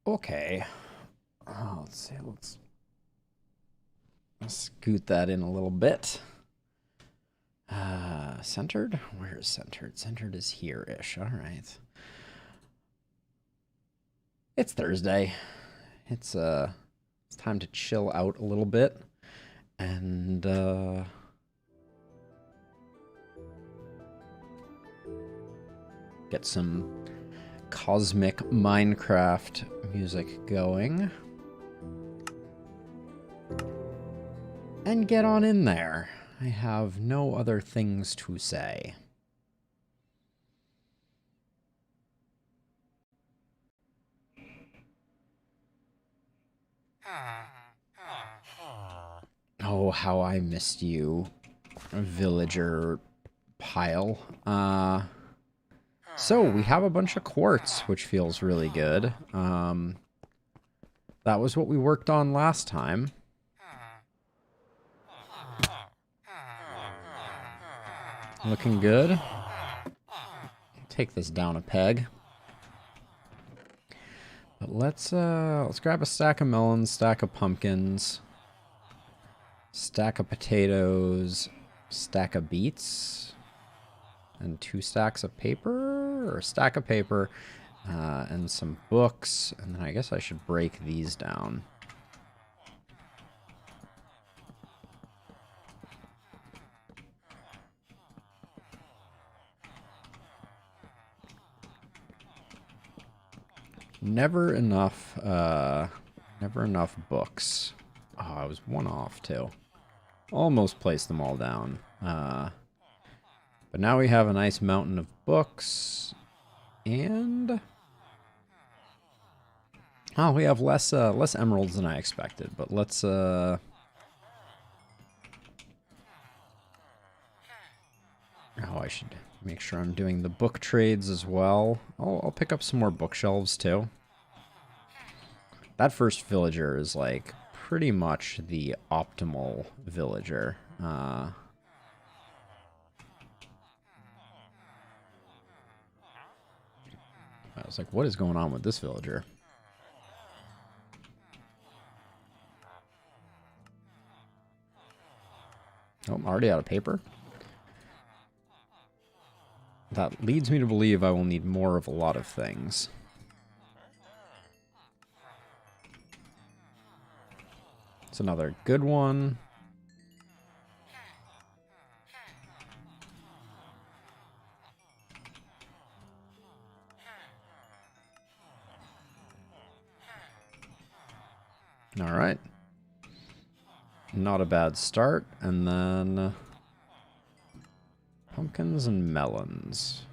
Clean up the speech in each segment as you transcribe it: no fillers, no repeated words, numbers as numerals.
Okay. Let's see. Let's scoot that in a little bit. Centered? Where is centered? Centered is here-ish. All right. It's Thursday. It's time to chill out a little bit and get some cosmic Minecraft music going. And get on in there. I have no other things to say. Oh, how I missed you, villager pile. So we have a bunch of quartz, which feels really good. That was what we worked on last time. Looking good. Take this down a peg. But let's grab a stack of melons, stack of pumpkins, stack of potatoes, stack of beets, and 2 stacks of paper, or a stack of paper, and some books. And then I guess I should break these down. Never enough books. Oh, I was one off too. Almost placed them all down. But now we have a nice mountain of books. And oh, we have less emeralds than I expected, but let's oh, I should make sure I'm doing the book trades as well. I'll pick up some more bookshelves too. That first villager is like pretty much the optimal villager. I was like, what is going on with this villager? Oh, I'm already out of paper. That leads me to believe I will need more of a lot of things. It's another good one. All right. Not a bad start. And then pumpkins and melons.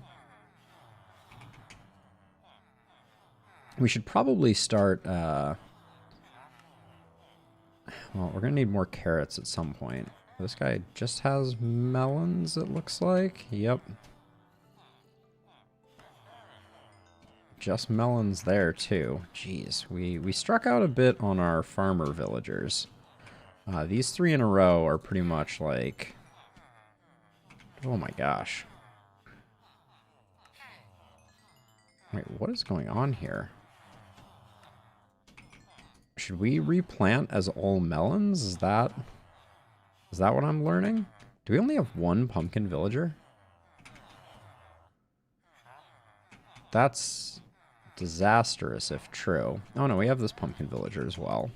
We should probably start, well, we're going to need more carrots at some point. This guy just has melons, it looks like. Yep. Just melons there, too. Jeez, we struck out a bit on our farmer villagers. These 3 in a row are pretty much like... Oh my gosh. Wait, what is going on here? Should we replant as all melons? Is that what I'm learning? Do we only have 1 pumpkin villager? That's disastrous if true. Oh no, we have this pumpkin villager as well.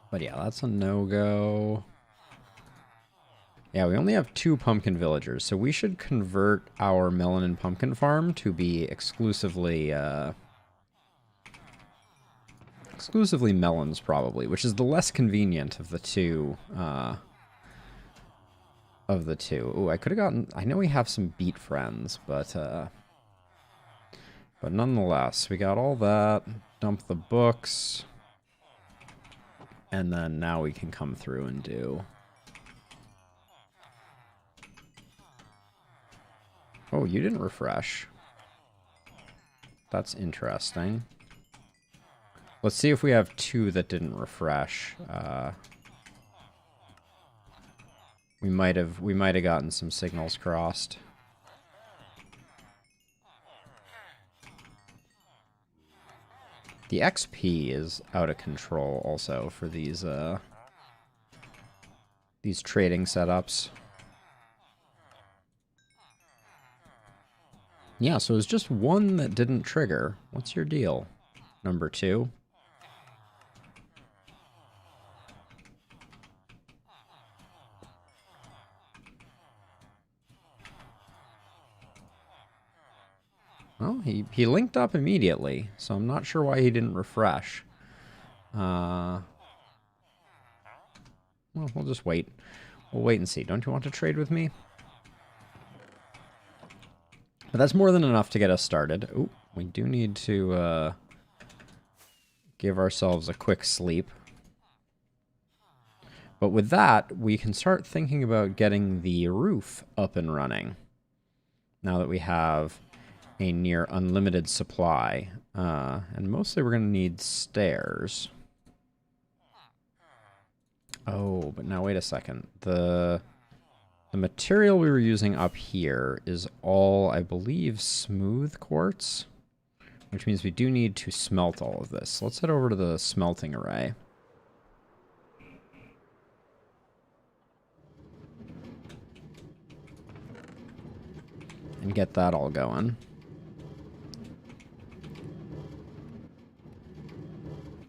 But yeah, that's a no-go. Yeah, we only have 2 pumpkin villagers, so we should convert our melon and pumpkin farm to be exclusively melons, probably, which is the less convenient of the two. Ooh, I could have gotten... I know we have some beet friends, but nonetheless, we got all that. Dump the books. And then now we can come through and do... Oh, you didn't refresh. That's interesting. Let's see if we have 2 that didn't refresh. We might have gotten some signals crossed. The XP is out of control also for these trading setups. Yeah, so it was just one that didn't trigger. What's your deal? Number 2. Well, he linked up immediately, so I'm not sure why he didn't refresh. Well, we'll just wait. We'll wait and see. Don't you want to trade with me? But that's more than enough to get us started. Ooh, we do need to give ourselves a quick sleep. But with that, we can start thinking about getting the roof up and running. Now that we have a near unlimited supply. And mostly we're going to need stairs. Oh, but now wait a second. The material we were using up here is all, I believe, smooth quartz. Which means we do need to smelt all of this. Let's head over to the smelting array. And get that all going.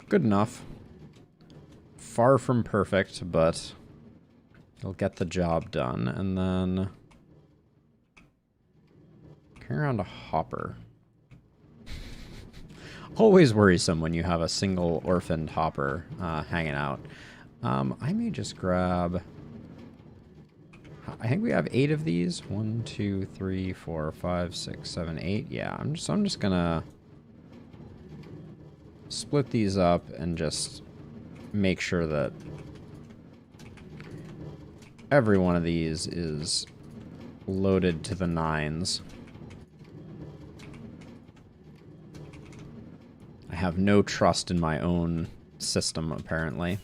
Good enough. Far from perfect, but it'll get the job done. And then carry around a hopper. Always worrisome when you have a single orphaned hopper hanging out. I may just grab... I think we have 8 of these. 1, 2, 3, 4, 5, 6, 7, 8. Yeah, I'm just gonna split these up and just make sure that every one of these is loaded to the 9s. I have no trust in my own system, apparently.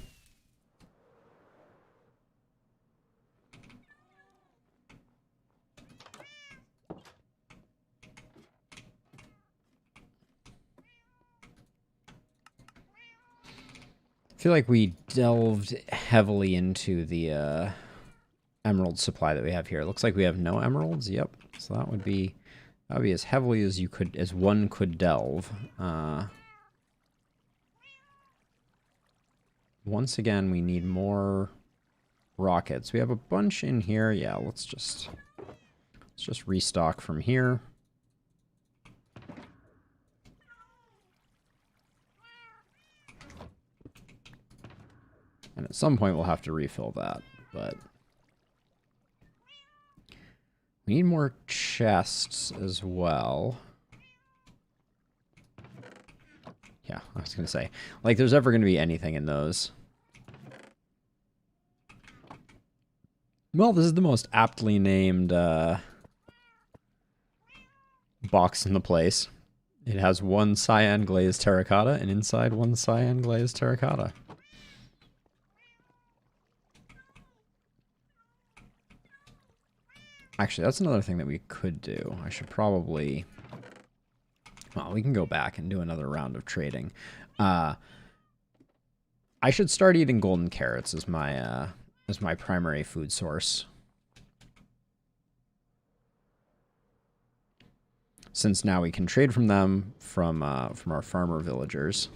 I feel like we delved heavily into the emerald supply that we have here. It looks like we have no emeralds. Yep. So that would be as heavily as one could delve. Once again, we need more rockets. We have a bunch in here. Yeah, let's just restock from here. And at some point we'll have to refill that, but we need more chests as well. Yeah, I was gonna say, like, there's ever gonna be anything in those. Well, this is the most aptly named box in the place. It has 1 cyan glazed terracotta, and inside 1 cyan glazed terracotta. Actually, that's another thing that we could do. I should probably... Well, we can go back and do another round of trading. I should start eating golden carrots as my primary food source. Since now we can trade from them from our farmer villagers.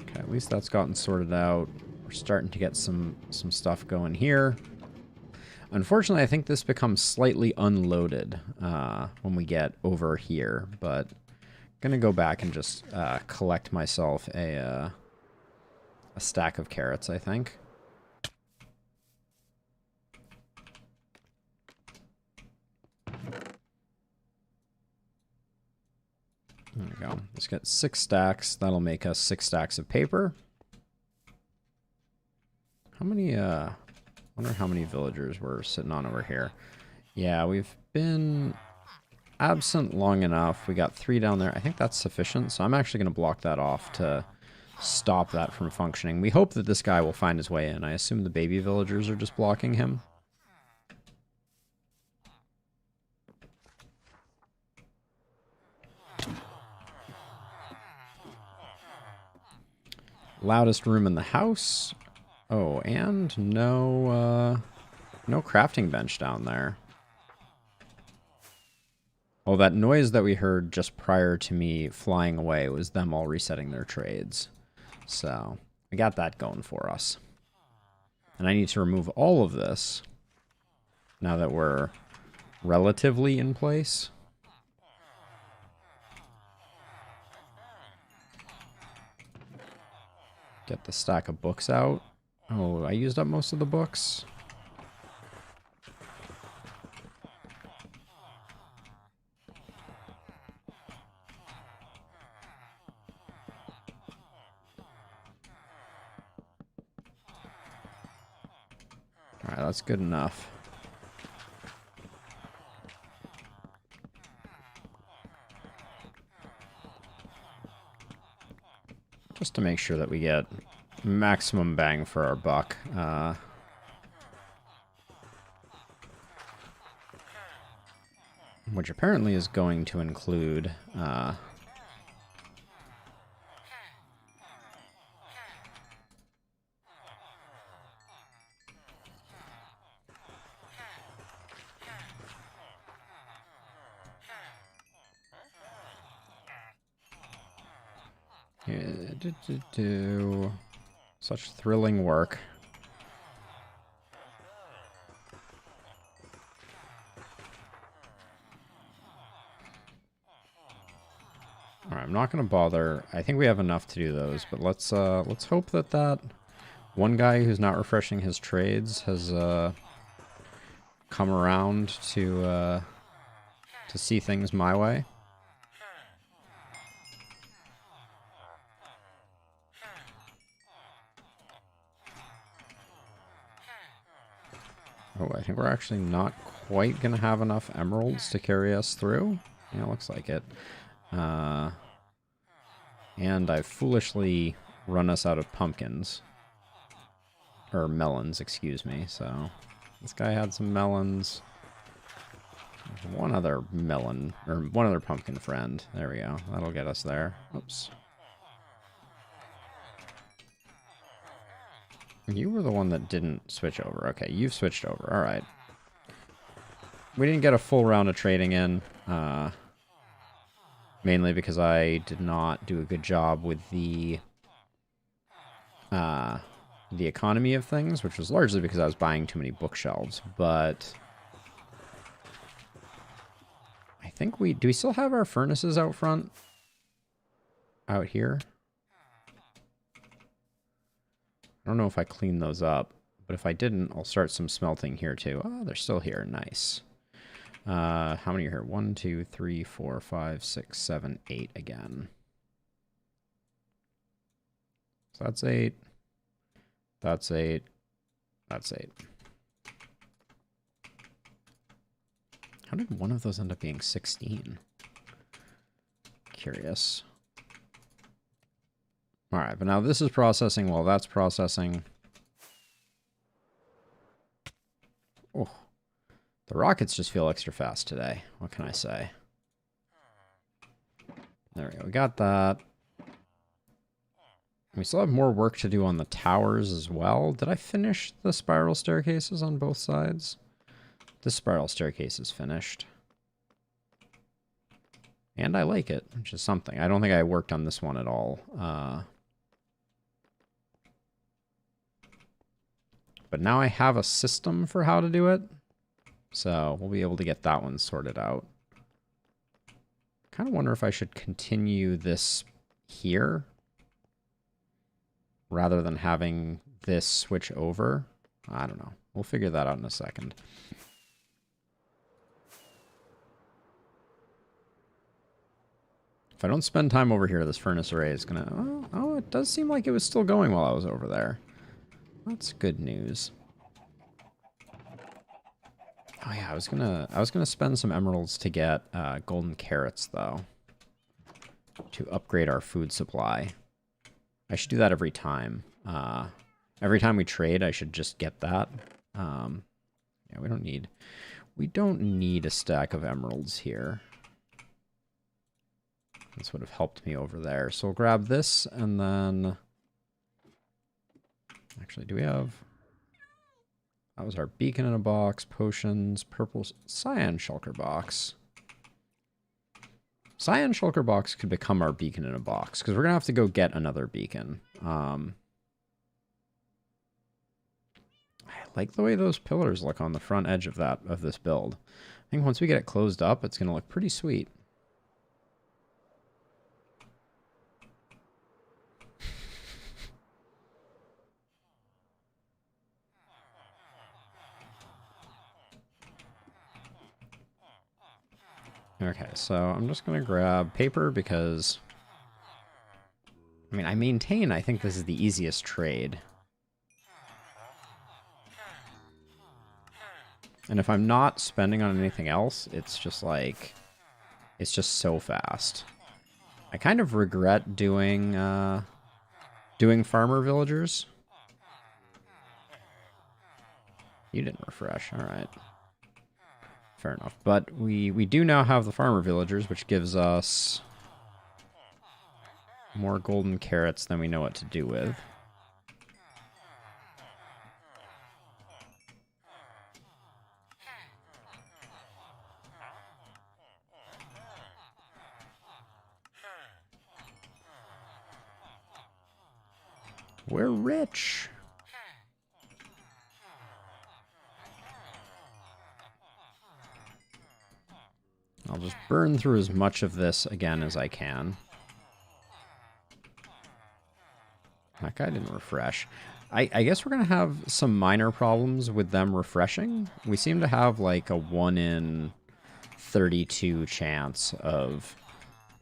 Okay, at least that's gotten sorted out. We're starting to get some stuff going here. Unfortunately, I think this becomes slightly unloaded when we get over here, but I'm gonna go back and just collect myself a stack of carrots, I think. There we go. Let's get 6 stacks. That'll make us 6 stacks of paper. How many, I wonder how many villagers we're sitting on over here. Yeah, we've been absent long enough. We got 3 down there. I think that's sufficient, so I'm actually going to block that off to stop that from functioning. We hope that this guy will find his way in. I assume the baby villagers are just blocking him. Loudest room in the house. Oh, and no crafting bench down there. Oh, that noise that we heard just prior to me flying away was them all resetting their trades. So, we got that going for us. And I need to remove all of this now that we're relatively in place. Get the stack of books out. Oh, I used up most of the books. Alright, that's good enough. Just to make sure that we get maximum bang for our buck. Which apparently is going to include... such thrilling work. Alright, I'm not going to bother. I think we have enough to do those, but let's hope that that one guy who's not refreshing his trades has come around to see things my way. Oh, I think we're actually not quite going to have enough emeralds to carry us through. Yeah, looks like it. And I've foolishly run us out of pumpkins. Or melons, excuse me. So, this guy had some melons. There's one other melon, or one other pumpkin friend. There we go. That'll get us there. Oops. You were the one that didn't switch over. Okay, you've switched over. All right. We didn't get a full round of trading in. Mainly because I did not do a good job with the economy of things, which was largely because I was buying too many bookshelves. But I think do we still have our furnaces out front? Out here? I don't know if I cleaned those up, but if I didn't, I'll start some smelting here too. Oh, they're still here. Nice. How many are here? 1, 2, 3, 4, 5, 6, 7, 8 again. So that's 8. That's 8. That's 8. How did one of those end up being 16? Curious. Alright, but now this is processing while that's processing. Oh. The rockets just feel extra fast today. What can I say? There we go. We got that. We still have more work to do on the towers as well. Did I finish the spiral staircases on both sides? This spiral staircase is finished. And I like it, which is something. I don't think I worked on this one at all. But now I have a system for how to do it. So we'll be able to get that one sorted out. Kind of wonder if I should continue this here rather than having this switch over. I don't know. We'll figure that out in a second. If I don't spend time over here, this furnace array is gonna... Oh, it does seem like it was still going while I was over there. That's good news. Oh yeah, I was gonna spend some emeralds to get golden carrots though, to upgrade our food supply. I should do that every time. Every time we trade, I should just get that. Yeah, we don't need a stack of emeralds here. This would have helped me over there. So we'll grab this and then Actually, do we have... That was our beacon in a box, potions, purple cyan shulker box. Cyan shulker box could become our beacon in a box, because we're going to have to go get another beacon. I like the way those pillars look on the front edge of this build. I think once we get it closed up, it's going to look pretty sweet. Okay, so I'm just going to grab paper because, I mean, I think this is the easiest trade. And if I'm not spending on anything else, it's just like, it's just so fast. I kind of regret doing farmer villagers. You didn't refresh, all right. Fair enough. But we do now have the farmer villagers, which gives us more golden carrots than we know what to do with. We're rich. I'll just burn through as much of this again as I can. That guy didn't refresh. I guess we're going to have some minor problems with them refreshing. We seem to have like a 1 in 32 chance of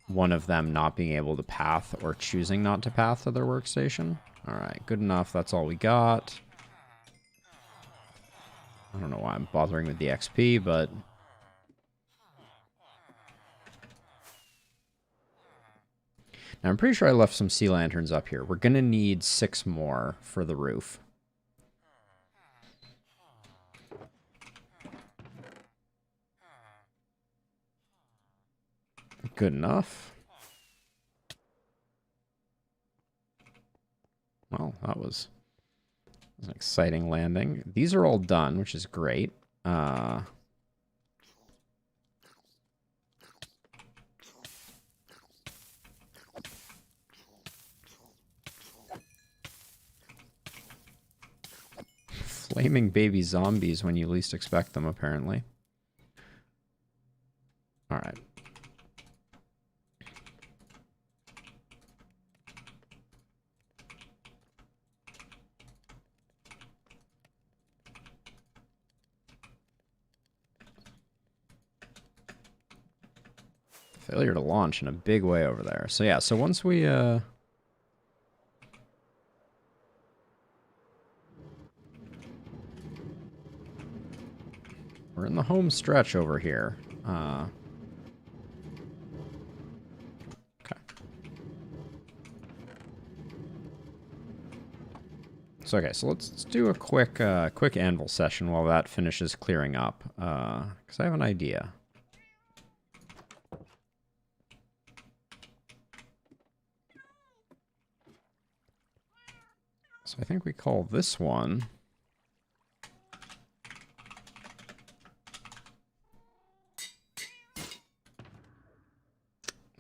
one of them not being able to path or choosing not to path to their workstation. Alright, good enough. That's all we got. I don't know why I'm bothering with the XP, but... Now, I'm pretty sure I left some sea lanterns up here. We're going to need 6 more for the roof. Good enough. Well, that was an exciting landing. These are all done, which is great. Flaming baby zombies when you least expect them, apparently. Alright. Failure to launch in a big way over there. So yeah, so once we... We're in the home stretch over here. Okay. So okay, so let's do a quick anvil session while that finishes clearing up, because I have an idea. So I think we call this one...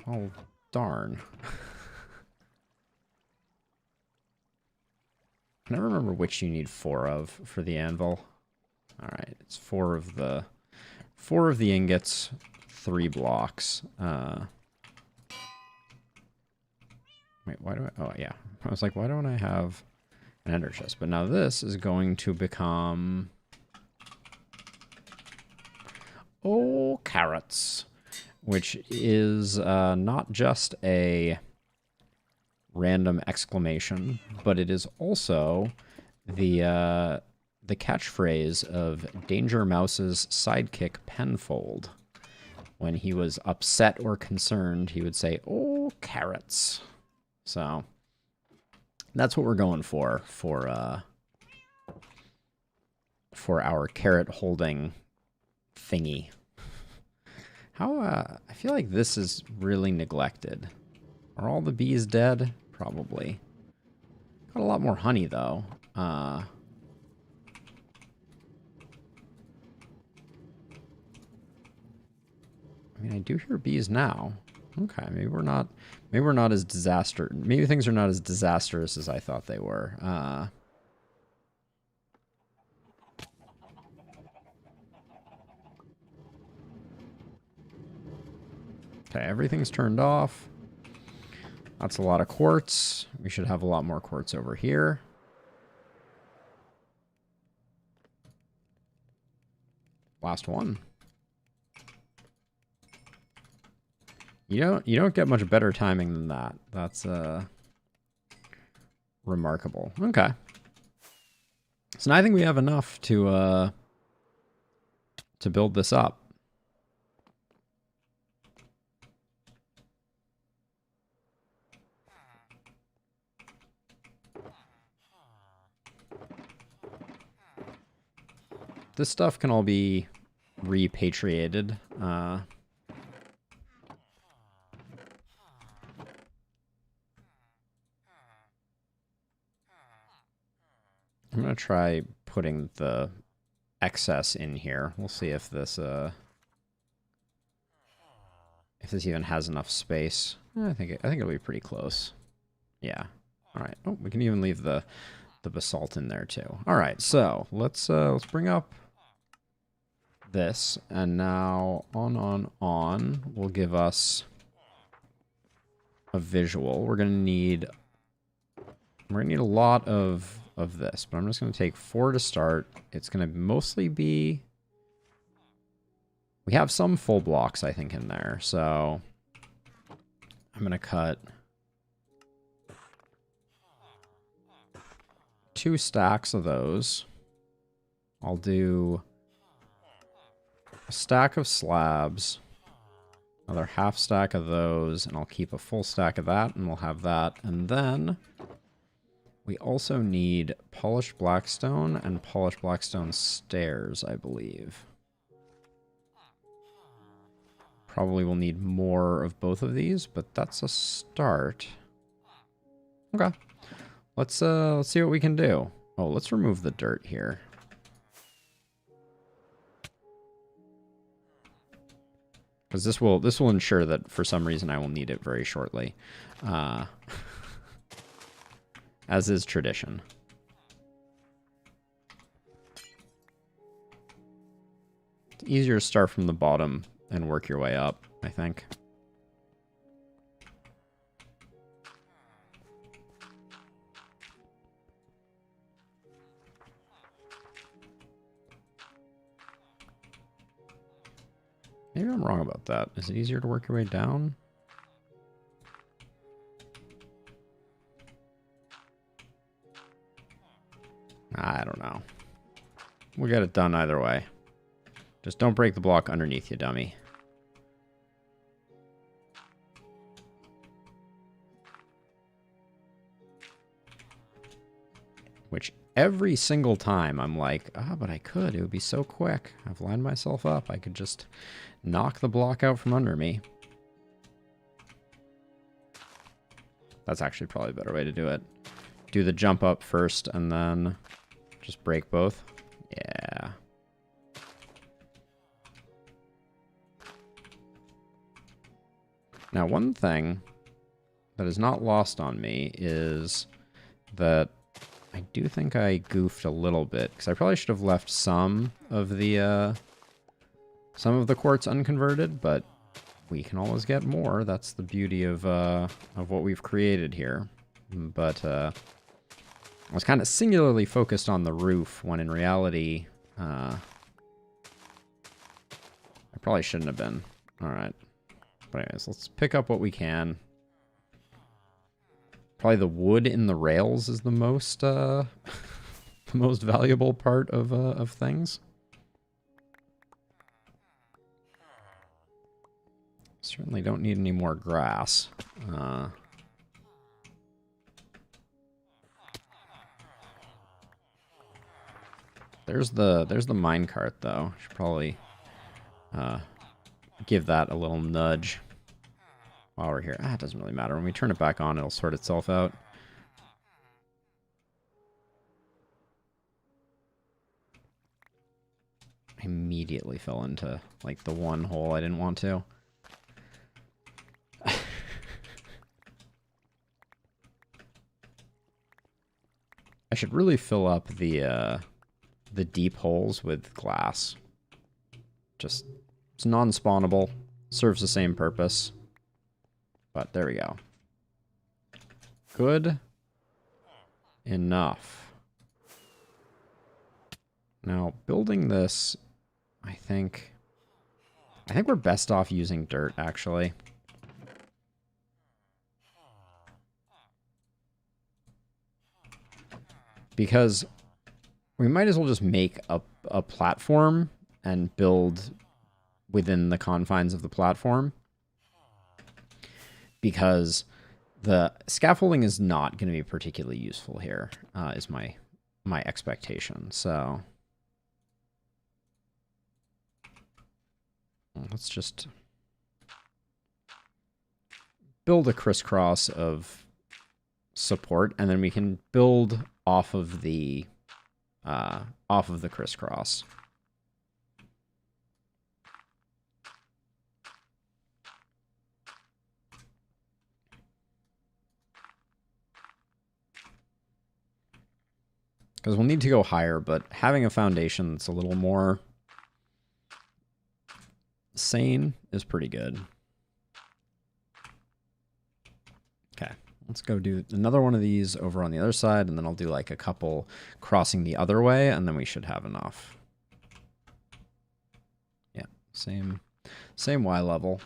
Oh, darn. I never remember which you need 4 of for the anvil. Alright, it's 4 of the ingots, 3 blocks. Wait, why do I... Oh, yeah. I was like, why don't I have an ender chest? But now this is going to become... Oh, carrots. Which is not just a random exclamation, but it is also the catchphrase of Danger Mouse's sidekick Penfold. When he was upset or concerned, he would say, "Oh, carrots." So that's what we're going for our carrot holding thingy. How, I feel like this is really neglected. Are all the bees dead? Probably. Got a lot more honey, though. I mean, I do hear bees now. Okay, maybe we're not as maybe things are not as disastrous as I thought they were. Okay, everything's turned off. That's a lot of quartz. We should have a lot more quartz over here. Last one. You don't get much better timing than that. That's remarkable. Okay. So now I think we have enough to build this up. This stuff can all be repatriated. I'm going to try putting the excess in here. We'll see if this even has enough space. I think it'll be pretty close. Yeah. All right. Oh, we can even leave the basalt in there too. All right. So let's bring up this, and now on will give us a visual. We're gonna need a lot of this, but I'm just gonna take 4 to start. It's gonna mostly be, we have some full blocks I think in there, so I'm gonna cut 2 stacks of those. I'll do a stack of slabs, another half stack of those, and I'll keep a full stack of that, and we'll have that. And then we also need polished blackstone and polished blackstone stairs, I believe. Probably will need more of both of these, but that's a start. Okay. Let's see what we can do. Oh, let's remove the dirt here. Because this will ensure that for some reason I will need it very shortly. As is tradition. It's easier to start from the bottom and work your way up, I think. Maybe I'm wrong about that. Is it easier to work your way down? I don't know. We'll get it done either way. Just don't break the block underneath you, dummy. Which every single time I'm like, but I could. It would be so quick. I've lined myself up. I could just knock the block out from under me. That's actually probably a better way to do it. Do the jump up first and then just break both. Yeah. Now, one thing that is not lost on me is that I do think I goofed a little bit, because I probably should have left some of the quartz unconverted, but we can always get more. That's the beauty of what we've created here. But I was kind of singularly focused on the roof, when in reality, I probably shouldn't have been. All right. But anyways, let's pick up what we can. Probably the wood in the rails is the most the most valuable part of things. Certainly don't need any more grass. There's the minecart though. Should probably give that a little nudge while we're here. It doesn't really matter. When we turn it back on, it'll sort itself out. I immediately fell into, like, the one hole I didn't want to. I should really fill up the deep holes with glass. Just, it's non-spawnable, serves the same purpose. But there we go. Good enough. Now, building this, I think we're best off using dirt, actually. Because we might as well just make a platform and build within the confines of the platform. Because the scaffolding is not going to be particularly useful here, is my expectation. So let's just build a crisscross of support, and then we can build off of the crisscross. Because we'll need to go higher, but having a foundation that's a little more sane is pretty good. Okay, let's go do another one of these over on the other side, and then I'll do like a couple crossing the other way, and then we should have enough. Yeah, same Y level.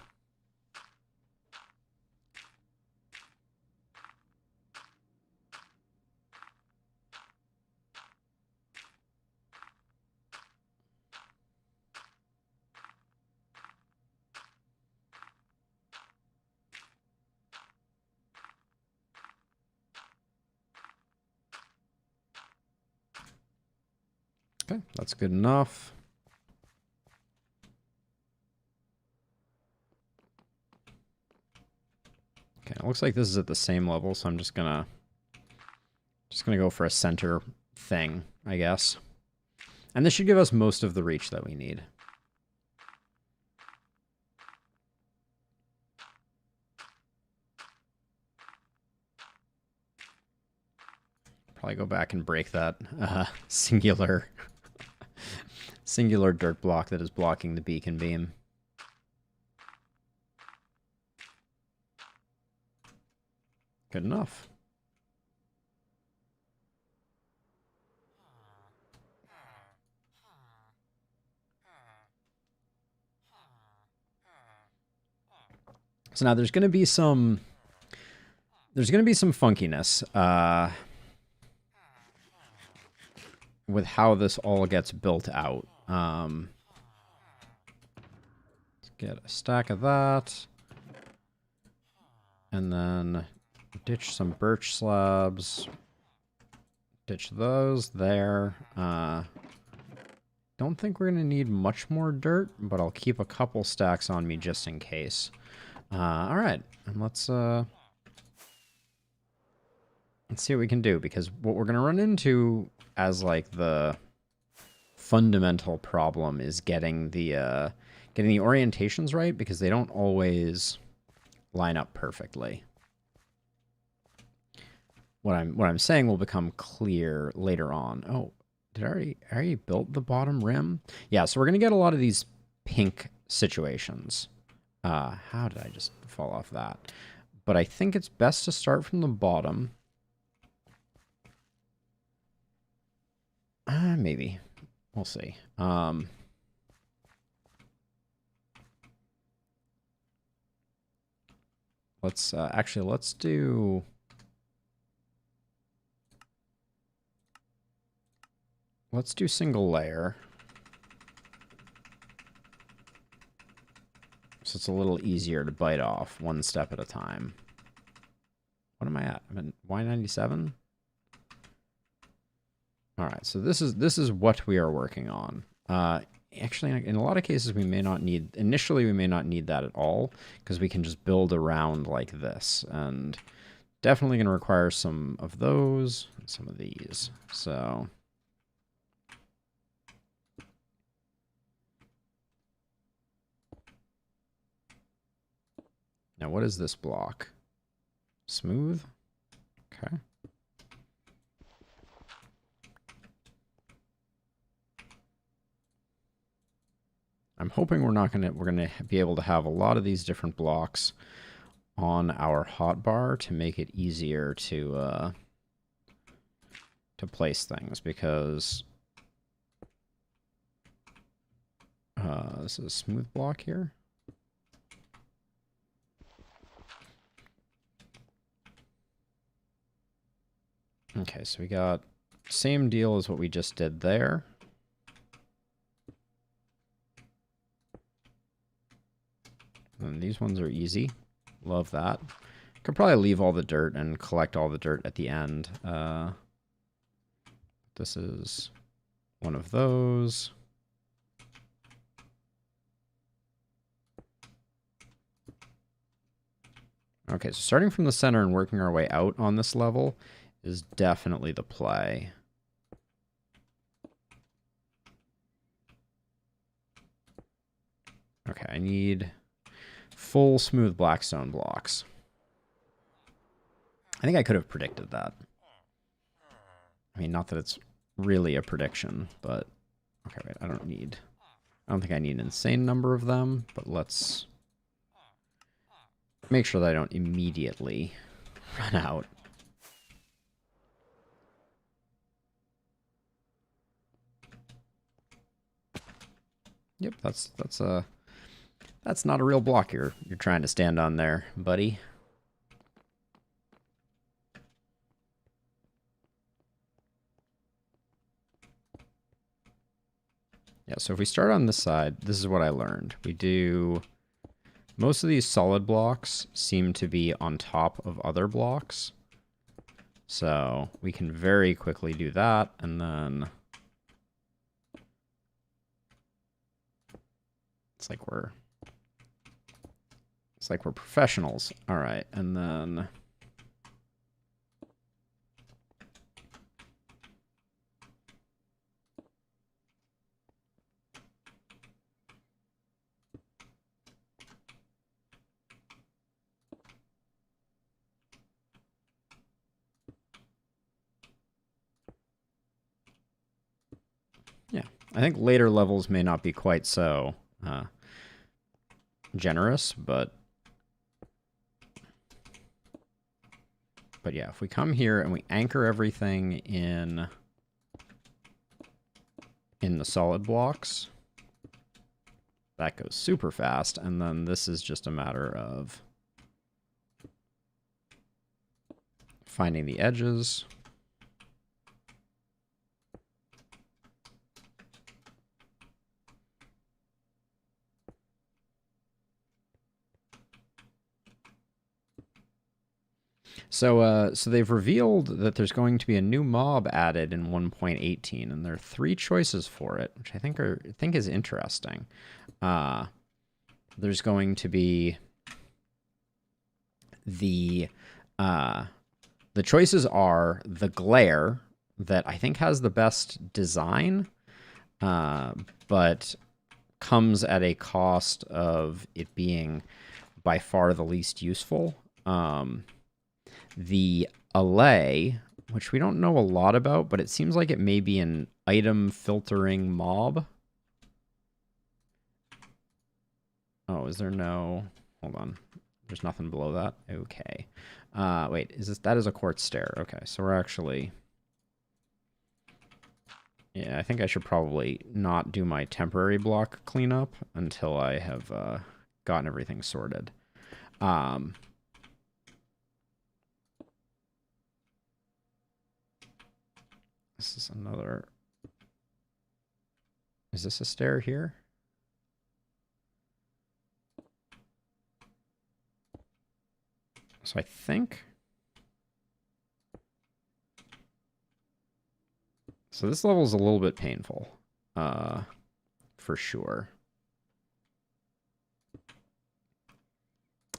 Okay, that's good enough. Okay, it looks like this is at the same level, so I'm just gonna go for a center thing, I guess. And this should give us most of the reach that we need. Probably go back and break that singular dirt block that is blocking the beacon beam. Good enough. So now there's going to be some funkiness with how this all gets built out. Let's get a stack of that. And then ditch some birch slabs. Ditch those there. Don't think we're going to need much more dirt, but I'll keep a couple stacks on me just in case. All right, and let's see what we can do, because what we're going to run into as like the fundamental problem is getting the orientations right, because they don't always line up perfectly. What I'm saying will become clear later on. Oh, did I already built the bottom rim? Yeah, so we're going to get a lot of these pink situations. How did I just fall off that? But I think it's best to start from the bottom. Maybe. We'll see. Let's actually, let's do single layer. So it's a little easier to bite off one step at a time. What am I at? I'm at Y97? All right, so this is what we are working on. Actually, in a lot of cases, we may not need that at all, because we can just build around like this, and definitely going to require some of those, and some of these. So Now, what is this block? Smooth? Okay. I'm hoping we're gonna be able to have a lot of these different blocks on our hotbar to make it easier to place things, because this is a smooth block here. Okay, so we got same deal as what we just did there. And these ones are easy. Love that. Could probably leave all the dirt and collect all the dirt at the end. This is one of those. Okay, so starting from the center and working our way out on this level is definitely the play. Okay, I need full smooth blackstone blocks. I think I could have predicted that. I mean, not that it's really a prediction, but... Okay, wait, I don't think I need an insane number of them, but let's make sure that I don't immediately run out. Yep, that's not a real block you're trying to stand on there, buddy. Yeah, so if we start on this side, this is what I learned. We do... Most of these solid blocks seem to be on top of other blocks. So we can very quickly do that, and then... It's like we're professionals. All right, and then... Yeah, I think later levels may not be quite so generous, but yeah, if we come here and we anchor everything in the solid blocks, that goes super fast, and then this is just a matter of finding the edges. So they've revealed that there's going to be a new mob added in 1.18, and there are 3 choices for it, which I think is interesting. There's going to be the choices are the glare, that I think has the best design, but comes at a cost of it being by far the least useful. The allay, which we don't know a lot about, but it seems like it may be an item filtering mob. Oh, is there no... Hold on. There's nothing below that? Okay. Wait, that is a quartz stair. Okay, so we're actually... Yeah, I think I should probably not do my temporary block cleanup until I have gotten everything sorted. This is another... Is this a stair here? So I think... So this level is a little bit painful, for sure.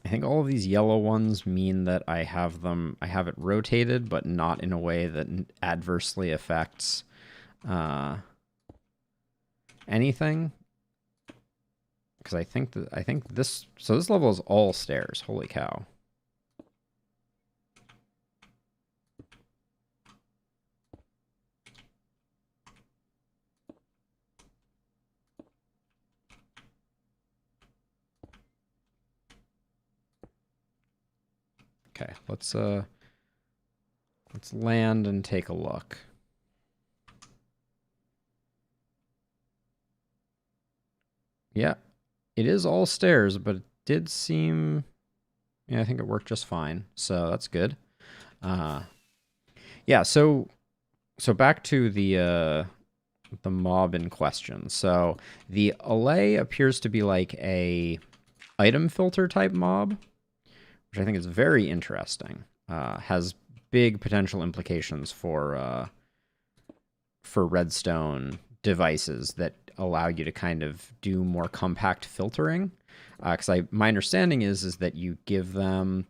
I think all of these yellow ones mean that I have it rotated, but not in a way that adversely affects anything. Because I think this, so this level is all stairs. Holy cow. Okay, let's land and take a look. Yeah, it is all stairs, but it did seem, yeah, I think it worked just fine. So that's good. Yeah, so back to the mob in question. So the allay appears to be like a item filter type mob, which I think is very interesting. Has big potential implications for redstone devices that allow you to kind of do more compact filtering. Because my understanding is that you give them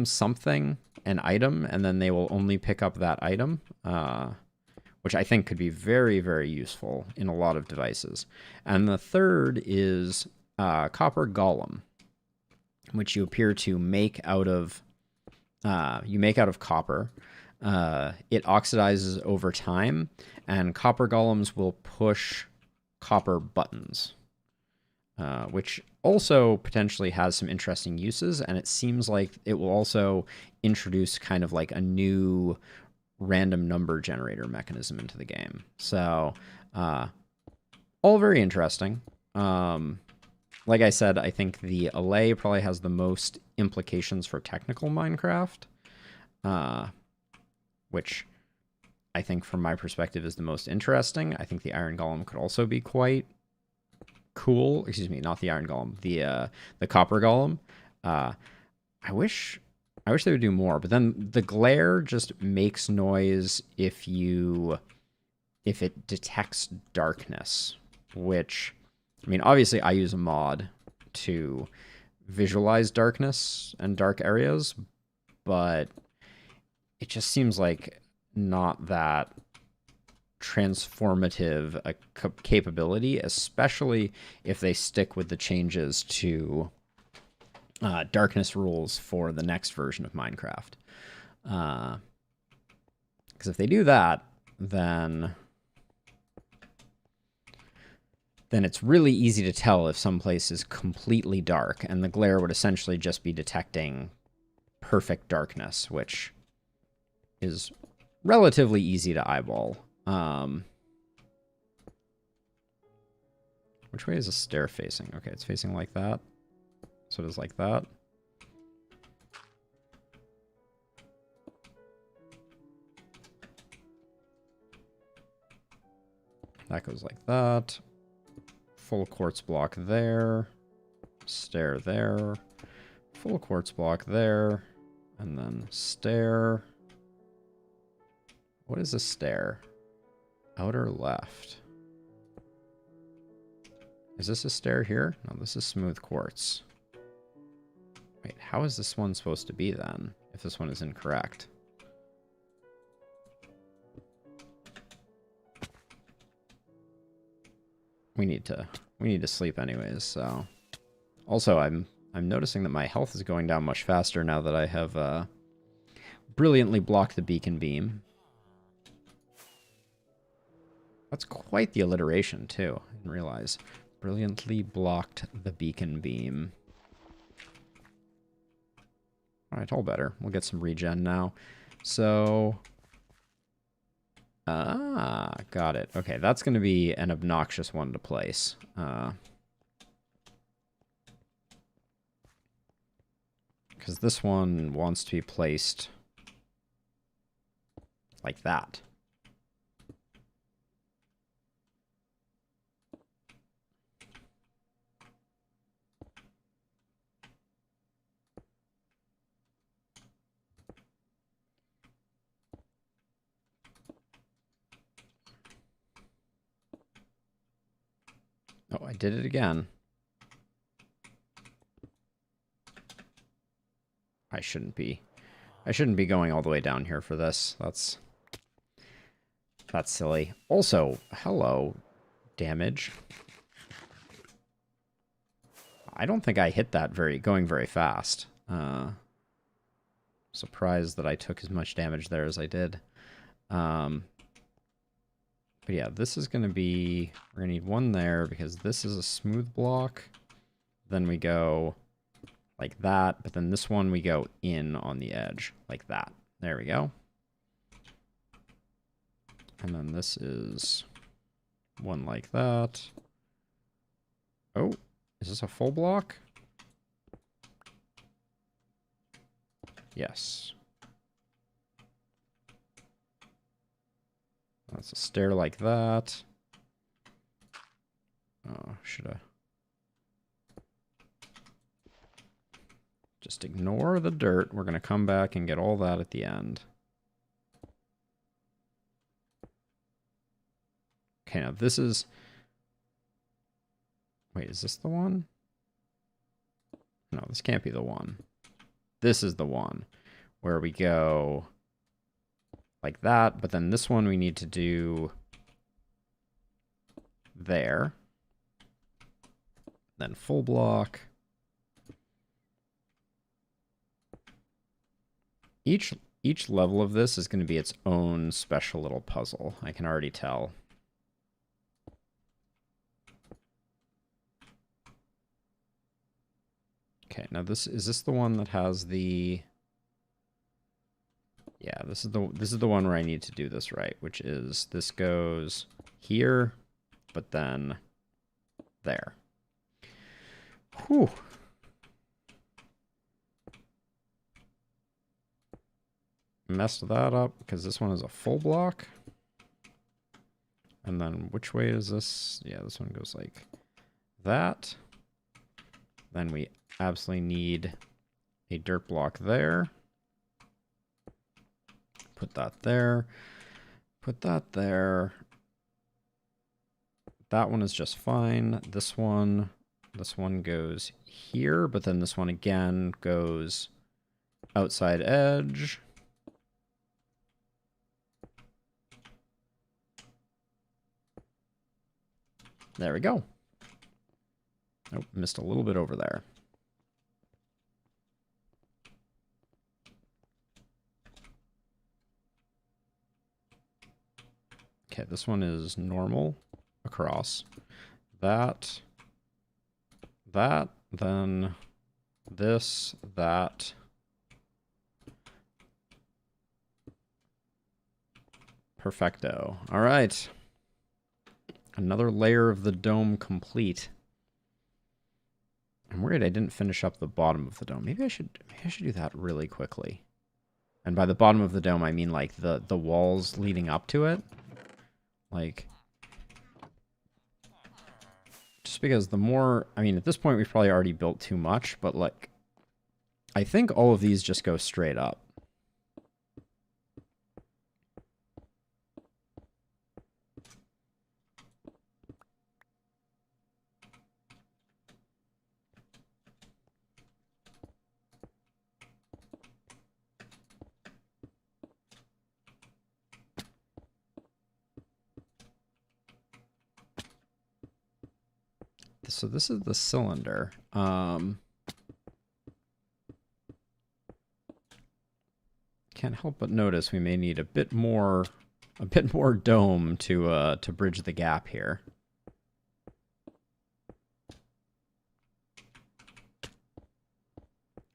something, an item, and then they will only pick up that item, which I think could be very, very useful in a lot of devices. And the third is copper golem, which you appear to make out of copper. It oxidizes over time, and copper golems will push copper buttons, which also potentially has some interesting uses, and it seems like it will also introduce kind of like a new random number generator mechanism into the game. So, all very interesting. Like I said, I think the allay probably has the most implications for technical Minecraft, which I think from my perspective is the most interesting. I think the iron golem could also be quite cool. Excuse me, not the iron golem, the copper golem. I wish they would do more, but then the glare just makes noise if it detects darkness, which, I mean, obviously I use a mod to visualize darkness and dark areas, but it just seems like not that transformative a capability, especially if they stick with the changes to darkness rules for the next version of Minecraft. Because if they do that, then it's really easy to tell if some place is completely dark, and the glare would essentially just be detecting perfect darkness, which is relatively easy to eyeball. Which way is a stair facing? Okay, it's facing like that. So it is like that. That goes like that. Full quartz block there. Stair there. Full quartz block there. And then stair. What is a stair? Outer left. Is this a stair here? No, this is smooth quartz. Wait, how is this one supposed to be then, if this one is incorrect? We need to sleep anyways, so. Also, I'm noticing that my health is going down much faster now that I have brilliantly blocked the beacon beam. That's quite the alliteration, too. I didn't realize. Brilliantly blocked the beacon beam. Alright, all better. We'll get some regen now. So... got it. Okay, that's going to be an obnoxious one to place. Because this one wants to be placed like that. Oh, I did it again. I shouldn't be going all the way down here for this. That's silly. Also, hello. damage. I don't think I hit that going very fast. Surprised that I took as much damage there as I did. But yeah, this is going to be... We're going to need one there because this is a smooth block. Then we go like that, but then this one we go in on the edge like that. There we go. And then this is one like that. Oh, is this a full block? Yes. That's a stair like that. Oh, should I? Just ignore the dirt. We're going to come back and get all that at the end. Okay, now this is... Wait, is this the one? No, this can't be the one. This is the one where we go like that, but then this one we need to do there. Then full block. Each level of this is going to be its own special little puzzle. I can already tell. Okay, now is this the one that has the... Yeah, this is the one where I need to do this right, which is this goes here, but then there. Whew. Messed that up because this one is a full block. And then which way is this? Yeah, this one goes like that. Then we absolutely need a dirt block there. Put that there. Put that there. That one is just fine. This one goes here, but then this one again goes outside edge. There we go. Oh, missed a little bit over there. Okay, this one is normal across. That, then this, that. Perfecto. All right. Another layer of the dome complete. I'm worried I didn't finish up the bottom of the dome. Maybe I should do that really quickly. And by the bottom of the dome, I mean like the walls leading up to it. Like, just because the more, I mean, at this point we've probably already built too much, but like, I think all of these just go straight up. So this is the cylinder. Can't help but notice we may need a bit more dome to bridge the gap here.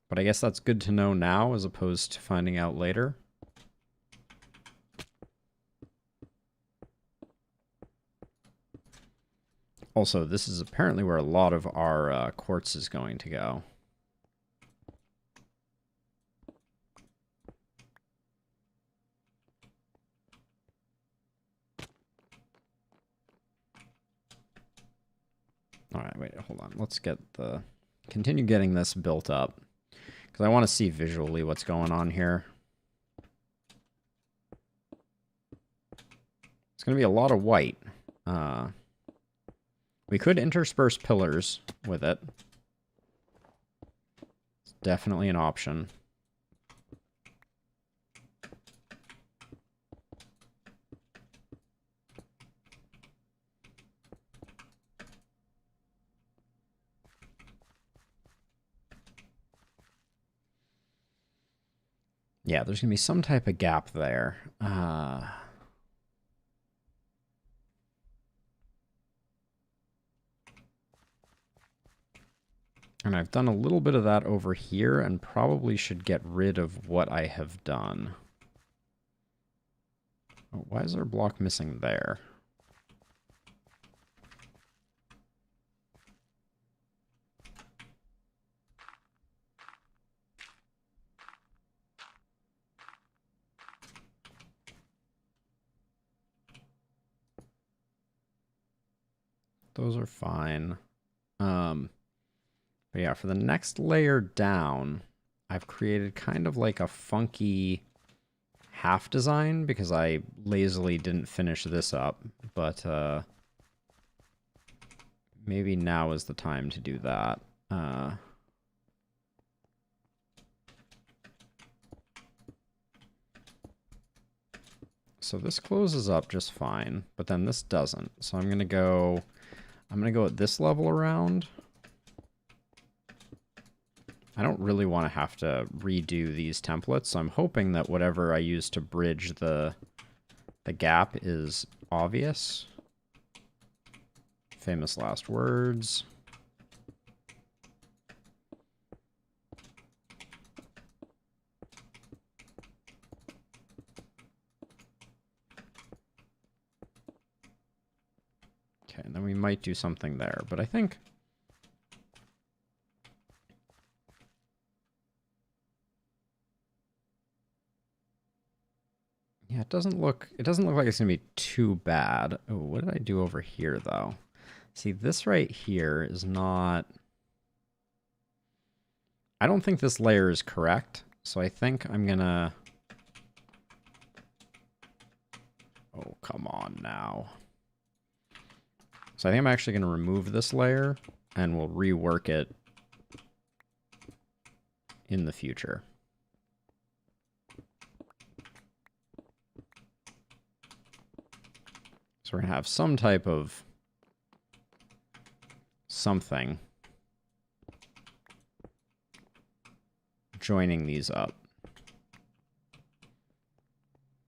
But I guess that's good to know now as opposed to finding out later. Also, this is apparently where a lot of our quartz is going to go. All right, wait, hold on. Let's continue getting this built up because I want to see visually what's going on here. It's going to be a lot of white. We could intersperse pillars with it. It's definitely an option. Yeah, there's going to be some type of gap there. And I've done a little bit of that over here and probably should get rid of what I have done. Oh, why is there a block missing there? Those are fine. But yeah, for the next layer down, I've created kind of like a funky half design because I lazily didn't finish this up, but maybe now is the time to do that. So this closes up just fine, but then this doesn't. So I'm gonna go at this level around. I don't really want to have to redo these templates, so I'm hoping that whatever I use to bridge the gap is obvious. Famous last words. Okay, and then we might do something there, but I think... Yeah, it doesn't look like it's gonna be too bad. Oh, what did I do over here though? See, this right here is not... I don't think this layer is correct, so I think I'm gonna... Oh, come on now. So I think I'm actually gonna remove this layer and we'll rework it in the future. So we're going to have some type of something joining these up.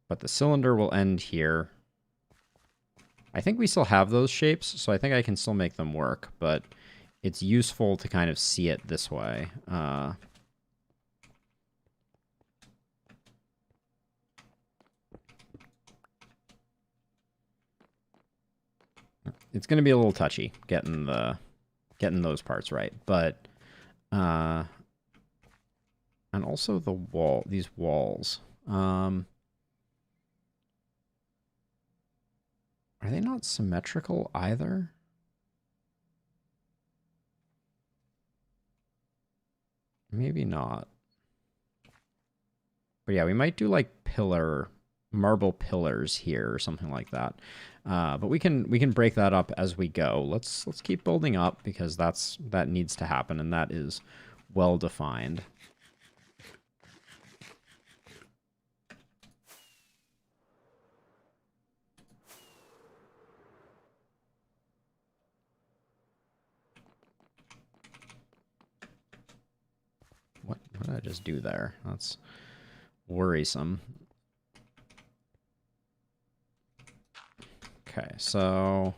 But the cylinder will end here. I think we still have those shapes, so I think I can still make them work, but it's useful to kind of see it this way. It's going to be a little touchy getting those parts right, but and also these walls. Are they not symmetrical either? Maybe not. But yeah, we might do like marble pillars here or something like that. But we can break that up as we go. Let's keep building up because that needs to happen and that is well defined. What did I just do there? That's worrisome. Okay, so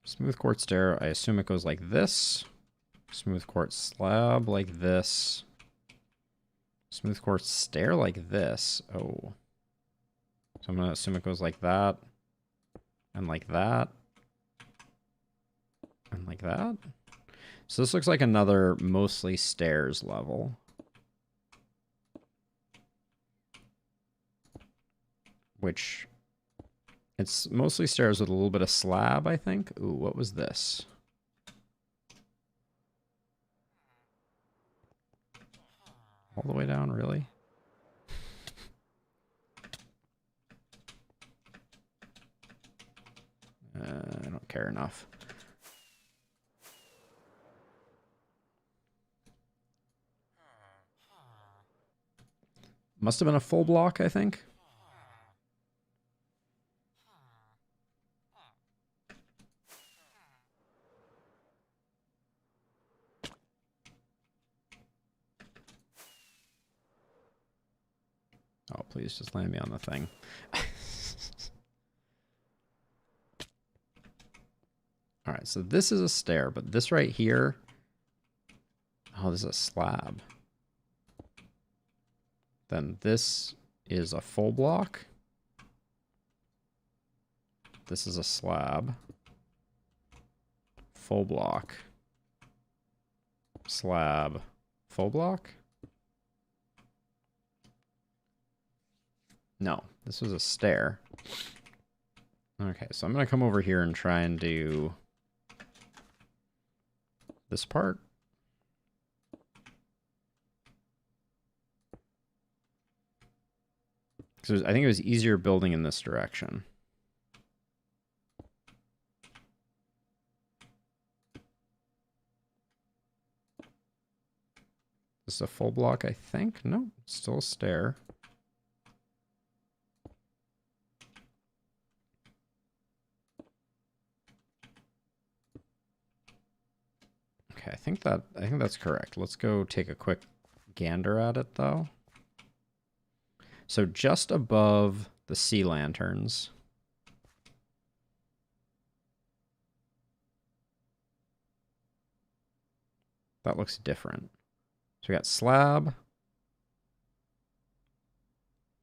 smooth quartz stair, I assume it goes like this. Smooth quartz slab like this. Smooth quartz stair like this. Oh. So I'm going to assume it goes like that. And like that. And like that. So this looks like another mostly stairs level. Which... it's mostly stairs with a little bit of slab, I think. Ooh, what was this? All the way down, really? I don't care enough. Must have been a full block, I think. please just land me on the thing. All right, so this is a stair, but this right here, oh, this is a slab. Then this is a full block. This is a slab. Full block. Slab. Full block? No, this was a stair. Okay, so I'm going to come over here and try and do this part. Because I think it was easier building in this direction. This is a full block, I think. No, still a stair. Okay, I think that's correct. Let's go take a quick gander at it though. So just above the sea lanterns, that looks different. So we got slab.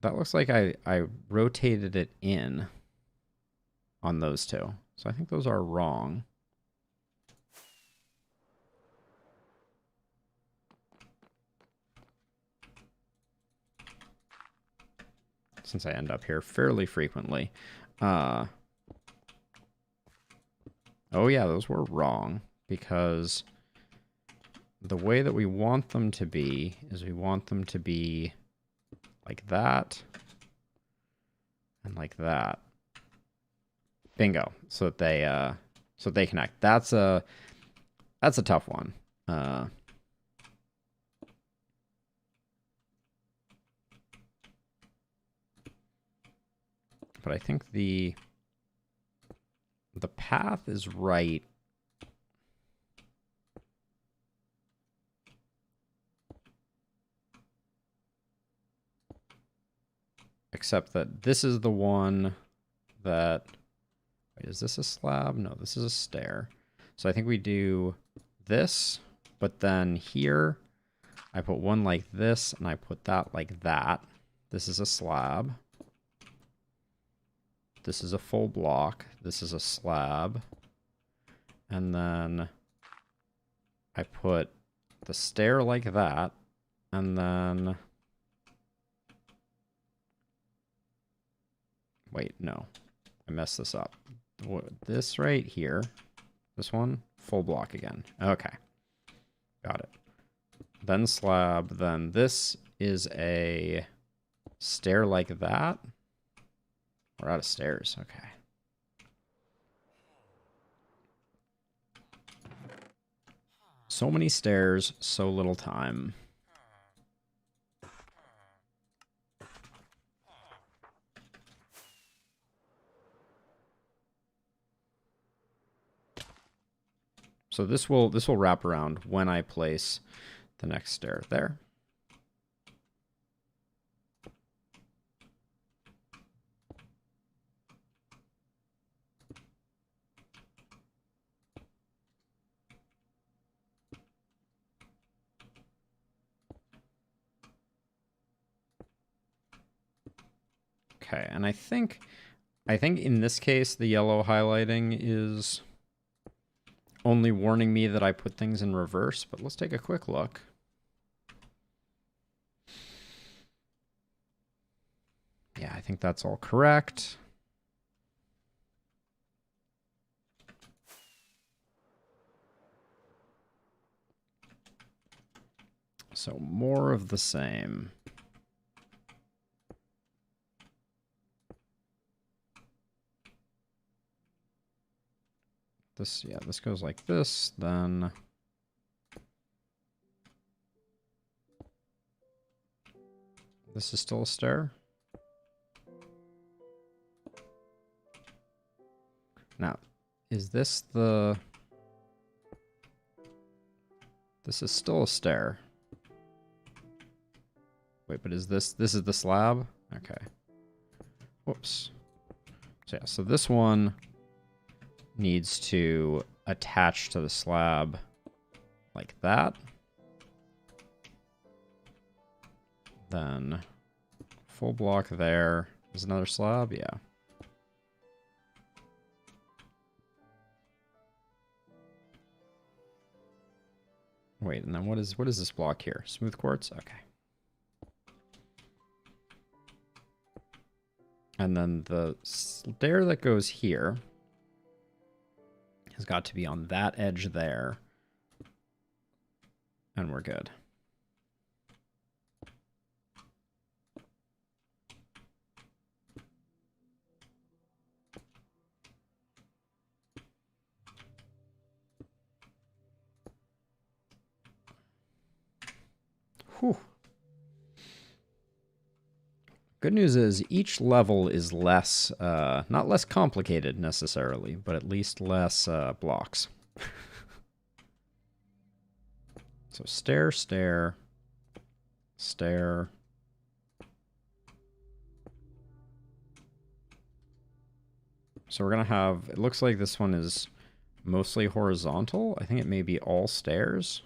That looks like I rotated it in on those two. So I think those are wrong. Since I end up here fairly frequently. Oh yeah, those were wrong, because the way that we want them to be is we want them to be like that and like that. Bingo. So that they connect. That's a tough one. But I think the path is right. Except that this is the one that... Wait, is this a slab? No, this is a stair. So I think we do this, but then here I put one like this, and I put that like that. This is a slab. This is a full block. This is a slab. And then I put the stair like that, and then... Wait, no. I messed this up. This right here, this one, full block again. Okay. Got it. Then slab, then this is a stair like that. We're out of stairs, okay. So many stairs, so little time. So this will wrap around when I place the next stair there. Okay, and I think in this case the yellow highlighting is only warning me that I put things in reverse, but let's take a quick look. Yeah, I think that's all correct. So more of the same. This, yeah, this goes like this, then this is still a stair. Now, is this the... This is still a stair. Wait, but is this is the slab? Okay. Whoops. So yeah, so this one needs to attach to the slab like that. Then full block there. Is another slab? Yeah. Wait, and then what is this block here? Smooth quartz? Okay. And then the stair that goes here has got to be on that edge there. And we're good. Whew. Good news is each level is less, not less complicated necessarily, but at least less blocks. So stair, stair, stair. So we're going to have, it looks like this one is mostly horizontal. I think it may be all stairs.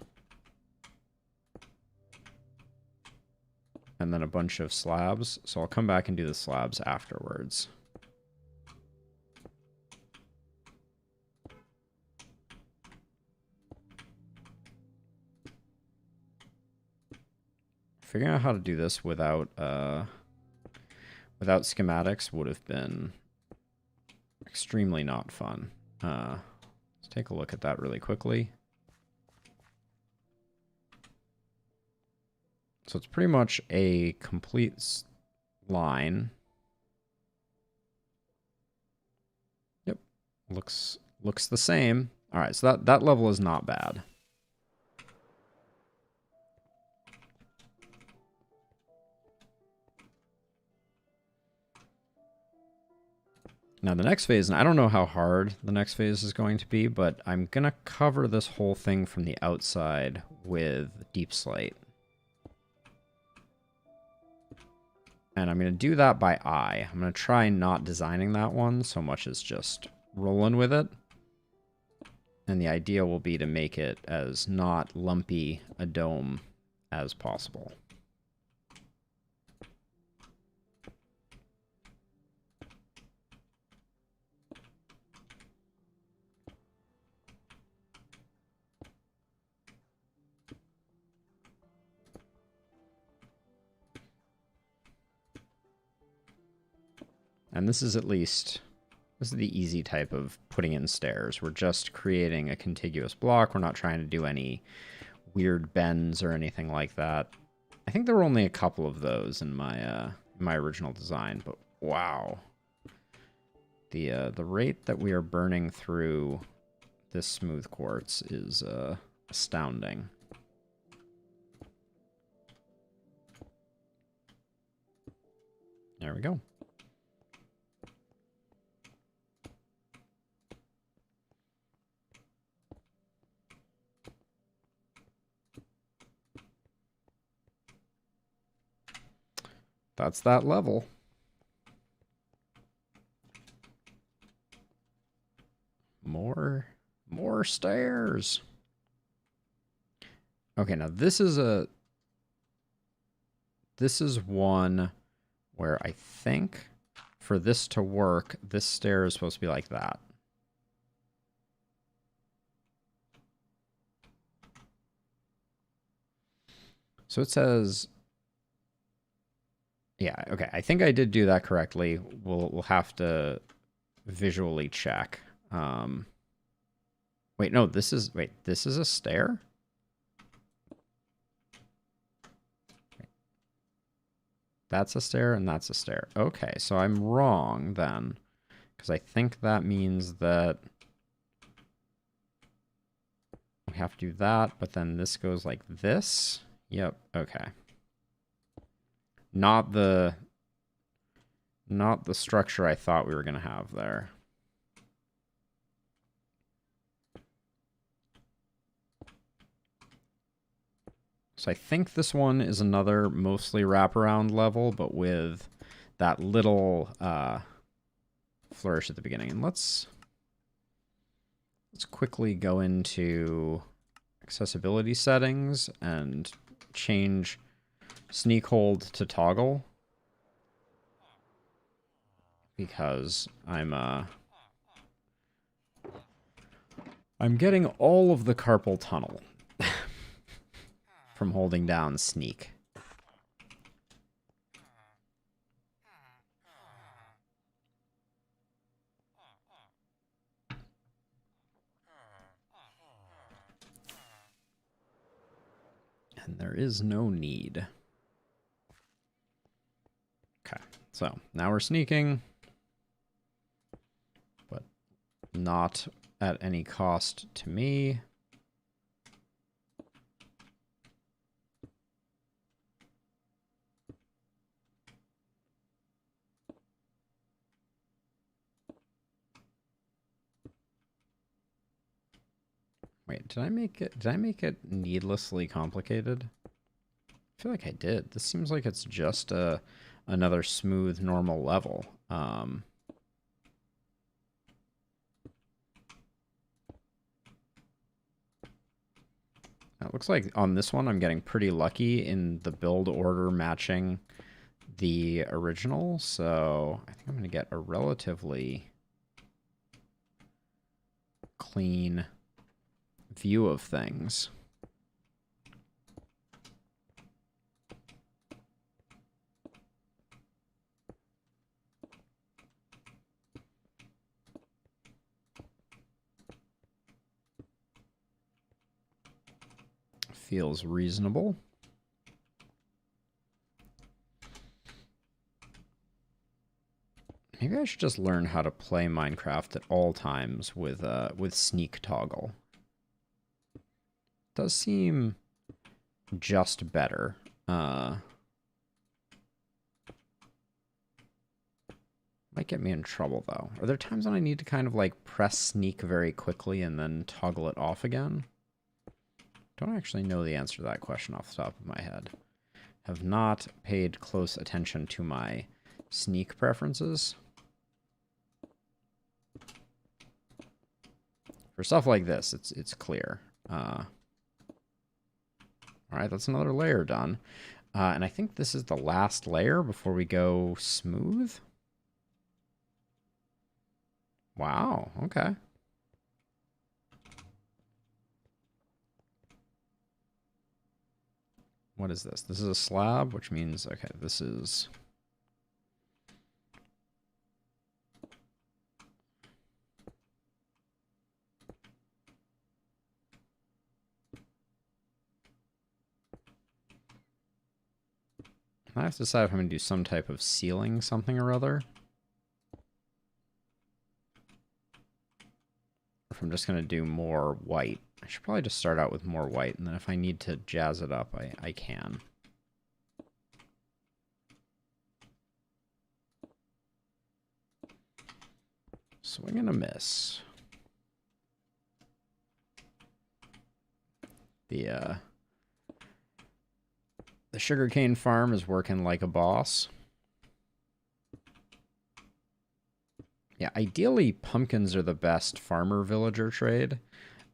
And then a bunch of slabs. So I'll come back and do the slabs afterwards. Figuring out how to do this without schematics would have been extremely not fun. Let's take a look at that really quickly. So it's pretty much a complete line. Yep, looks the same. All right, so that level is not bad. Now the next phase, and I don't know how hard the next phase is going to be, but I'm gonna cover this whole thing from the outside with deep slate. And I'm going to do that by eye. I'm going to try not designing that one so much as just rolling with it. And the idea will be to make it as not lumpy a dome as possible. And this is this is the easy type of putting in stairs. We're just creating a contiguous block. We're not trying to do any weird bends or anything like that. I think there were only a couple of those in my original design, but wow. The rate that we are burning through this smooth quartz is astounding. There we go. That's that level. More stairs. Okay, now this is one where I think for this to work, this stair is supposed to be like that. So it says, yeah, okay. I think I did do that correctly. We'll have to visually check. Wait, no, this is a stair? That's a stair and that's a stair. Okay, so I'm wrong then, because I think that means that we have to do that, but then this goes like this. Yep, okay. Not the structure I thought we were going to have there. So I think this one is another mostly wraparound level, but with that little flourish at the beginning. And let's quickly go into accessibility settings and change sneak hold to toggle, because I'm getting all of the carpal tunnel from holding down sneak. And there is no need. Okay, so now we're sneaking, but not at any cost to me. Wait, did I make it needlessly complicated? I feel like I did. This seems like it's just another smooth, normal level. It looks like on this one I'm getting pretty lucky in the build order matching the original, so I think I'm going to get a relatively clean view of things. Feels reasonable. Maybe I should just learn how to play Minecraft at all times with sneak toggle. Does seem just better. Might get me in trouble though. Are there times when I need to kind of like press sneak very quickly and then toggle it off again? Don't actually know the answer to that question off the top of my head. Have not paid close attention to my sneak preferences. For stuff like this, it's clear. All right, that's another layer done. And I think this is the last layer before we go smooth. Wow, okay. What is this? This is a slab, which means, okay, this is... I have to decide if I'm going to do some type of ceiling something or other. Or if I'm just going to do more white. I should probably just start out with more white, and then if I need to jazz it up, I can. Swing and a miss. The sugarcane farm is working like a boss. Yeah, ideally pumpkins are the best farmer villager trade.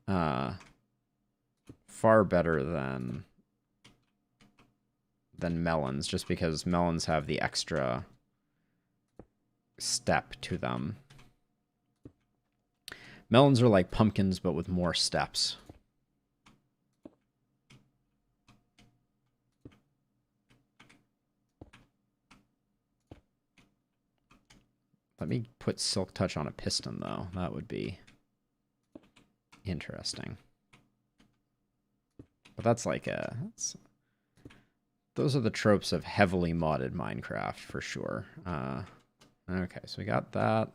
Far better than melons, just because melons have the extra step to them. Melons are like pumpkins, but with more steps. Let me put Silk Touch on a piston, though. That would be interesting. But that's like a... those are the tropes of heavily modded Minecraft, for sure. Okay, so we got that.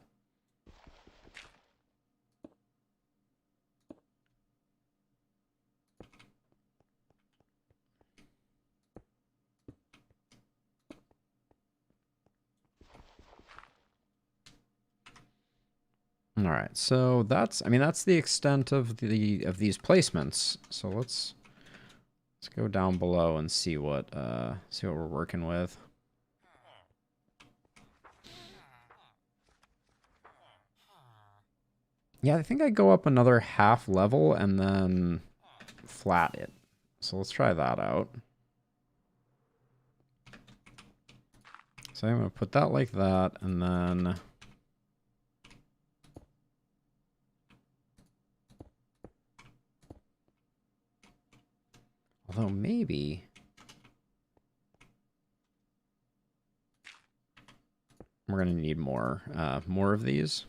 All right, so that's the extent of these placements. So let's go down below and see what we're working with. Yeah, I think I go up another half level and then flat it. So let's try that out. So I'm going to put that like that, and then... Although maybe... We're going to need more of these.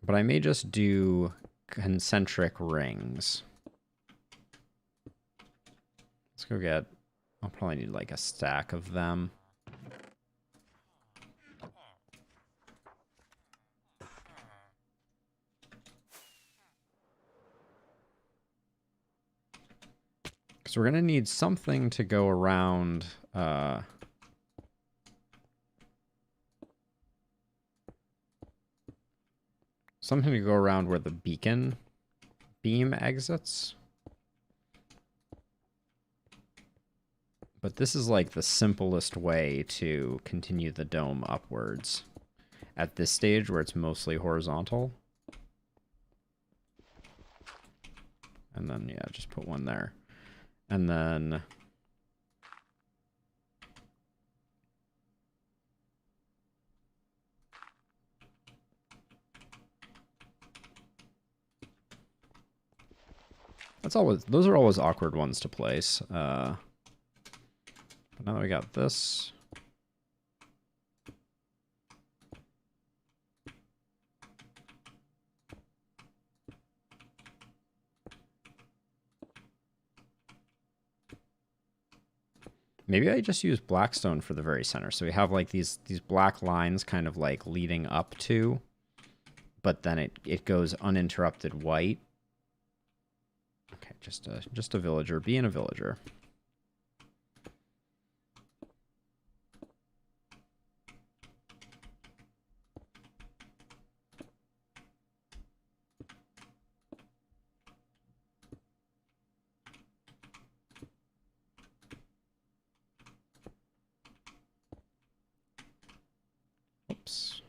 But I may just do concentric rings. Let's go get... I'll probably need like a stack of them. Because we're going to need something to go around... something to go around where the beacon beam exits. But this is like the simplest way to continue the dome upwards at this stage where it's mostly horizontal. And then, yeah, just put one there. And then... those are always awkward ones to place. But now that we got this... Maybe I just use blackstone for the very center. So we have like these black lines kind of like leading up to, but then it goes uninterrupted white. Okay, just a villager being a villager. Oops.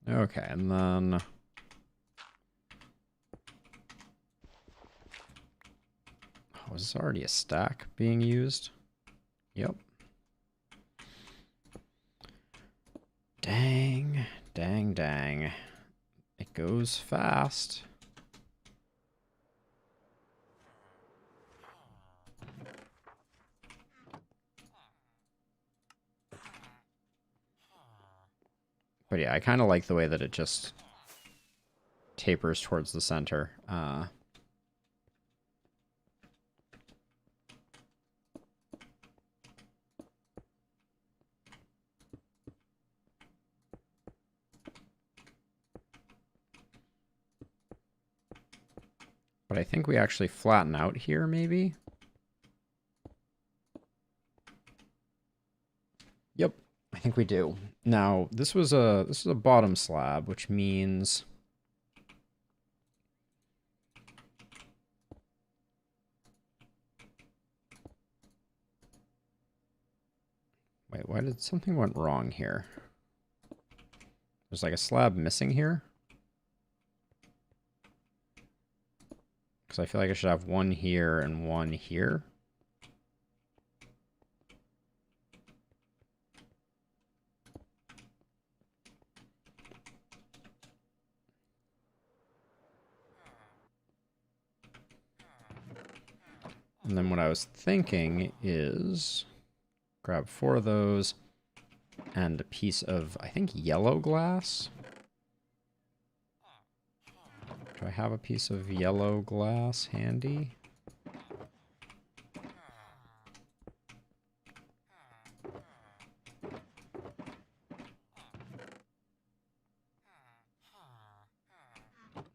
Okay, and then... Oh, is this already a stack being used? Yep. Dang, dang, dang. It goes fast. But yeah, I kind of like the way that it just tapers towards the center. But I think we actually flatten out here, maybe? Yep, I think we do. Now, this was a bottom slab, which means... Wait, why did something went wrong here? There's like a slab missing here. Because I feel like I should have one here and one here. And then what I was thinking is grab 4 of those and a piece of, I think, yellow glass. Do I have a piece of yellow glass handy?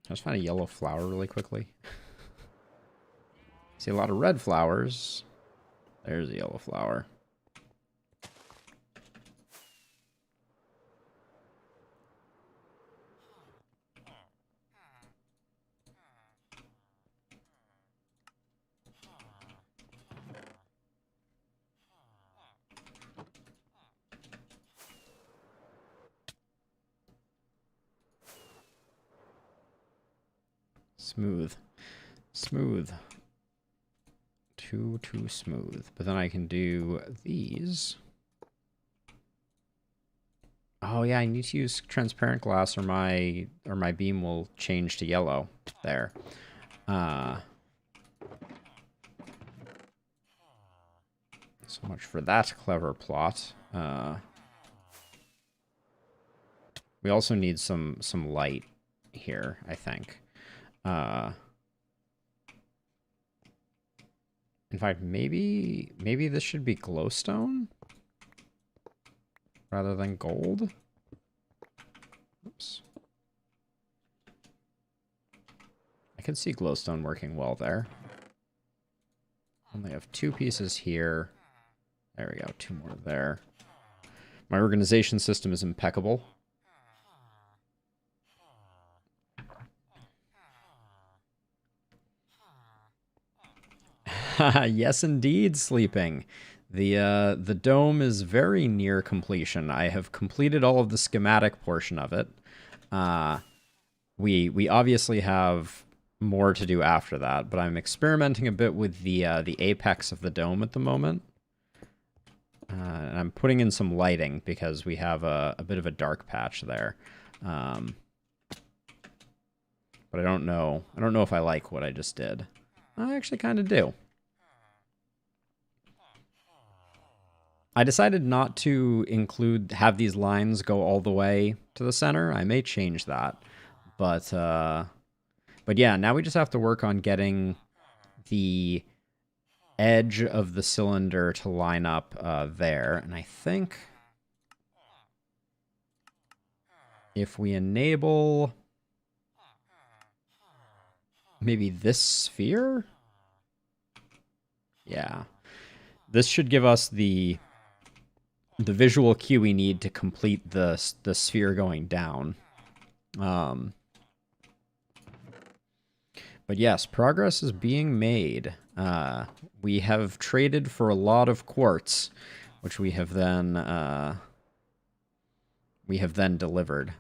Just find a yellow flower really quickly. See a lot of red flowers. There's a yellow flower. Smooth. Smooth. Too smooth. But then I can do these. Oh yeah, I need to use transparent glass or my beam will change to yellow. There. So much for that clever plot. We also need some light here, I think. In fact, maybe this should be glowstone rather than gold. Oops. I can see glowstone working well there. Only have 2 pieces here. There we go, 2 more there. My organization system is impeccable. Yes, indeed, sleeping. The dome is very near completion. I have completed all of the schematic portion of it. We obviously have more to do after that, but I'm experimenting a bit with the apex of the dome at the moment. And I'm putting in some lighting because we have a bit of a dark patch there. But I don't know if I like what I just did. I actually kind of do. I decided not to have these lines go all the way to the center. I may change that. But yeah, now we just have to work on getting the edge of the cylinder to line up there. And I think if we enable maybe this sphere? Yeah. This should give us the visual cue we need to complete the sphere going down. But yes, progress is being made. We have traded for a lot of quartz, which we have then delivered.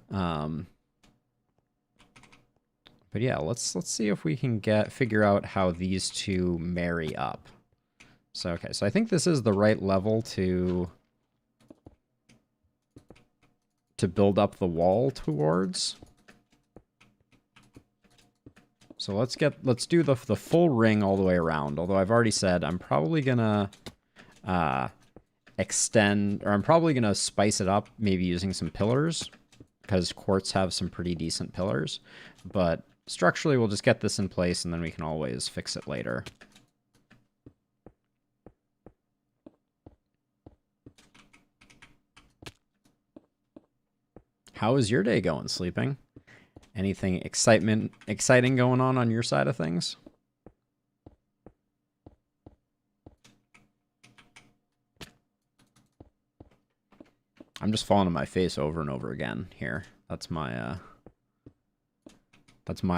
But yeah, let's see if we can figure out how these two marry up. So okay, so I think this is the right level to build up the wall towards. So let's do the full ring all the way around. Although I've already said I'm probably gonna extend, or I'm probably gonna spice it up, maybe using some pillars, because quartz have some pretty decent pillars. But structurally, we'll just get this in place, and then we can always fix it later. How is your day going, sleeping? Anything exciting going on your side of things? I'm just falling on my face over and over again here. That's my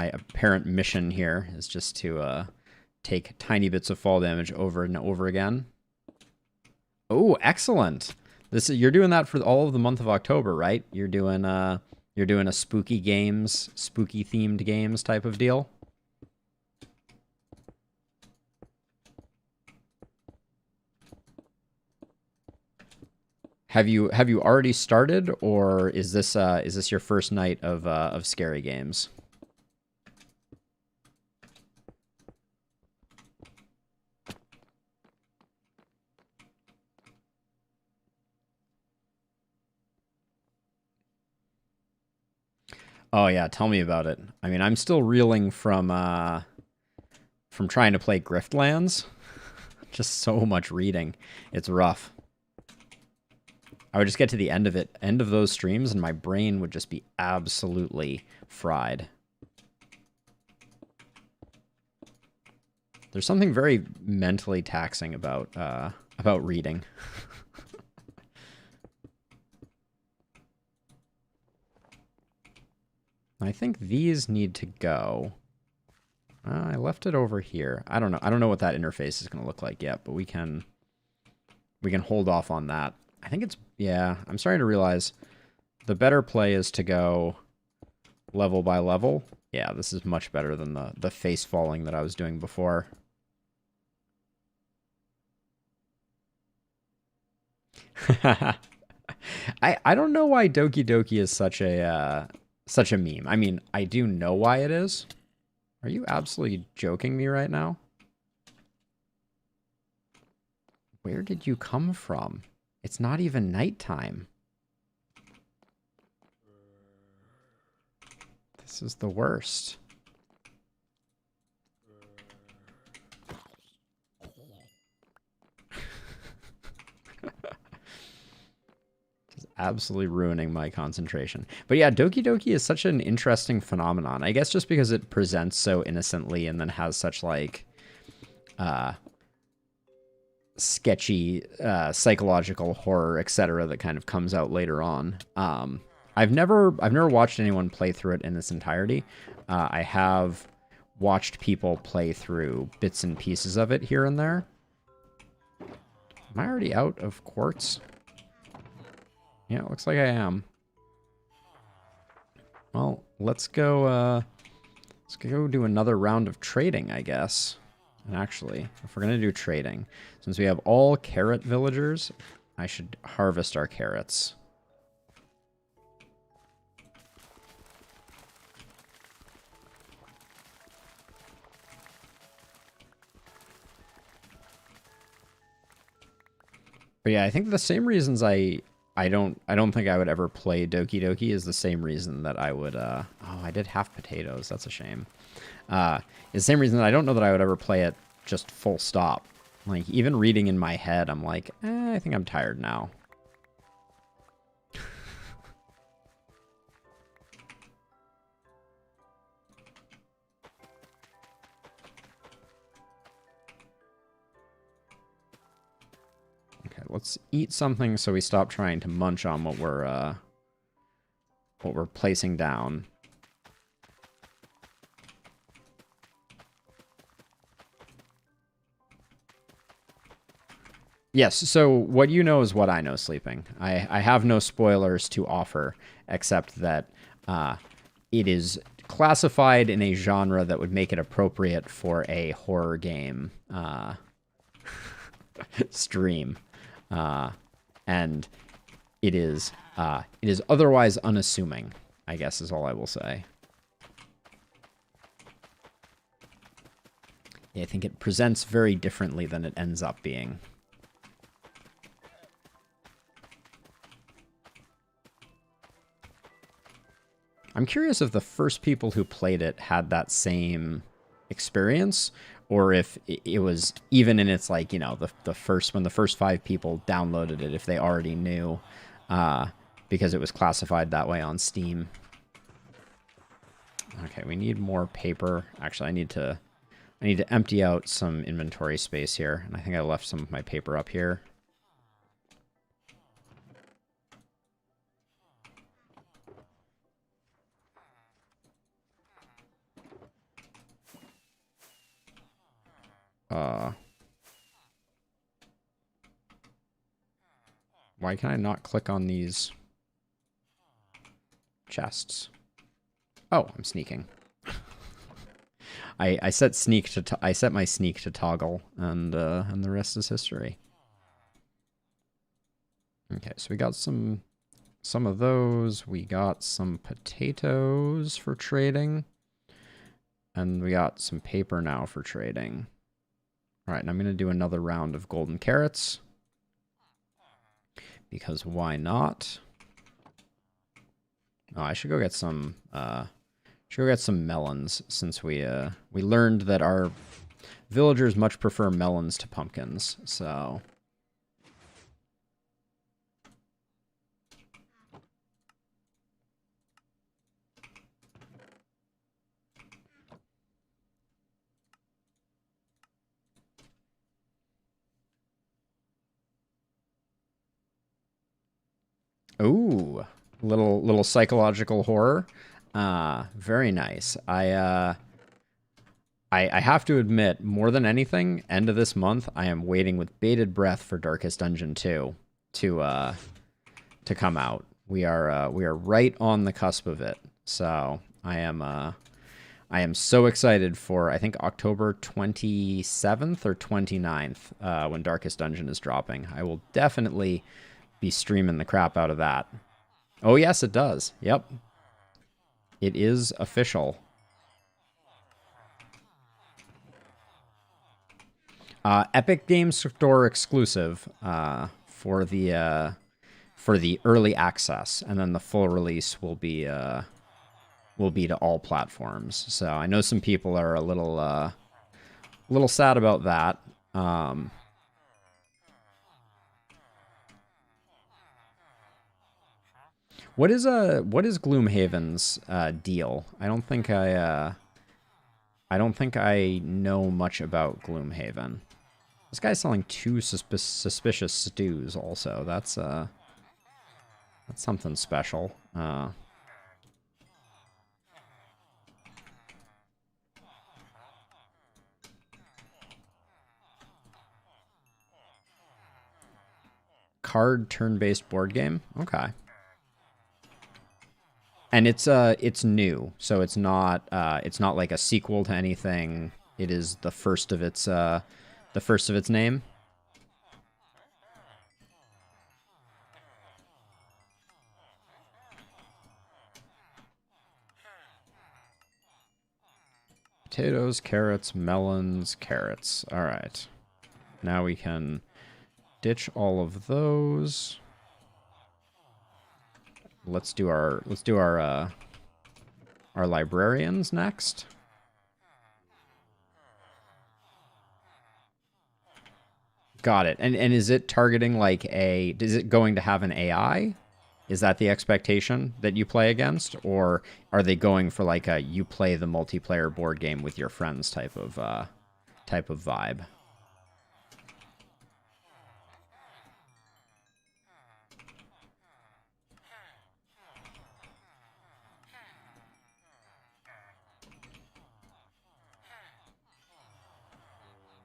apparent mission here, is just to take tiny bits of fall damage over and over again. Oh, excellent. You're doing that for all of the month of October, right? You're doing a spooky themed games type of deal. Have you already started, or is this your first night of scary games? Oh yeah, tell me about it. I mean, I'm still reeling from trying to play Griftlands. Just so much reading. It's rough. I would just get to the end of those streams, and my brain would just be absolutely fried. There's something very mentally taxing about reading. I think these need to go. I left it over here. I don't know. I don't know what that interface is going to look like yet, but we can hold off on that. I think it's, yeah, I'm starting to realize the better play is to go level by level, Yeah, this is much better than the face falling that I was doing before. I don't know why Doki Doki is such a meme. I mean, I do know why it is. Are you absolutely joking me right now? Where did you come from? It's not even nighttime. This is the worst. Just absolutely ruining my concentration. But yeah, Doki Doki is such an interesting phenomenon. I guess just because it presents so innocently and then has such like sketchy psychological horror, etc., that kind of comes out later on. I've never watched anyone play through it in its entirety. I have watched people play through bits and pieces of it here and there. Am I already out of quartz? Yeah, it looks like I am. Well, let's go do another round of trading, I guess. And actually, if we're going to do trading, since we have all carrot villagers, I should harvest our carrots. But yeah, I think the same reasons I don't think I would ever play Doki Doki is the same reason that I would oh, I did half potatoes. That's a shame. Is the same reason that I don't know that I would ever play it just full stop. Like, even reading in my head, I'm like, I think I'm tired now. Okay, let's eat something so we stop trying to munch on what we're placing down. Yes, so what you know is what I know, Sleeping. I have no spoilers to offer, except that it is classified in a genre that would make it appropriate for a horror game stream. And it is otherwise unassuming, I guess is all I will say. Yeah, I think it presents very differently than it ends up being. I'm curious if the first people who played it had that same experience, or if it was even in its, like, you know, the first, when the first 5 people downloaded it, if they already knew, because it was classified that way on Steam. Okay, we need more paper. Actually, I need to empty out some inventory space here, and I think I left some of my paper up here. Why can I not click on these chests? Oh, I'm sneaking. I set my sneak to toggle, and the rest is history. Okay, so we got some of those. We got some potatoes for trading, and we got some paper now for trading. All right, and I'm going to do another round of golden carrots, because why not? Oh, I should go get some melons, since we learned that our villagers much prefer melons to pumpkins. So ooh, little psychological horror. Very nice. I have to admit, more than anything, end of this month, I am waiting with bated breath for Darkest Dungeon 2 to come out. We are right on the cusp of it. So I am I am so excited for, I think, October 27th or 29th, when Darkest Dungeon is dropping. I will definitely be streaming the crap out of that. Oh, yes, it does. Yep. It is official. Epic Games Store exclusive for the early access, and then the full release will be to all platforms. So I know some people are a little sad about that. What is Gloomhaven's deal? I don't think I know much about Gloomhaven. This guy's selling 2 suspicious stews also. That's something special. Card turn-based board game. Okay. And it's new, so it's not like a sequel to anything. It is the first of its name. Potatoes, carrots, melons, carrots. All right. Now we can ditch all of those. Let's do our librarians next. Got it. And is it targeting like is it going to have an AI? Is that the expectation that you play against, or are they going for like a you play the multiplayer board game with your friends type of vibe?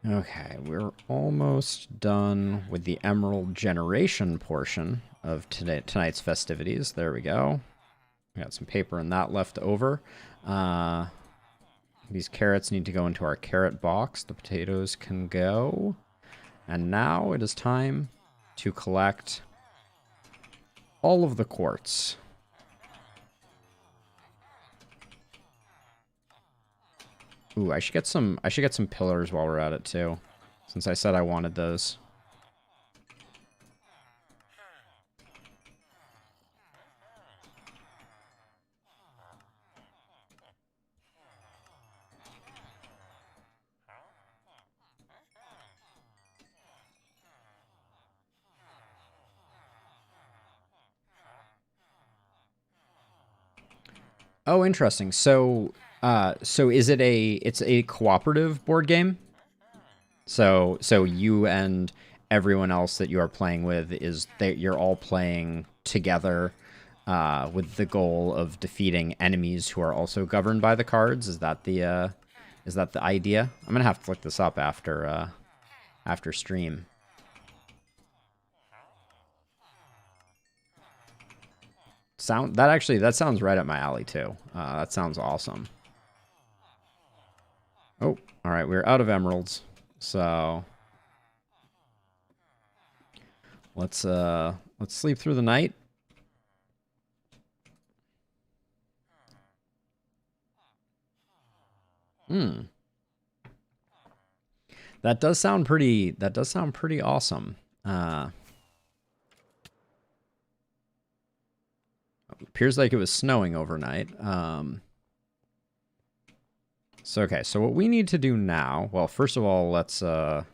Okay, we're almost done with the Emerald Generation portion of tonight's festivities. There we go. We got some paper and that left over. These carrots need to go into our carrot box. The potatoes can go. And now it is time to collect all of the quartz. Ooh, I should get some pillars while we're at it too, since I said I wanted those. Oh, interesting. So is it it's a cooperative board game? So you and everyone else that you are playing with is that you're all playing together with the goal of defeating enemies who are also governed by the cards. Is that the idea? I'm gonna have to look this up after stream. That sounds right up my alley too. That sounds awesome. Oh, all right, we're out of emeralds, so let's sleep through the night. That does sound pretty awesome. Appears like it was snowing overnight. So, okay, so what we need to do now, well, first of all, let's get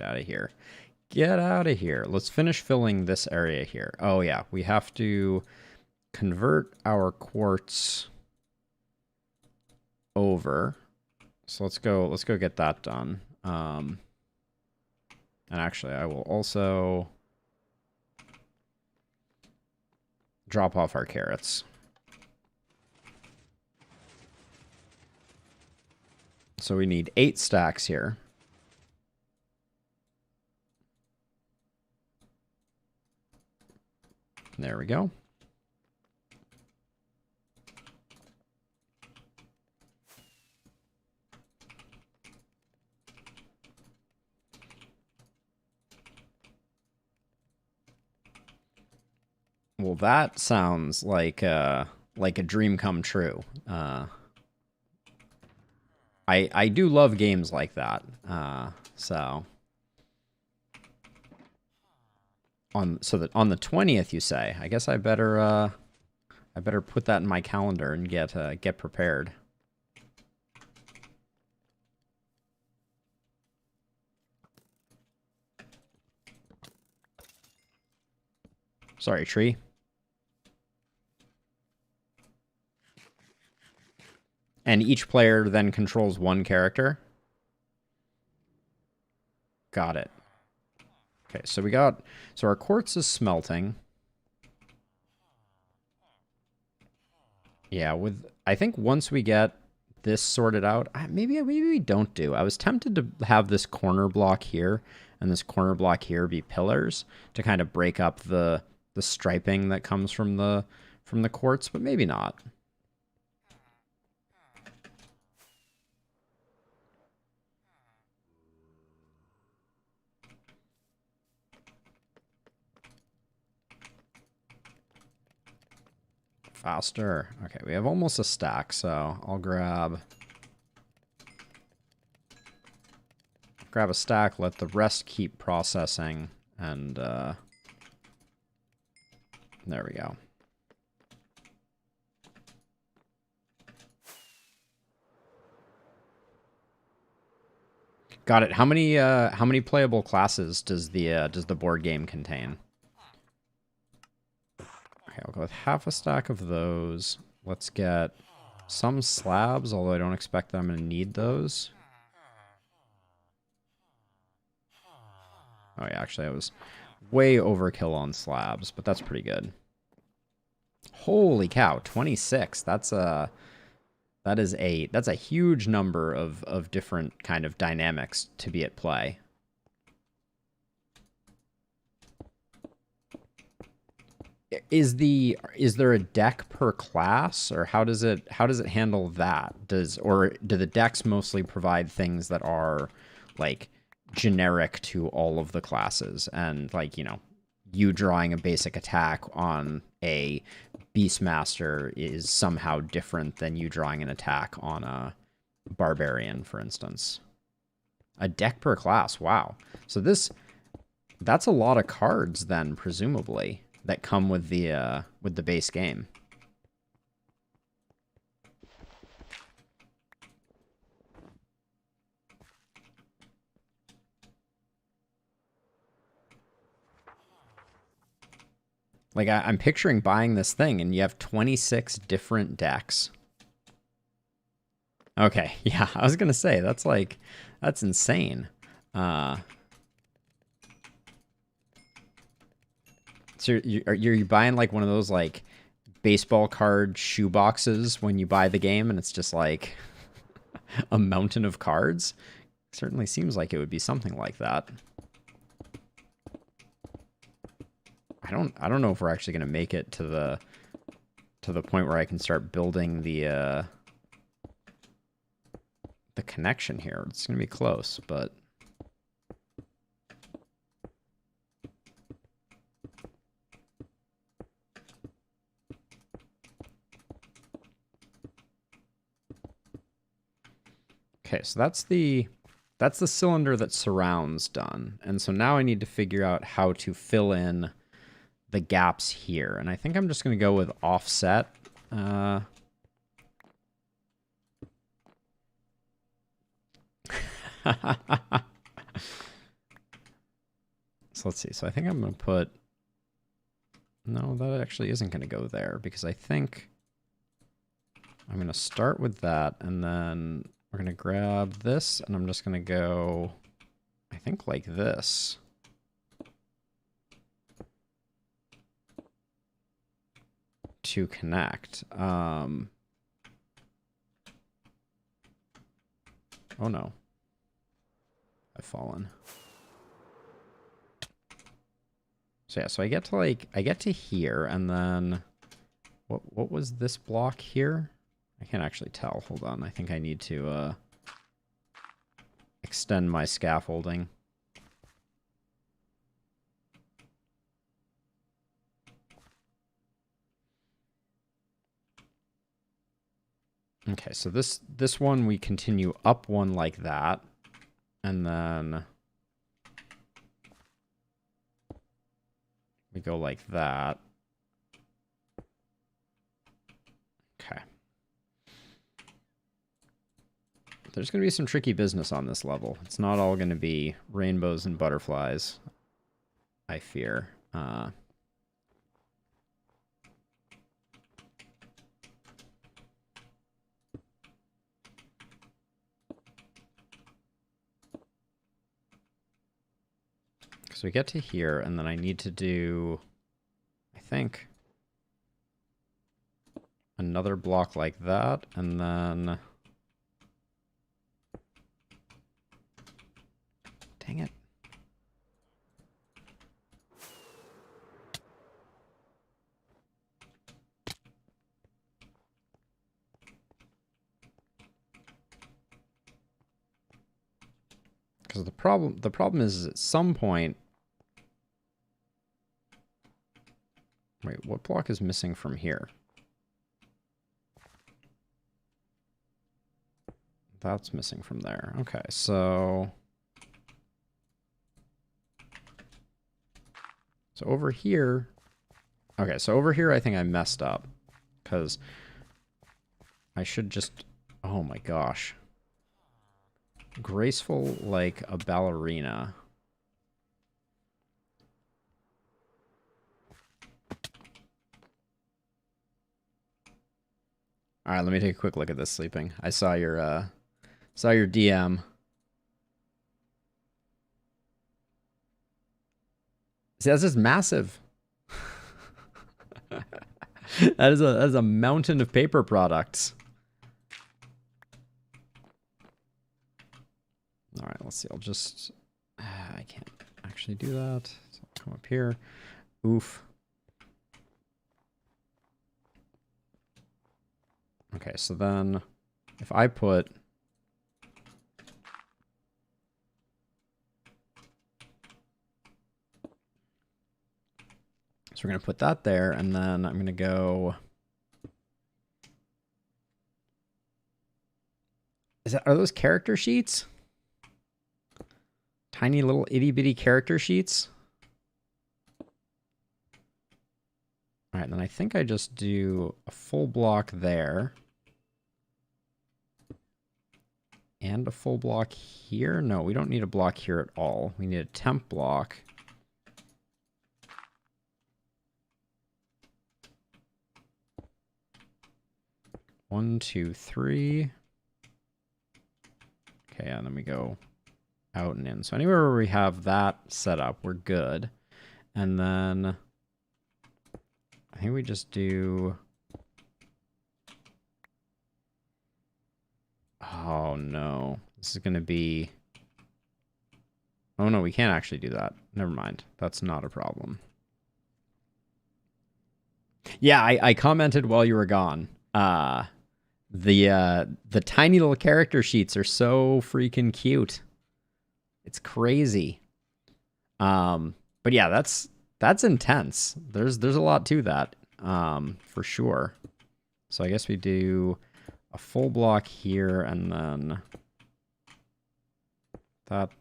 out of here. Get out of here. Let's finish filling this area here. Oh yeah, we have to convert our quartz over. So let's go get that done. And actually, I will also drop off our carrots. So we need 8 stacks here. There we go. Well, that sounds like a dream come true. I do love games like that. So on on the 20th, you say? I guess I better put that in my calendar and get prepared. Sorry, tree. And each player then controls one character. Got it. Okay, so our quartz is smelting. Yeah, I think once we get this sorted out, maybe we don't do. I was tempted to have this corner block here and this corner block here be pillars to kind of break up the striping that comes from the quartz, but maybe not. Faster. Okay, we have almost a stack, so I'll grab a stack, let the rest keep processing, and there we go. Got it. How many playable classes does the board game contain? Okay, I'll go with half a stack of those. Let's get some slabs, although I don't expect that I'm going to need those. Oh yeah, actually I was way overkill on slabs, but that's pretty good. Holy cow, 26. That's a huge number of different kind of dynamics to be at play. Is there a deck per class, or how does it handle that? Do the decks mostly provide things that are like generic to all of the classes, and like, you know, you drawing a basic attack on a Beastmaster is somehow different than you drawing an attack on a Barbarian, for instance? A deck per class. Wow. So that's a lot of cards then, presumably, that come with the base game. Like, I'm picturing buying this thing, and you have 26 different decks. Okay, yeah, I was gonna say, that's insane. So you're buying like one of those like baseball card shoe boxes when you buy the game, and it's just like a mountain of cards? Certainly seems like it would be something like that. I don't know if we're actually going to make it to the point where I can start building the connection here. It's going to be close, but okay, so that's the cylinder that surrounds done. And so now I need to figure out how to fill in the gaps here. And I think I'm just going to go with offset. So let's see. So I think I'm going to put... No, that actually isn't going to go there, because I think I'm going to start with that, and then we're going to grab this, and I'm just going to go, I think, like this. To connect. Oh no. I've fallen. So yeah, so I get to like, I get to here, and then what was this block here? I can't actually tell. Hold on. I think I need to extend my scaffolding. Okay, so this one we continue up one like that, and then we go like that. Okay. There's going to be some tricky business on this level. It's not all going to be rainbows and butterflies, I fear. So we get to here, and then I need to do, I think, another block like that, and then... Dang it. Because the problem is at some point... Wait, what block is missing from here? That's missing from there. Okay, so... So over here... Okay, so over here I think I messed up. Because I should just... Oh my gosh. Graceful like a ballerina. All right, let me take a quick look at this sleeping. I saw your DM. See, that's just massive. that is a mountain of paper products. All right, let's see. I'll just I can't actually do that. So I'll come up here. Oof. Okay, so then if I put... So we're going to put that there, and then I'm going to go... Are those character sheets? Tiny little itty-bitty character sheets? All right, then I think I just do a full block there. And a full block here? No, we don't need a block here at all. We need a temp block. One, two, three. Okay, and then we go out and in. So anywhere where we have that set up, we're good. And then I think we just do... Oh, no. This is going to be... Oh, no, we can't actually do that. Never mind. That's not a problem. Yeah, I commented while you were gone. The tiny little character sheets are so freaking cute. It's crazy. But yeah, that's intense. There's a lot to that, for sure. So I guess we do a full block here, and then that.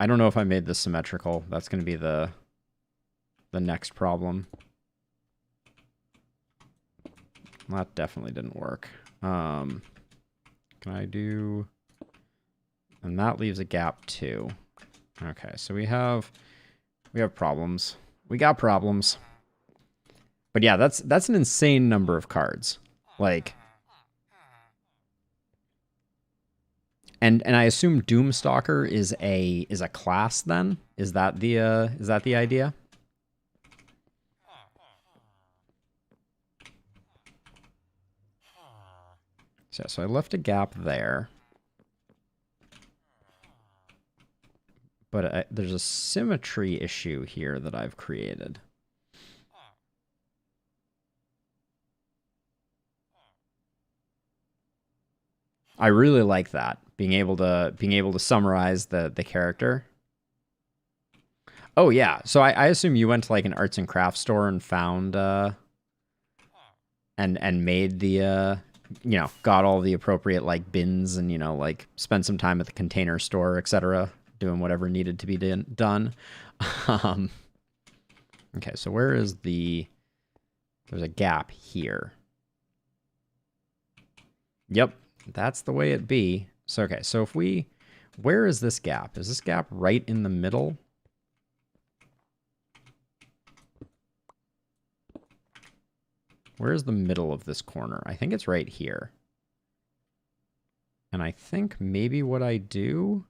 I don't know if I made this symmetrical. That's going to be the next problem. That definitely didn't work. Can I do... And that leaves a gap too. Okay, so we have problems. We got problems. But yeah, that's an insane number of cards. Like... And I assume Doomstalker is a class then? Is that the idea? So I left a gap there. But there's a symmetry issue here that I've created. I really like that, being able to summarize the character. Oh yeah, so I assume you went to like an arts and crafts store and found and made the you know, got all the appropriate like bins and, you know, like spent some time at the container store, etc., doing whatever needed to be done. um, okay, so where is the? There's a gap here. Yep, that's the way it be. So okay, so if we, where is this gap? Is this gap right in the middle? Where's the middle of this corner? I think it's right here. And I think maybe what I do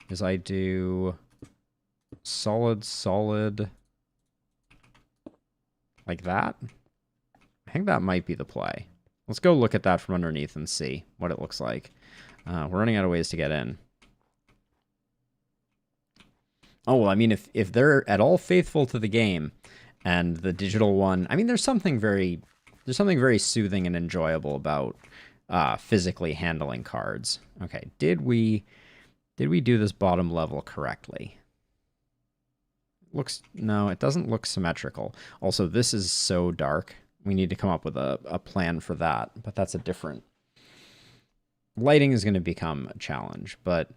is I do solid, solid, like that. I think that might be the play. Let's go look at that from underneath and see what it looks like. We're running out of ways to get in. Oh, well, I mean, if they're at all faithful to the game and the digital one, I mean, there's something very soothing and enjoyable about physically handling cards. Okay, did we do this bottom level correctly? No, it doesn't look symmetrical. Also, this is so dark. We need to come up with a plan for that, but that's a different... Lighting is going to become a challenge, but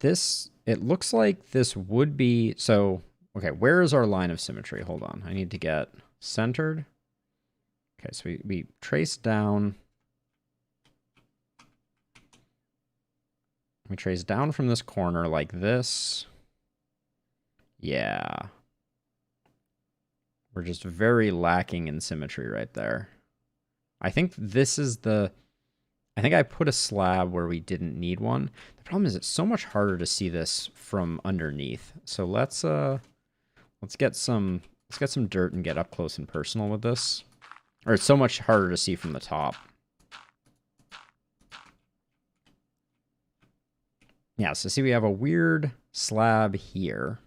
this, it looks like this would be... So, okay, where is our line of symmetry? Hold on, I need to get centered. Okay, so we trace down... We trace down from this corner like this. Yeah. We're just very lacking in symmetry right there. I think this is the... I think I put a slab where we didn't need one. The problem is it's so much harder to see this from underneath. So let's get some dirt and get up close and personal with this. Or it's so much harder to see from the top. Yeah, so see, we have a weird slab here.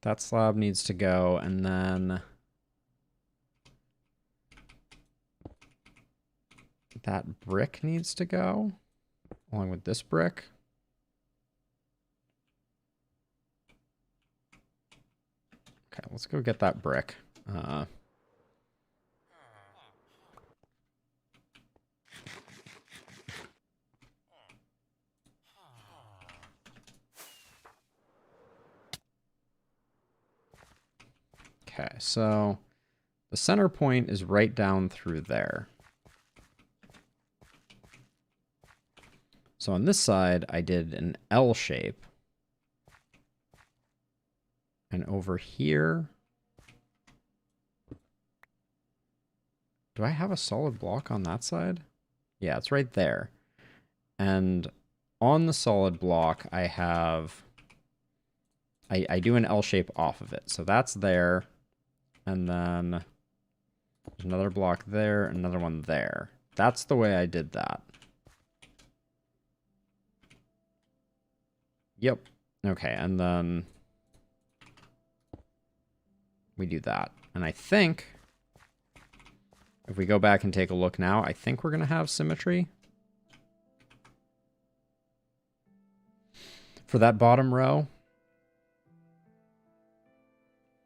That slab needs to go, and then that brick needs to go, along with this brick. Okay, let's go get that brick. Okay, so the center point is right down through there. So on this side, I did an L shape. And over here... Do I have a solid block on that side? Yeah, it's right there. And on the solid block, I have... I do an L shape off of it. So that's there. And then there's another block there, another one there. That's the way I did that. Yep. Okay, and then we do that. And I think if we go back and take a look now, I think we're going to have symmetry. For that bottom row.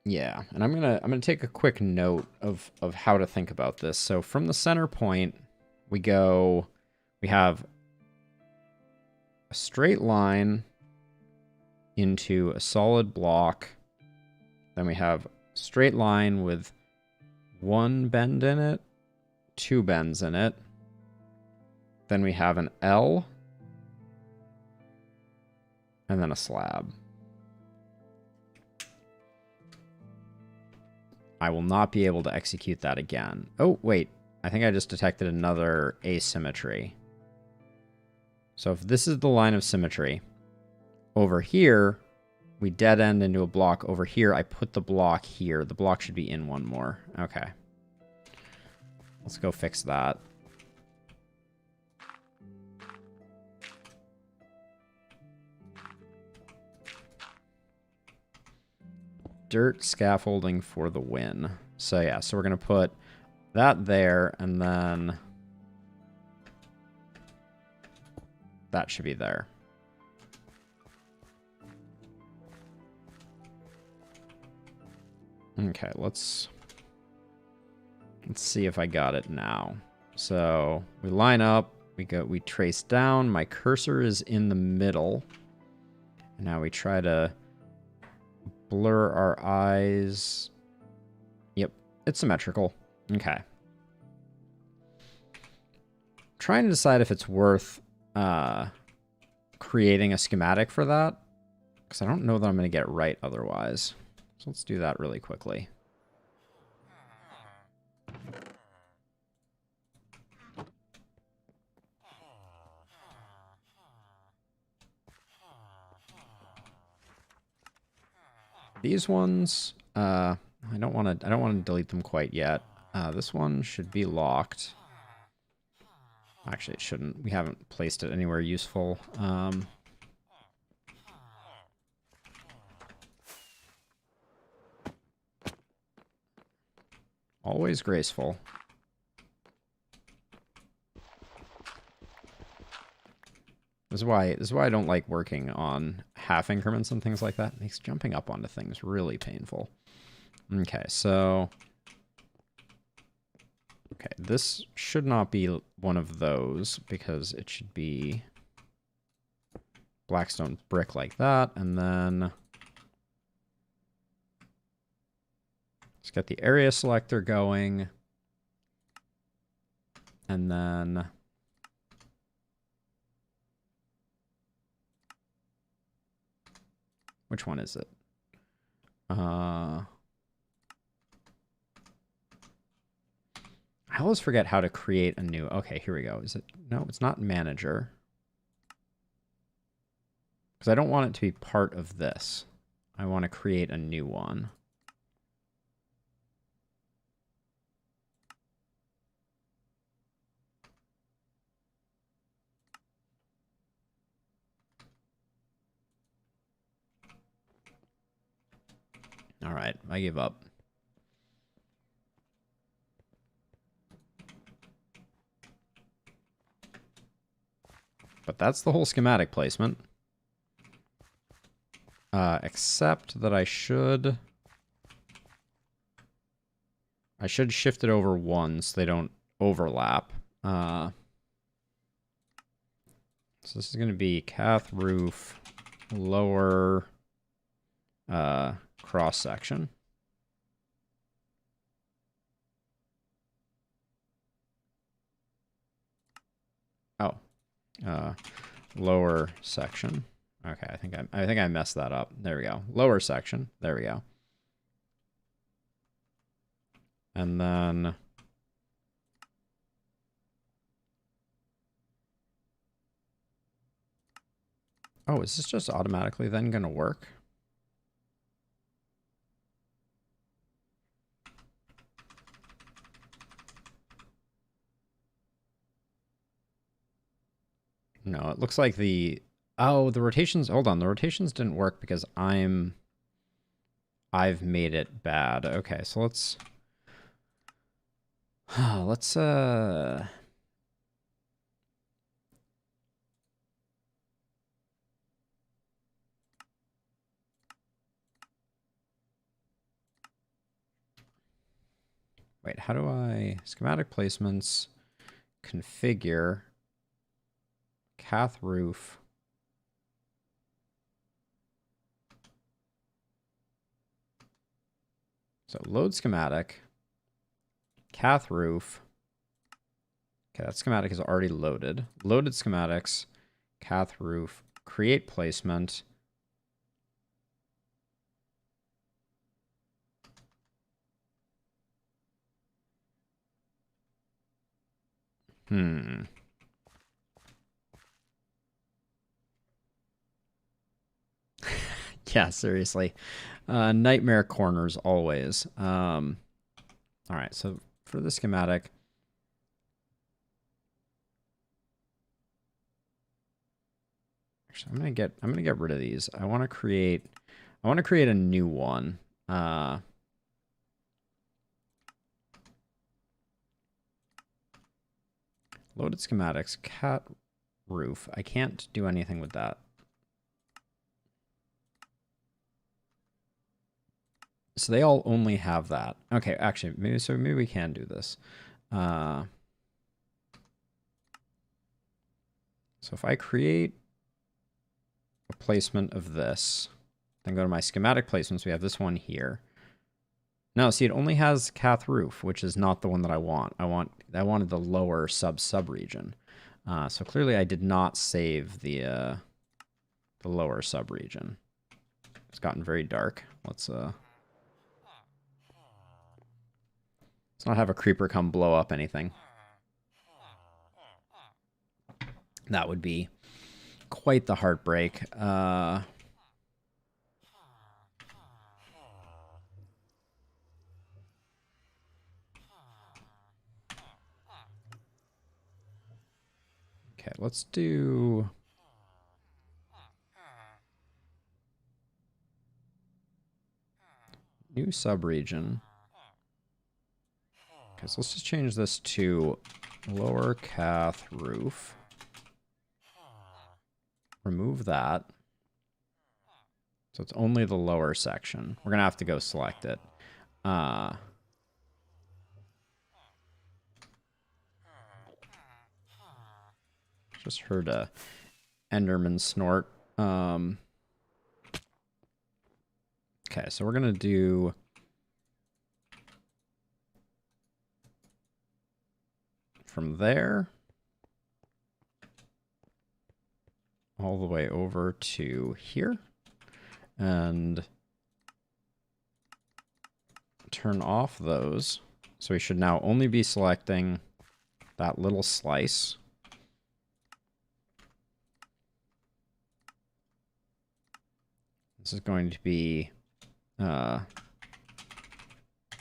Yeah, and I'm gonna take a quick note of how to think about this. So from the center point, we have a straight line into a solid block. Then we have a straight line with one bend in it, two bends in it. Then we have an L, and then a slab. I will not be able to execute that again. Oh, wait. I think I just detected another asymmetry. So if this is the line of symmetry, over here, we dead end into a block. Over here, I put the block here. The block should be in one more. Okay. Let's go fix that. Dirt scaffolding for the win. So yeah, so we're going to put that there, and then that should be there. Okay, let's see if I got it now. So we line up, we trace down, my cursor is in the middle. And now we try to blur our eyes. Yep, it's symmetrical. Okay. Trying to decide if it's worth creating a schematic for that, because I don't know that I'm going to get it right otherwise. So let's do that really quickly. These ones, I don't want to delete them quite yet. This one should be locked. Actually, it shouldn't. We haven't placed it anywhere useful. Always graceful. This is why I don't like working on half increments and things like that. It makes jumping up onto things really painful. Okay, so okay, this should not be one of those because it should be blackstone brick like that, and then let's get the area selector going, and then which one is it? I always forget how to create a new... Okay, here we go. Is it... No, it's not manager. Because I don't want it to be part of this. I want to create a new one. All right, I give up. But that's the whole schematic placement. Except that I should shift it over one so they don't overlap. So this is going to be cath roof, lower cross section. Oh, lower section. Okay, I think I messed that up. There we go. Lower section. There we go. And then oh, is this just automatically then going to work? No, it looks like the... Oh, the rotations... Hold on, the rotations didn't work because I've made it bad. Okay, so let's... Wait, how do I... Schematic placements, configure, cath roof... So load schematic, cath roof. Okay, that schematic is already loaded. Loaded schematics, cath roof, create placement. Yeah, seriously. Nightmare corners always. All right, so for the schematic, Actually, I'm gonna get rid of these. I want to create a new one. Loaded schematics, cat roof. I can't do anything with that. So they all only have that. Okay, actually, maybe we can do this. So if I create a placement of this, then go to my schematic placements, we have this one here. No, see, it only has Cath roof, which is not the one that I want. I wanted the lower sub-region. So clearly I did not save the lower sub-region. It's gotten very dark. Let's not have a creeper come blow up anything. That would be quite the heartbreak. Okay, let's do... new subregion. Okay, so let's just change this to lower Cath roof. Remove that. So it's only the lower section. We're going to have to go select it. Just heard a Enderman snort. Okay, so we're going to do... from there all the way over to here and turn off those. So we should now only be selecting that little slice. This is going to be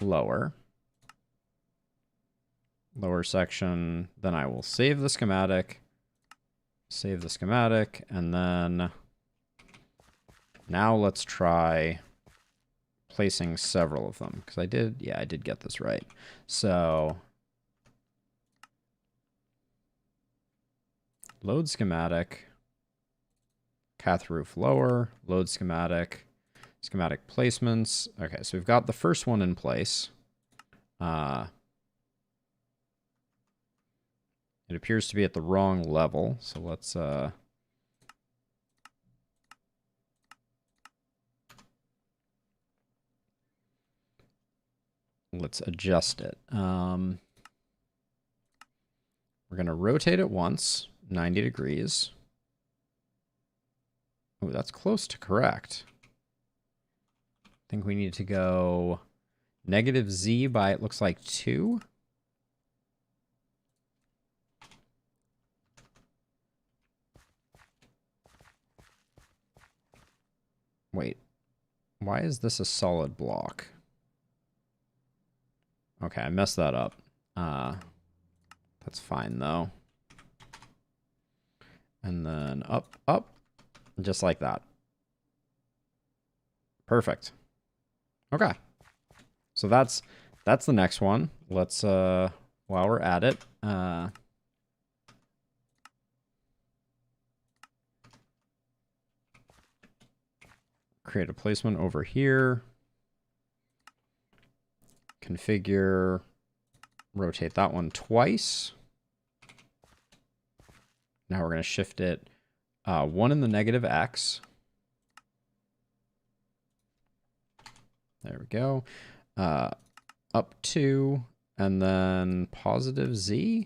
lower section. Then I will save the schematic, and then now let's try placing several of them, because I did get this right. So load schematic, Cath roof lower, load schematic placements. Okay, so we've got the first one in place. It appears to be at the wrong level, so let's adjust it. We're going to rotate it once, 90 degrees. Oh, that's close to correct. I think we need to go -Z by, it looks like 2. Wait, why is this a solid block? Okay, I messed that up. That's fine, though. And then up, just like that. Perfect. Okay. So that's the next one. Let's, while we're at it, create a placement over here. Configure, rotate that one twice. Now we're going to shift it 1 in the -X. There we go. Up 2, and then +Z.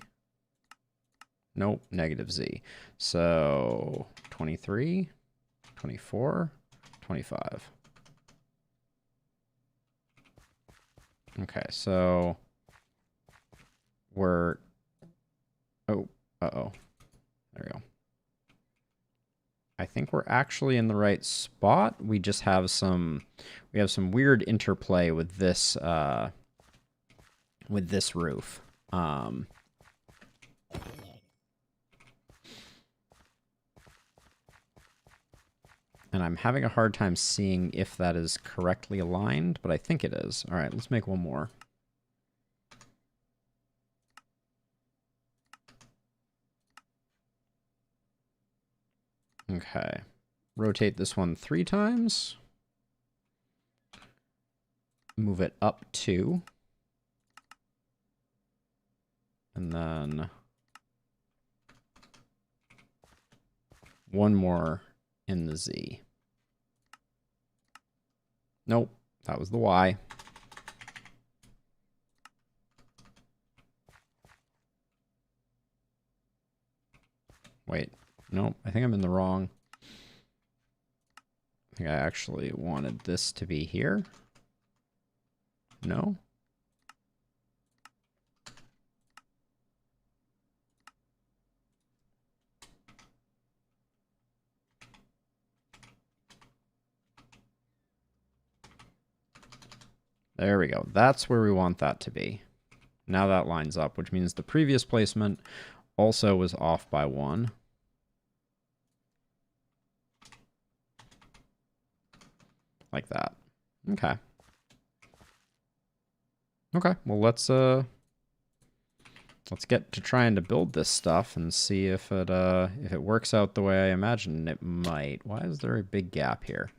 Nope, -Z. So 23, 24, 25. Okay, so we're... oh, uh-oh. There we go. I think we're actually in the right spot. We just have some... we have some weird interplay with this roof. And I'm having a hard time seeing if that is correctly aligned, but I think it is. All right, let's make one more. Okay. Rotate this one 3 times. Move it up 2. And then one more in the Z. Nope, that was the Y. Wait, nope, I think I'm in the wrong. I think I actually wanted this to be here. No? There we go. That's where we want that to be. Now that lines up, which means the previous placement also was off by 1. Like that. Okay. Okay, well let's get to trying to build this stuff and see if it works out the way I imagine it might. Why is there a big gap here?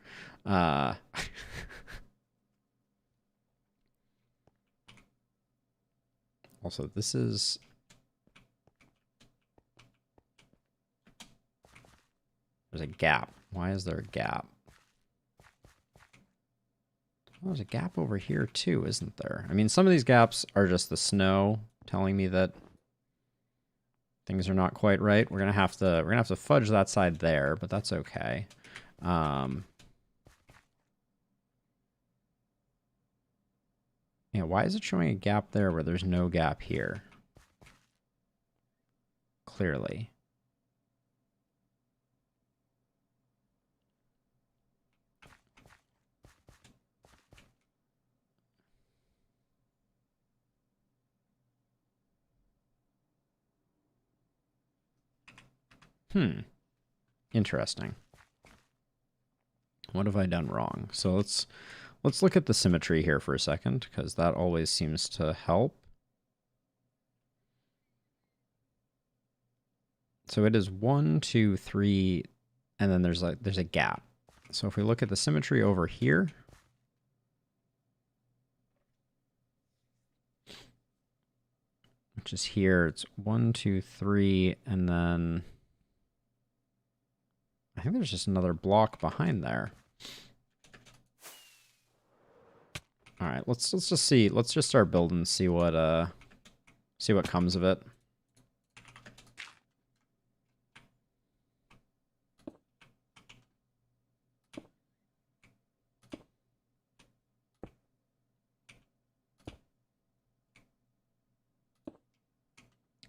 Also, this is... There's a gap. Why is there a gap? Oh, there's a gap over here too, isn't there? I mean, some of these gaps are just the snow telling me that things are not quite right. We're gonna have to fudge that side there, but that's okay. Yeah, why is it showing a gap there where there's no gap here? Clearly. Interesting. What have I done wrong? So let's look at the symmetry here for a second, because that always seems to help. So it is 1, 2, 3, and then there's a gap. So if we look at the symmetry over here, which is here, it's 1, 2, 3, and then I think there's just another block behind there. All right, let's just see. Let's just start building, see what comes of it.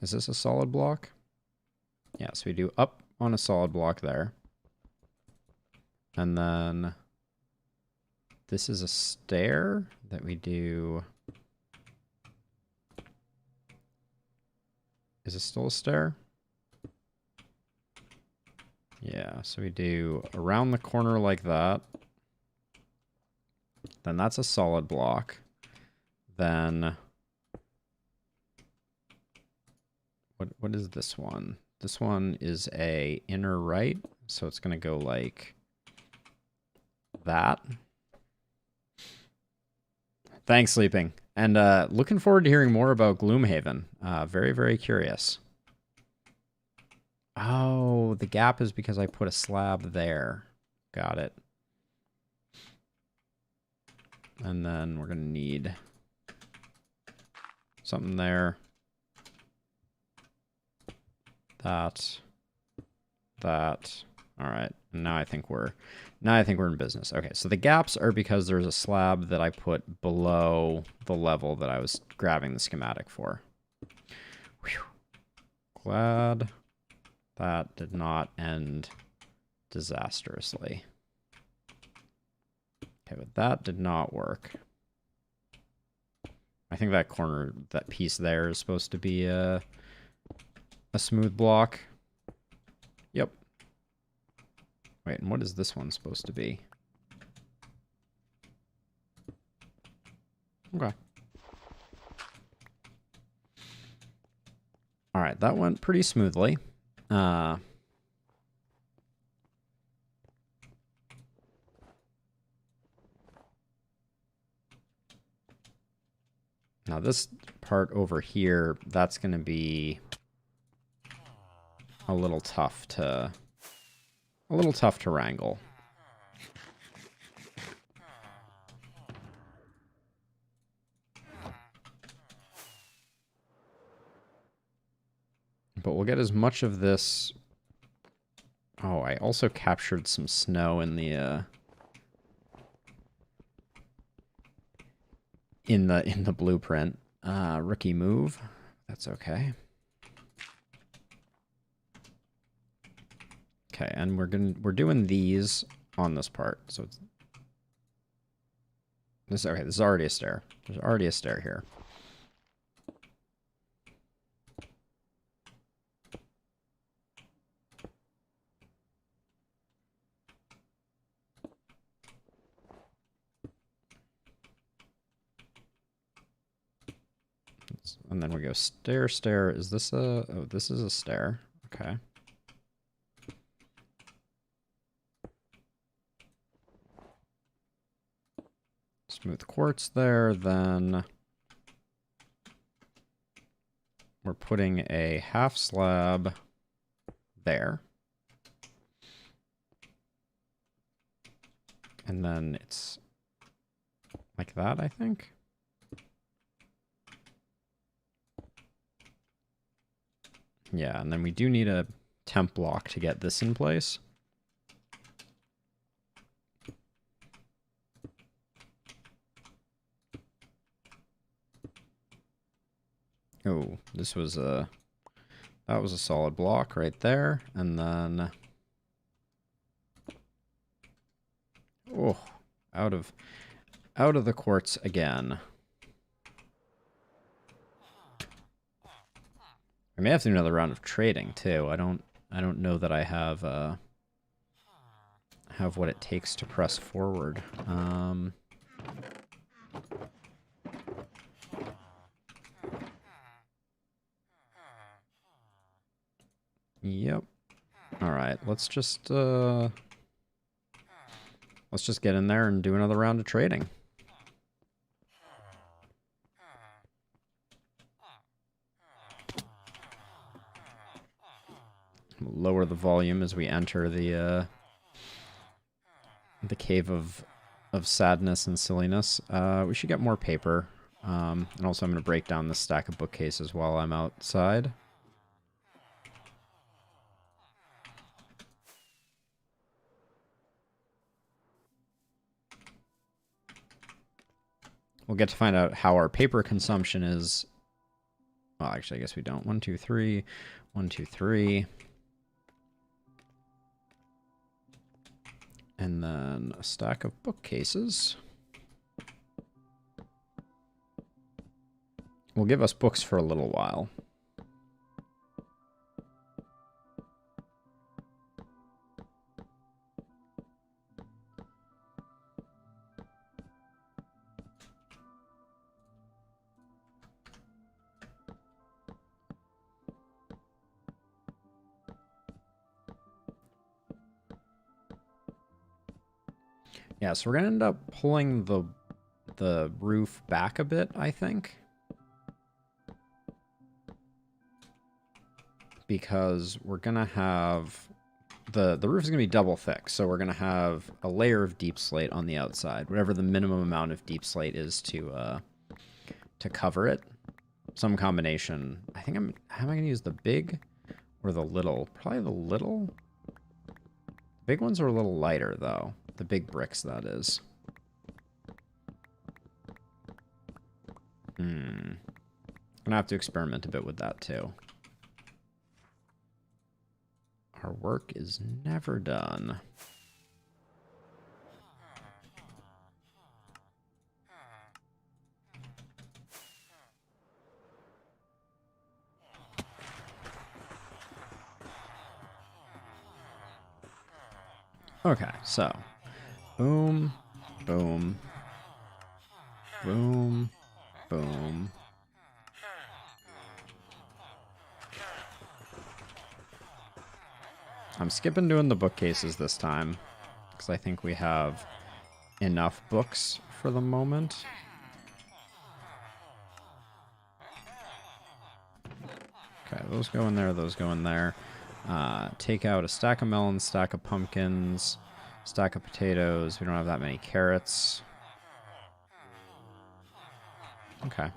Is this a solid block? Yeah, so we do up on a solid block there. And then this is a stair that we do. Is it still a stair? Yeah, so we do around the corner like that. Then that's a solid block. Then what is this one? This one is a inner right, so it's gonna go like that. Thanks, Sleeping. And looking forward to hearing more about Gloomhaven. Very, very curious. Oh, the gap is because I put a slab there. Got it. And then we're going to need something there. That. All right. Now I think we're in business. Okay, so the gaps are because there's a slab that I put below the level that I was grabbing the schematic for. Whew. Glad that did not end disastrously. Okay, but that did not work. I think that corner, that piece there is supposed to be a smooth block. Yep. Wait, and what is this one supposed to be? Okay. Alright, that went pretty smoothly. Now this part over here, that's going to be a little tough to wrangle. But we'll get as much of this. Oh, I also captured some snow in the in the blueprint. Rookie move. That's okay. Okay, and we're doing these on this part. So it's this. Okay, this is already a stair. There's already a stair here. And then we go stair, stair. Is this a... Oh, this is a stair. Okay. Smooth quartz there, then... We're putting a half slab there. And then it's like that, I think. Yeah, and then we do need a temp block to get this in place. Oh, this was a... That was a solid block right there. And then... Oh, out of the quartz again. I may have to do another round of trading too. I don't know that I have what it takes to press forward. Yep. All right, let's just get in there and do another round of trading. Lower the volume as we enter the cave of sadness and silliness. We should get more paper. And also I'm going to break down the stack of bookcases while I'm outside. We'll get to find out how our paper consumption is. Well, actually, I guess we don't. 1, 2, 3. 1, 2, 3. And then a stack of bookcases. Will give us books for a little while. Yeah, so we're gonna end up pulling the roof back a bit, I think. Because we're gonna have the roof is gonna be double thick, so we're gonna have a layer of deep slate on the outside, whatever the minimum amount of deep slate is to cover it. Some combination. I think how am I gonna use the big or the little? Probably the little. Big ones are a little lighter though. The big bricks, that is. I'm gonna have to experiment a bit with that too. Our work is never done. Okay, so boom, boom, boom, boom. I'm skipping doing the bookcases this time because I think we have enough books for the moment. Okay, those go in there, those go in there. Take out a stack of melons, stack of pumpkins, stack of potatoes. We don't have that many carrots. Okay.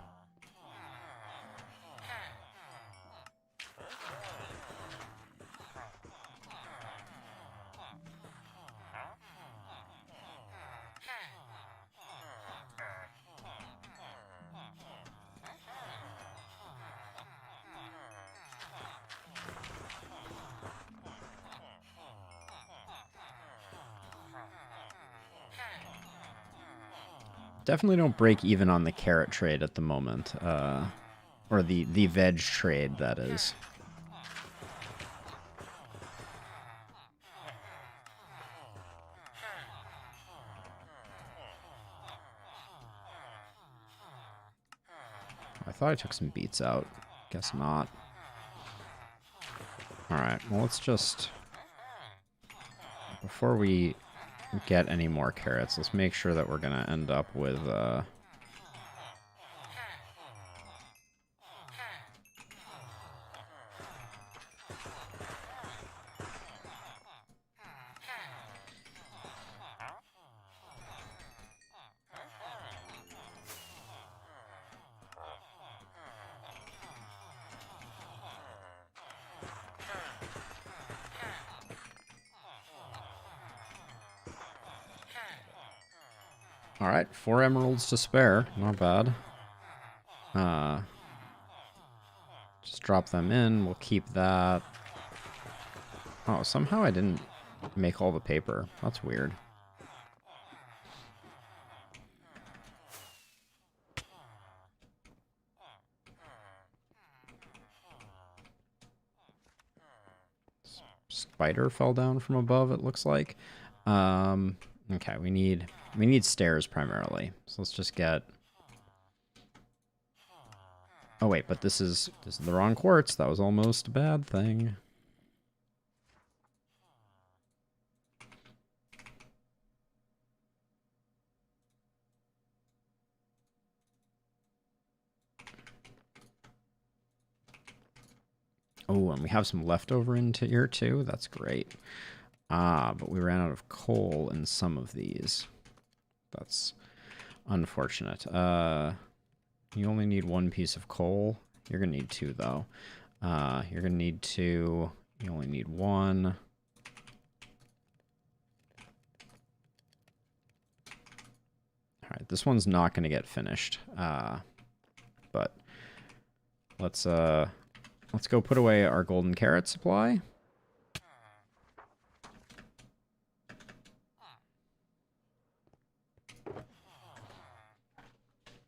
Definitely don't break even on the carrot trade at the moment. Or the veg trade, that is. I thought I took some beets out. Guess not. Alright, well let's just... Before we get any more carrots, let's make sure that we're going to end up with... Alright, 4 emeralds to spare. Not bad. Just drop them in. We'll keep that. Oh, somehow I didn't make all the paper. That's weird. Spider fell down from above, it looks like. Okay, we need stairs primarily. So let's just get... Oh wait, but this is the wrong quartz. That was almost a bad thing. Oh, and we have some leftover into here too. That's great. But we ran out of coal in some of these. That's unfortunate. You only need 1 piece of coal. You're going to need 2, though. You're going to need 2. You only need 1. Alright, this one's not going to get finished. But let's go put away our golden carrot supply.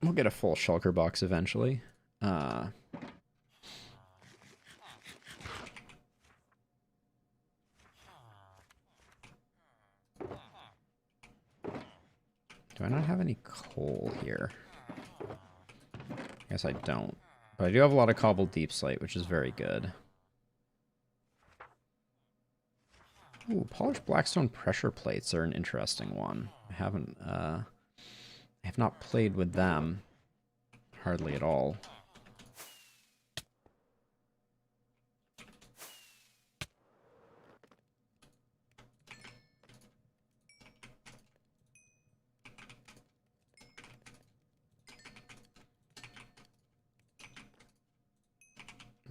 We'll get a full shulker box eventually. Do I not have any coal here? I guess I don't. But I do have a lot of cobbled deep slate, which is very good. Ooh, polished blackstone pressure plates are an interesting one. I have not played with them hardly at all.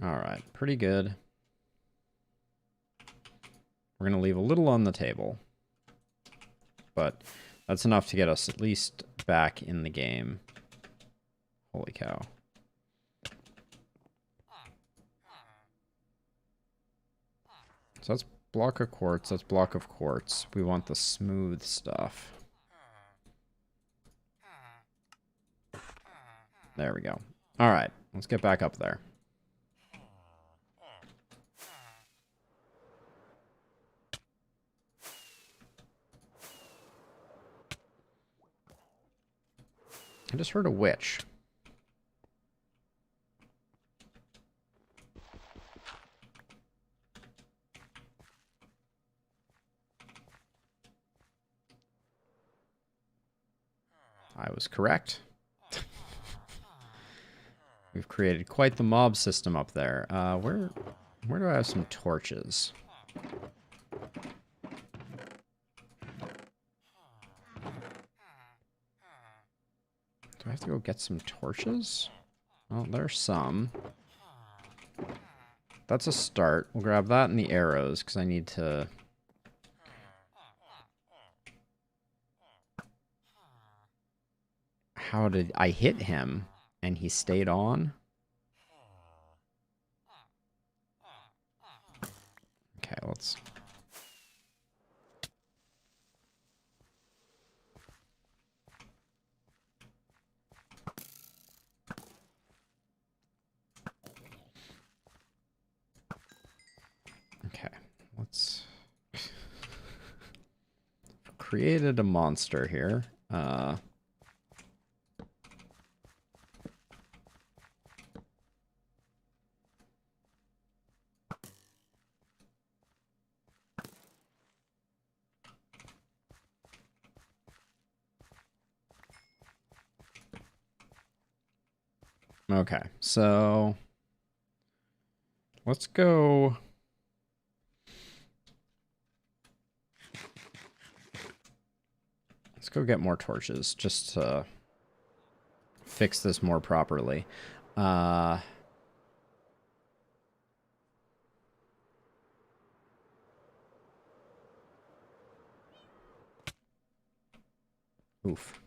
Alright, pretty good. We're going to leave a little on the table. But that's enough to get us at least back in the game. Holy cow. So that's block of quartz, that's block of quartz. We want the smooth stuff. There we go. Alright, let's get back up there. I just heard a witch. I was correct. We've created quite the mob system up there. Where do I have some torches? Do I have to go get some torches? Well, there's some. That's a start. We'll grab that and the arrows, because I need to... How did I hit him and he stayed on? Okay, let's... Okay, let's... Created a monster here. Okay, so let's go. Let's go get more torches just to fix this more properly. Oof.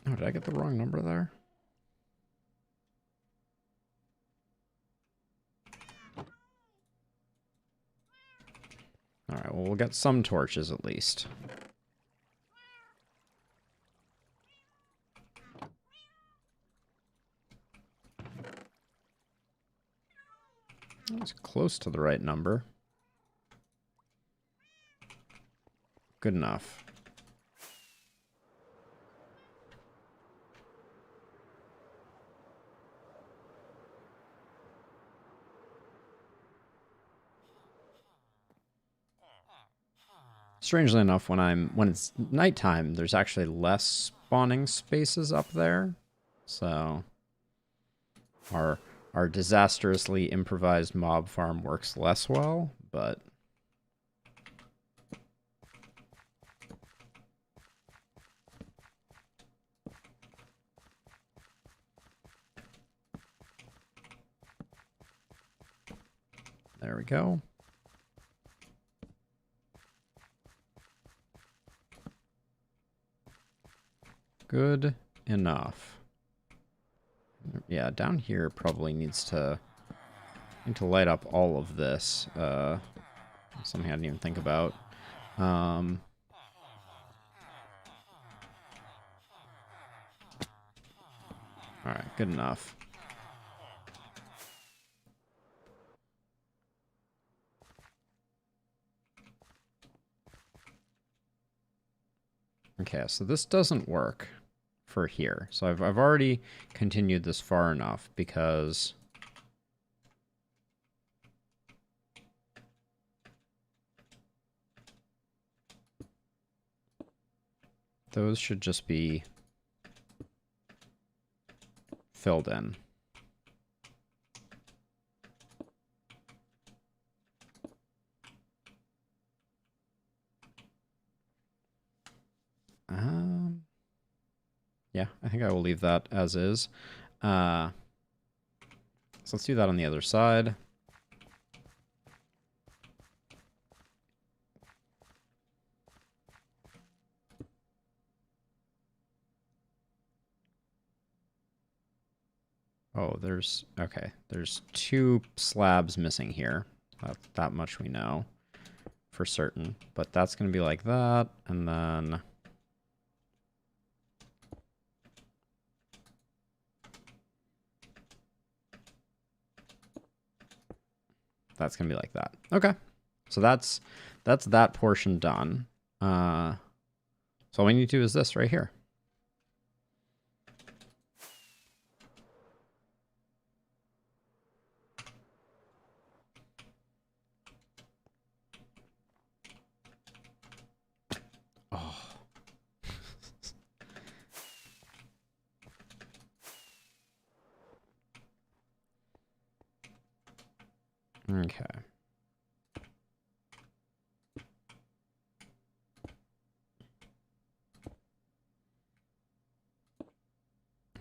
Oh, did I get the wrong number there? Alright, well, we'll get some torches at least. That's close to the right number. Good enough. Strangely enough, when it's nighttime, there's actually less spawning spaces up there. So our disastrously improvised mob farm works less well, but there we go. Good enough. Yeah, down here probably needs to light up all of this. Something I didn't even think about. Alright, good enough. Okay, so this doesn't work for here. So I've already continued this far enough because those should just be filled in. Yeah, I think I will leave that as is. So let's do that on the other side. Oh, okay. There's 2 slabs missing here. That much we know for certain, but that's going to be like that, and then that's going to be like that. Okay. So that's that portion done. So all we need to do is this right here. Oh. Okay.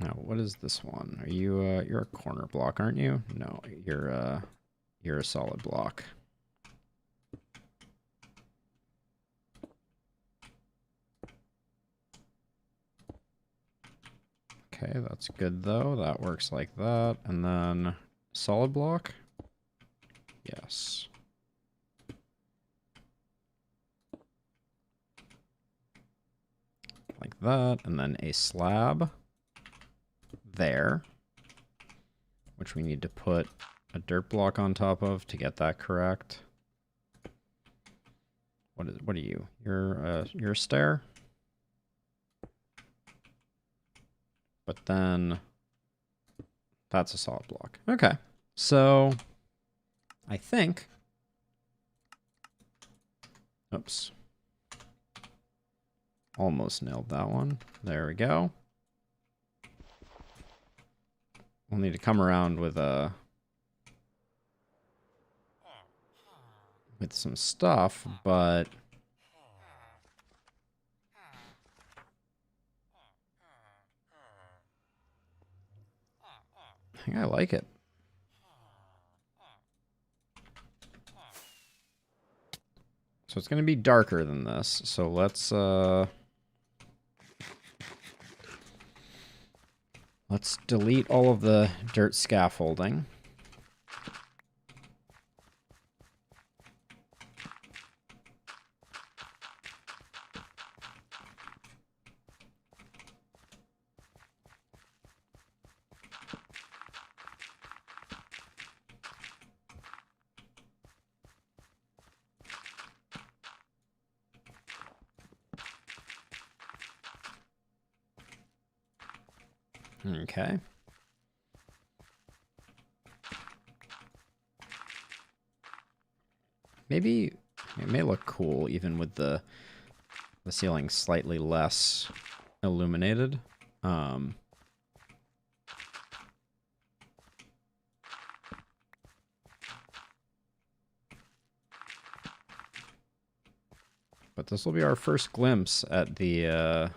Now, what is this one? Are you you're a corner block, aren't you? No, you're a solid block. Okay, that's good though. That works like that. And then solid block? Yes. Like that, and then a slab there, which we need to put a dirt block on top of to get that correct. What are you? You're a stair? But then that's a solid block. Okay. So I think, oops. Almost nailed that one. There we go. We'll need to come around with some stuff, but I think I like it. So it's going to be darker than this. So let's delete all of the dirt scaffolding. Okay. Maybe it may look cool even with the ceiling slightly less illuminated. But this will be our first glimpse at the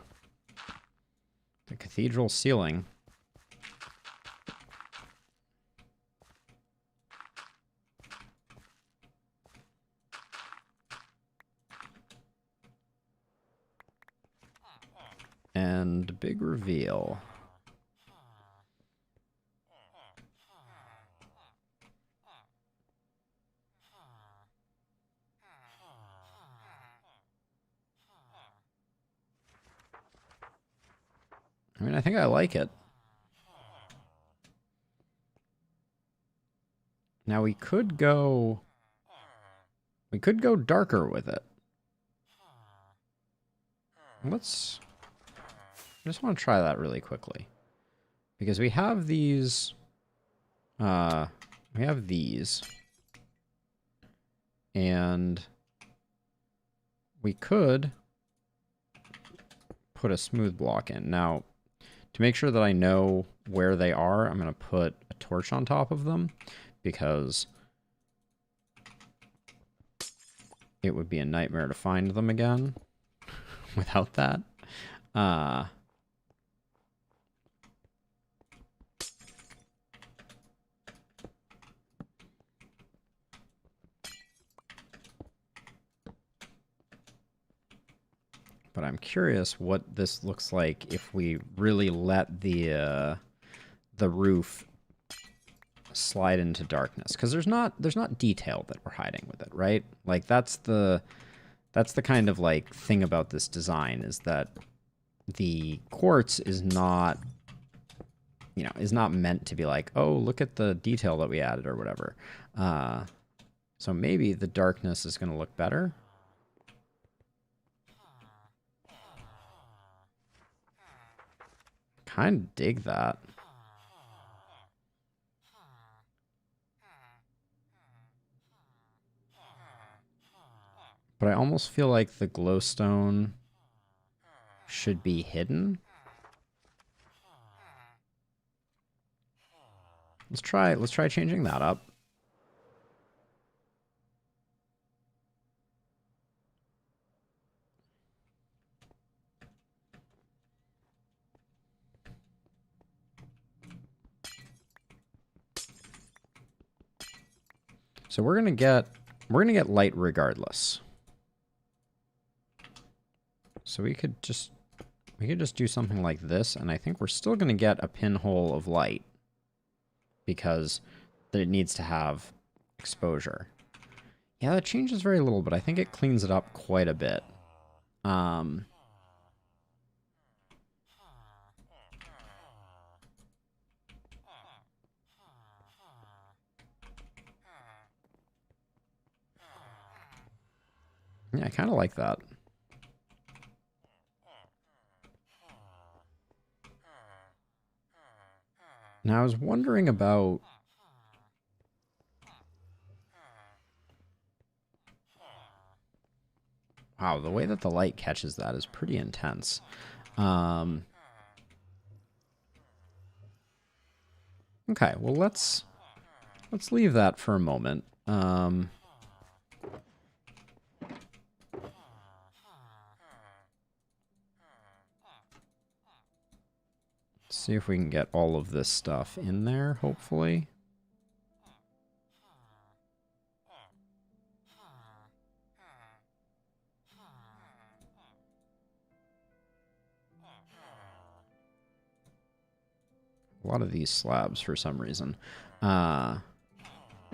cathedral ceiling. And big reveal. I mean, I think I like it. Now we could go darker with it. I just want to try that really quickly. Because we have these and we could put a smooth block in. Now, to make sure that I know where they are, I'm going to put a torch on top of them, because it would be a nightmare to find them again without that. But I'm curious what this looks like if we really let the roof slide into darkness, because there's not detail that we're hiding with it, right? Like that's the kind of like thing about this design, is that the quartz is not, you know, is not meant to be like, oh, look at the detail that we added or whatever. So maybe the darkness is going to look better. Kind of dig that. But I almost feel like the glowstone should be hidden. Let's try changing that up. So we're gonna get light regardless. So we could just do something like this, and I think we're still gonna get a pinhole of light because it needs to have exposure. Yeah, that changes very little, but I think it cleans it up quite a bit. Yeah, I kind of like that. Now, I was wondering about... Wow, the way that the light catches that is pretty intense. Okay, well, let's leave that for a moment. See if we can get all of this stuff in there, hopefully. A lot of these slabs for some reason. But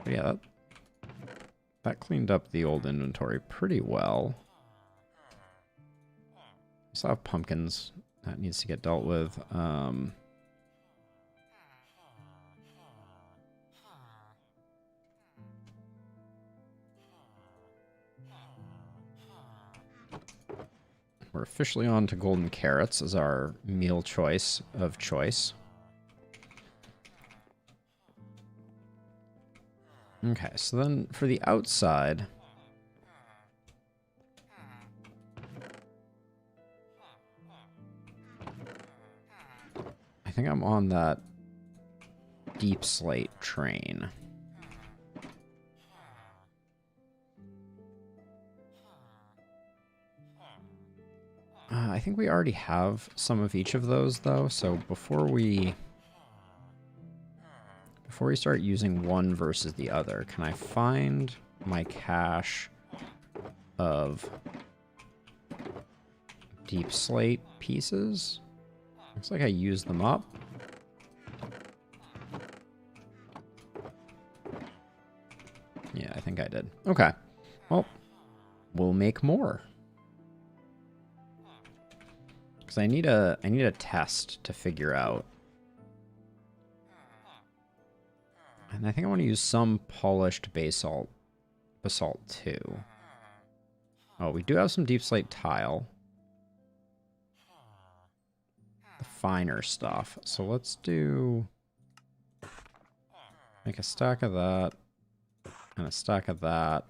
yeah, that cleaned up the old inventory pretty well. We still have pumpkins. That needs to get dealt with. We're officially on to golden carrots as our meal choice of choice. Okay, so then for the outside... I think I'm on that deep slate train. I think we already have some of each of those, though, so before we start using one versus the other, can I find my cache of deep slate pieces? Looks like I used them up. Yeah, I think I did. Okay. Well, we'll make more. Because I need a test to figure out. And I think I want to use some polished basalt too. Oh, we do have some deep slate tile. The finer stuff. So let's make a stack of that, and a stack of that,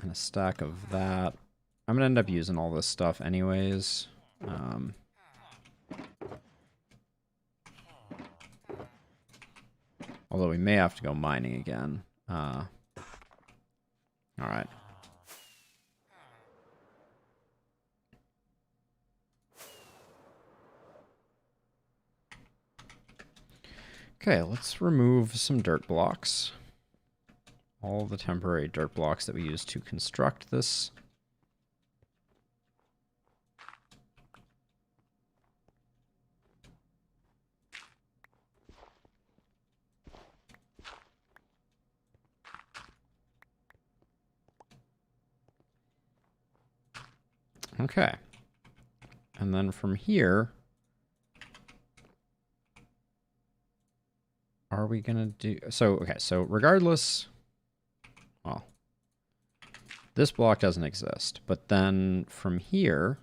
and a stack of that. I'm gonna end up using all this stuff anyways. Although we may have to go mining again. All right. Okay, let's remove some dirt blocks. All the temporary dirt blocks that we used to construct this. Okay. And then from here, are we going to do... So, okay, so regardless... Well, this block doesn't exist. But then from here...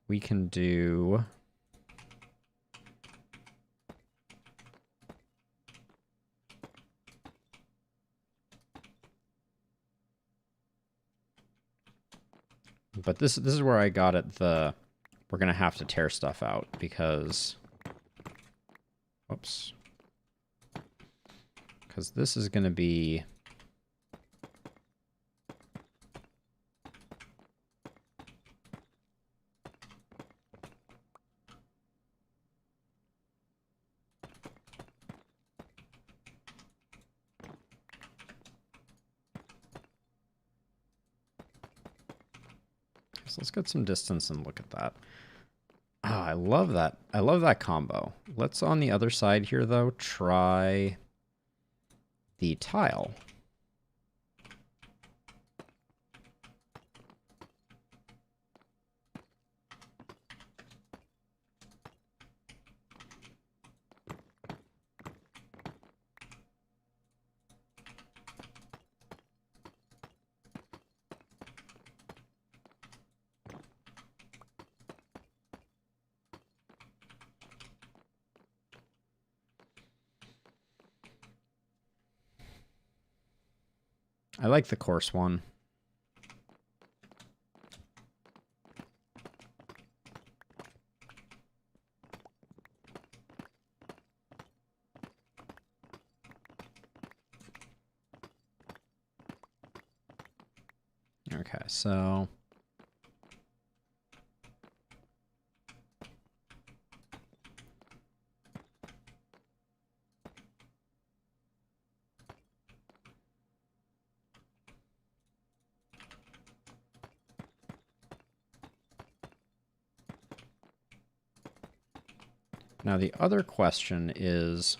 we can do... But this is where I got at the... We're going to have to tear stuff out because... Whoops. Because this is going to be... So let's get some distance and look at that. Oh, I love that. I love that combo. Let's, on the other side here, though, try the tile. I like the coarse one. Okay, so... Now the other question is,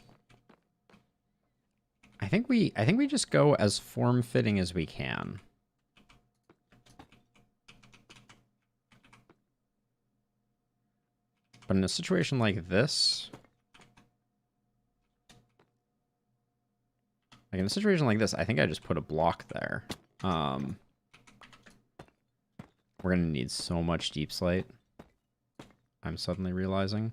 I think we just go as form-fitting as we can. But in a situation like this, I think I just put a block there. We're gonna need so much deep slate. I'm suddenly realizing.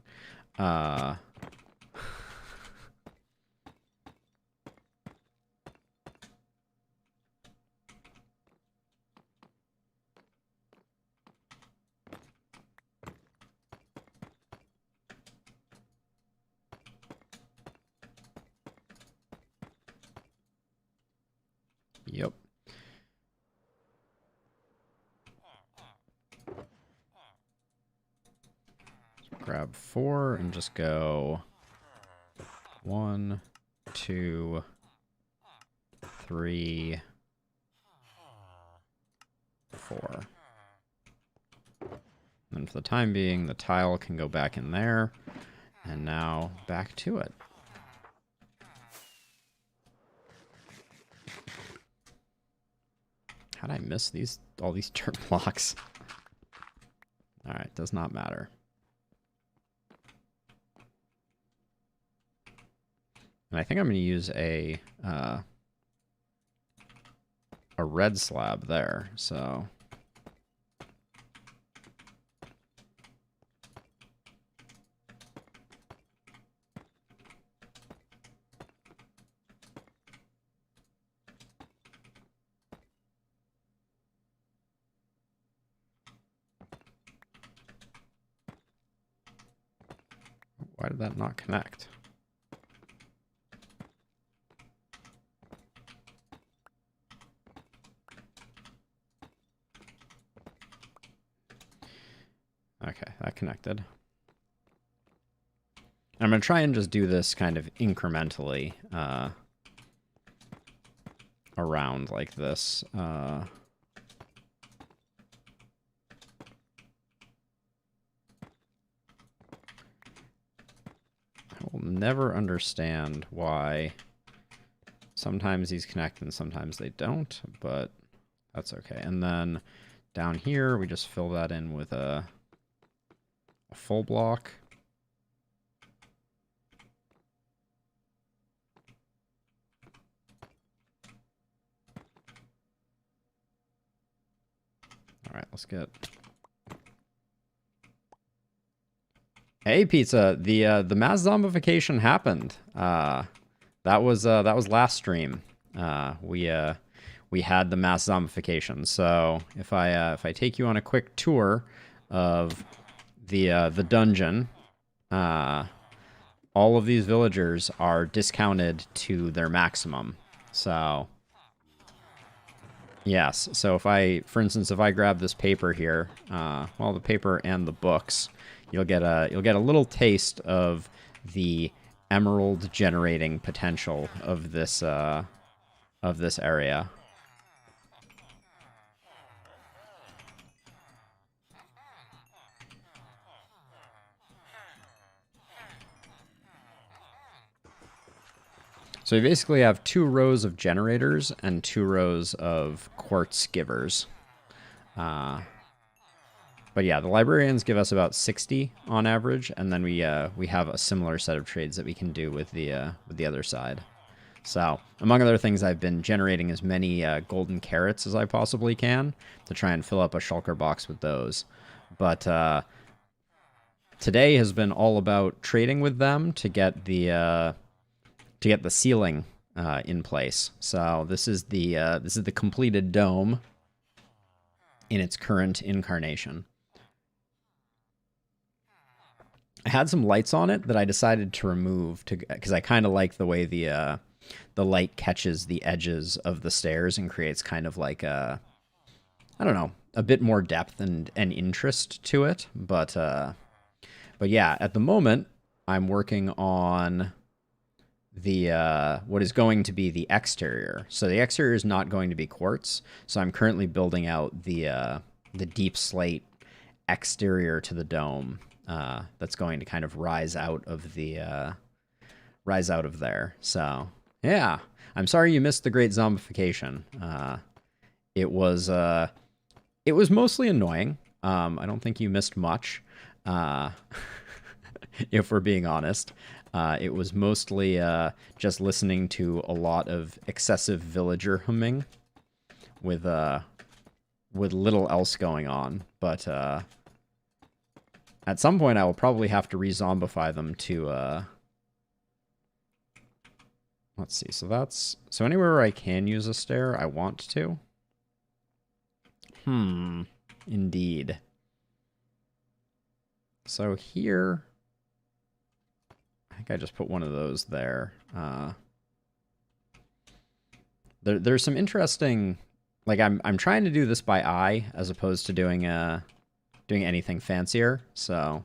Yep. Grab 4 and just go 1, 2, 3, 4. And for the time being, the tile can go back in there. And now back to it. How'd I miss all these dirt blocks? Alright, does not matter. And I think I'm going to use a red slab there, so... Why did that not connect? Okay, that connected. I'm going to try and just do this kind of incrementally around like this. I will never understand why Sometimes these connect and sometimes they don't, but that's okay. And then down here, we just fill that in with a full block. All right, let's get... Hey, Pizza, the mass zombification happened. That was last stream. We had the mass zombification. So if I take you on a quick tour of the dungeon, all of these villagers are discounted to their maximum. So yes, so if for instance, if I grab this paper here, well, the paper and the books, you'll get a little taste of the emerald generating potential of this area. So you basically have 2 rows of generators and 2 rows of quartz givers. But yeah, the librarians give us about 60 on average, and then we have a similar set of trades that we can do with the other side. So, among other things, I've been generating as many golden carrots as I possibly can to try and fill up a shulker box with those. But today has been all about trading with them to get the ceiling in place. So this is the completed dome in its current incarnation. I had some lights on it that I decided to remove because I kind of like the way the light catches the edges of the stairs and creates kind of like I don't know, a bit more depth and interest to it. But yeah, at the moment I'm working on the what is going to be the exterior. So the exterior is not going to be quartz. So I'm currently building out the deep slate exterior to the dome. That's going to kind of rise out of there. So yeah, I'm sorry you missed the great zombification. It was mostly annoying. I don't think you missed much. If we're being honest, it was mostly just listening to a lot of excessive villager humming with little else going on. But at some point, I will probably have to re-zombify them to... Let's see, so anywhere where I can use a stair, I want to. Indeed. So here... I think I just put one of those there. There's some interesting... Like, I'm trying to do this by eye, as opposed to doing anything fancier, so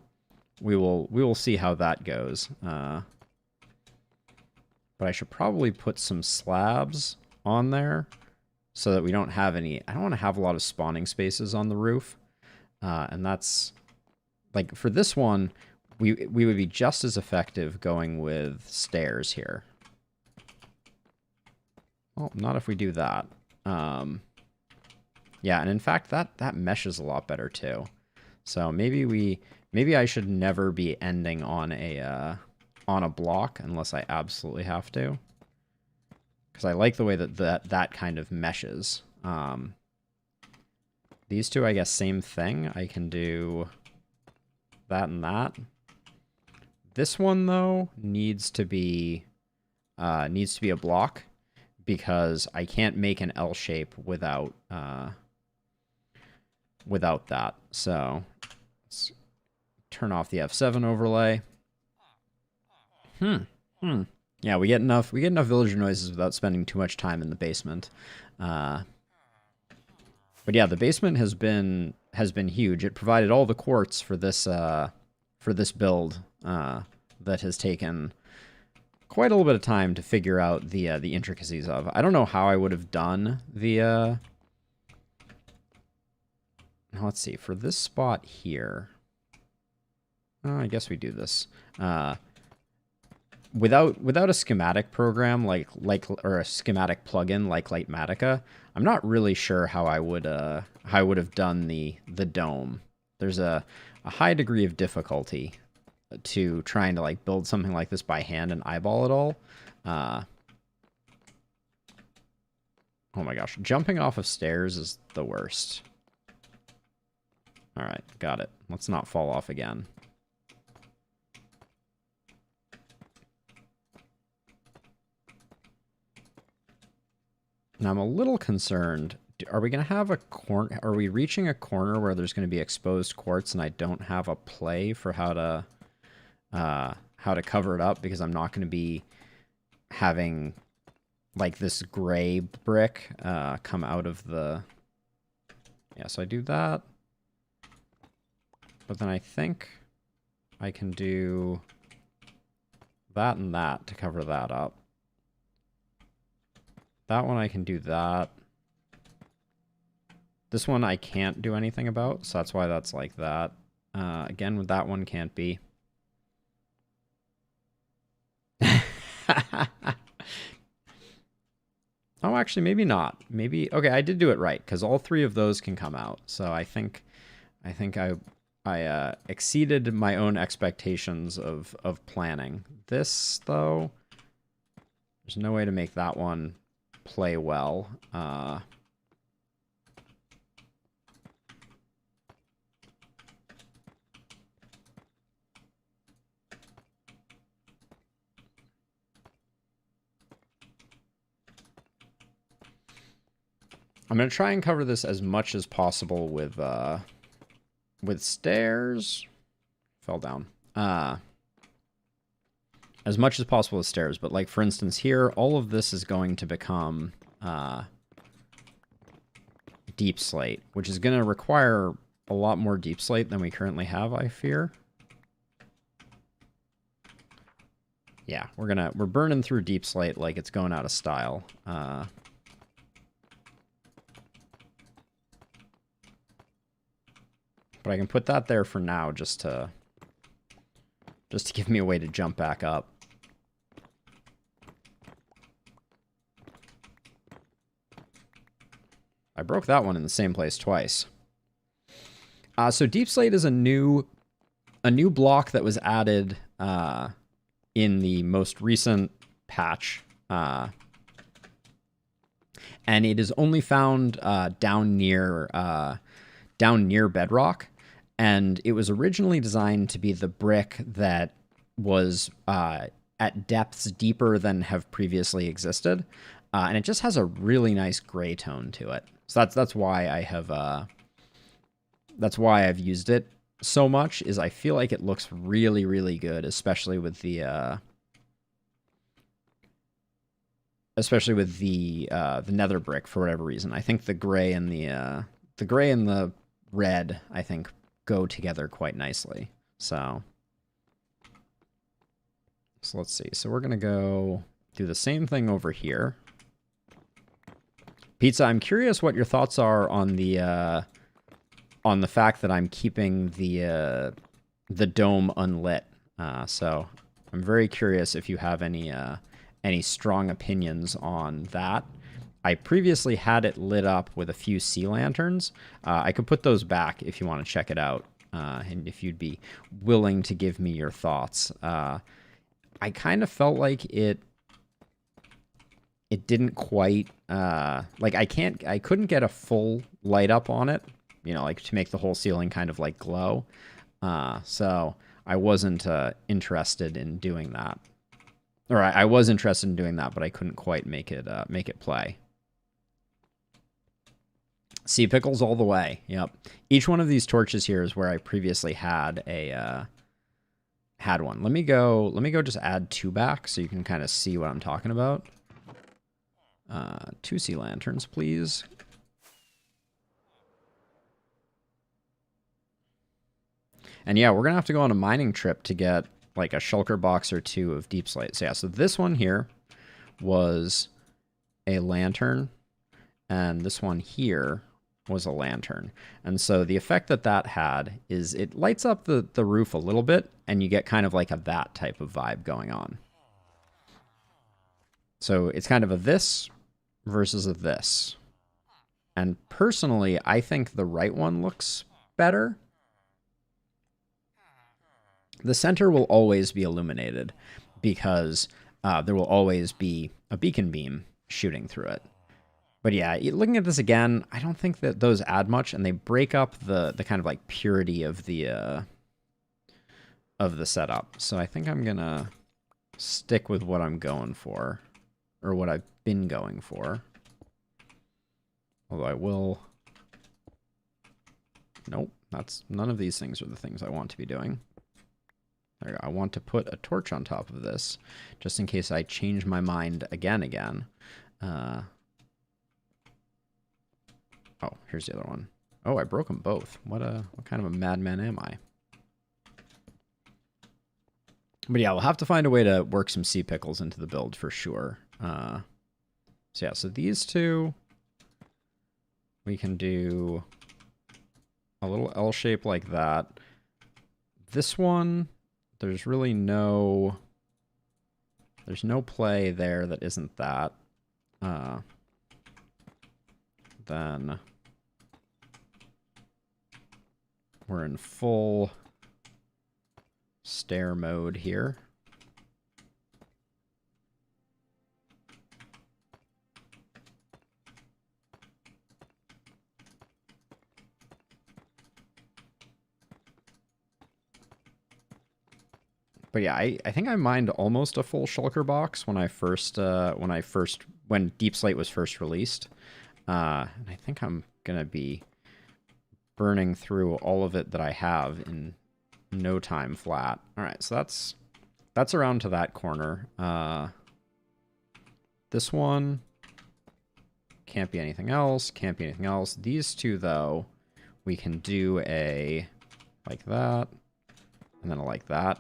we will see how that goes. But I should probably put some slabs on there so that we don't have any... I don't want to have a lot of spawning spaces on the roof. And that's... Like, for this one, we would be just as effective going with stairs here. Well, not if we do that. Yeah, and in fact, that meshes a lot better, too. So maybe I should never be ending on a block unless I absolutely have to, because I like the way that kind of meshes. These two, I guess, same thing. I can do that and that. This one though needs to be a block because I can't make an L shape without that. So let's turn off the F7 overlay. Yeah, we get enough villager noises without spending too much time in the basement. But yeah, the basement has been huge. It provided all the quartz for this build that has taken quite a little bit of time to figure out the intricacies of. I don't know how I would have done the now let's see, for this spot here. I guess we do this. without a schematic program or a schematic plugin like Lightmatica, I'm not really sure how I would have done the dome. There's a high degree of difficulty to trying to like build something like this by hand and eyeball it all. Oh my gosh, jumping off of stairs is the worst. All right, got it. Let's not fall off again. Now I'm a little concerned. Are we going to have a corner? Are we reaching a corner where there's going to be exposed quartz and I don't have a play for how to cover it up, because I'm not going to be having like this gray brick come out of the... Yeah, so I do that. But then I think I can do that and that to cover that up. That one I can do that. This one I can't do anything about, so that's why that's like that. Again, that one can't be. Oh, actually, maybe not. Maybe... Okay, I did do it right, because all three of those can come out. So I think I exceeded my own expectations of planning. This, though, there's no way to make that one play well. I'm going to try and cover this as much as possible with stairs. Fell down. As much as possible with stairs, but like for instance here, all of this is going to become deep slate, which is going to require a lot more deep slate than we currently have, I fear. Yeah, we're burning through deep slate like it's going out of style. But I can put that there for now just to give me a way to jump back up. I broke that one in the same place twice. So deep slate is a new block that was added in the most recent patch, and it is only found down near bedrock. And it was originally designed to be the brick that was at depths deeper than have previously existed, and it just has a really nice gray tone to it. So that's why I've used it so much. Is I feel like it looks really, really good, especially with the nether brick for whatever reason. I think the gray and the red, I think, go together quite nicely. So let's see. So we're going to go do the same thing over here. Pizza, I'm curious what your thoughts are on the fact that I'm keeping the dome unlit. So I'm very curious if you have any strong opinions on that. I previously had it lit up with a few sea lanterns. I could put those back if you want to check it out, and if you'd be willing to give me your thoughts. I kind of felt like it didn't quite like I couldn't get a full light up on it, you know, like to make the whole ceiling kind of like glow. So I wasn't interested in doing that. Or I was interested in doing that, but I couldn't quite make it play. Sea pickles all the way. Yep. Each one of these torches here is where I previously had one. Let me go just add 2 back so you can kind of see what I'm talking about. 2 sea lanterns, please. And yeah, we're going to have to go on a mining trip to get like a shulker box or 2 of deep slate. So yeah, so this one here was a lantern, and this one here was a lantern. And so the effect that had is it lights up the roof a little bit, and you get kind of like that type of vibe going on. So it's kind of a this versus a this. And personally, I think the right one looks better. The center will always be illuminated because there will always be a beacon beam shooting through it. But yeah, looking at this again, I don't think that those add much, and they break up the kind of like purity of the setup. So I think I'm gonna stick with what I'm going for, or what I've been going for. Although I will... Nope, none of these things are the things I want to be doing. There we go. I want to put a torch on top of this, just in case I change my mind again. Oh, here's the other one. Oh, I broke them both. What kind of a madman am I? But yeah, we'll have to find a way to work some sea pickles into the build for sure. So yeah, so these two, we can do a little L shape like that. This one, there's really no play there that isn't that. Then we're in full stair mode here. But yeah, I think I mined almost a full shulker box when when Deep Slate was first released. And I think I'm gonna be burning through all of it that I have in no time flat. All right, so that's around to that corner. This one can't be anything else. Can't be anything else. These two, though, we can do a like that, and then a like that.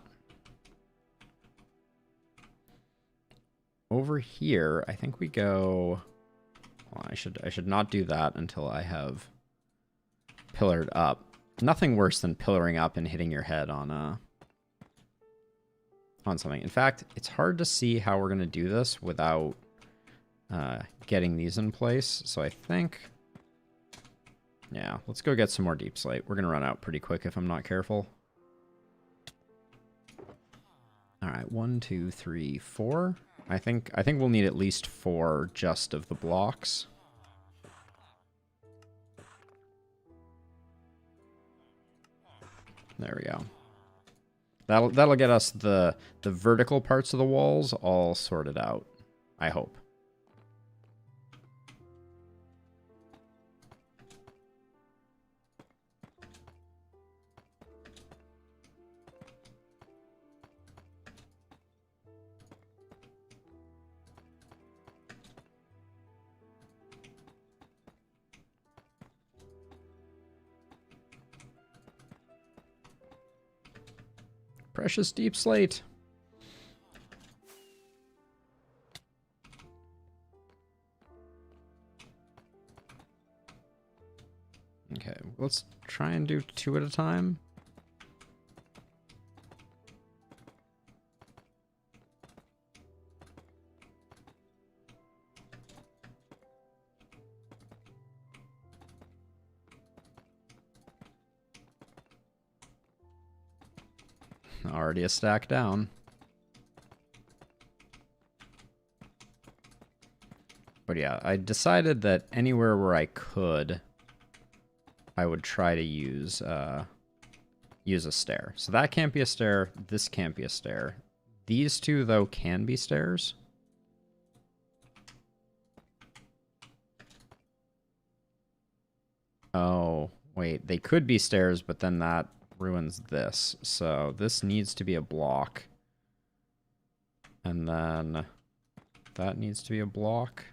Over here, I think we go... Well, I should not do that until I have pillared up. Nothing worse than pillaring up and hitting your head on something. In fact, it's hard to see how we're going to do this without getting these in place. So I think... Yeah, let's go get some more Deep Slate. We're going to run out pretty quick if I'm not careful. All right, 1, 2, 3, 4. I think we'll need at least 4 just of the blocks. There we go. That'll get us the vertical parts of the walls all sorted out, I hope. Precious Deep Slate. Okay, let's try and do 2 at a time. Already a stack down. But yeah, I decided that anywhere where I could, I would try to use a stair. So that can't be a stair. This can't be a stair. These two, though, can be stairs. Oh, wait. They could be stairs, but then that ruins this. So this needs to be a block. And then that needs to be a block.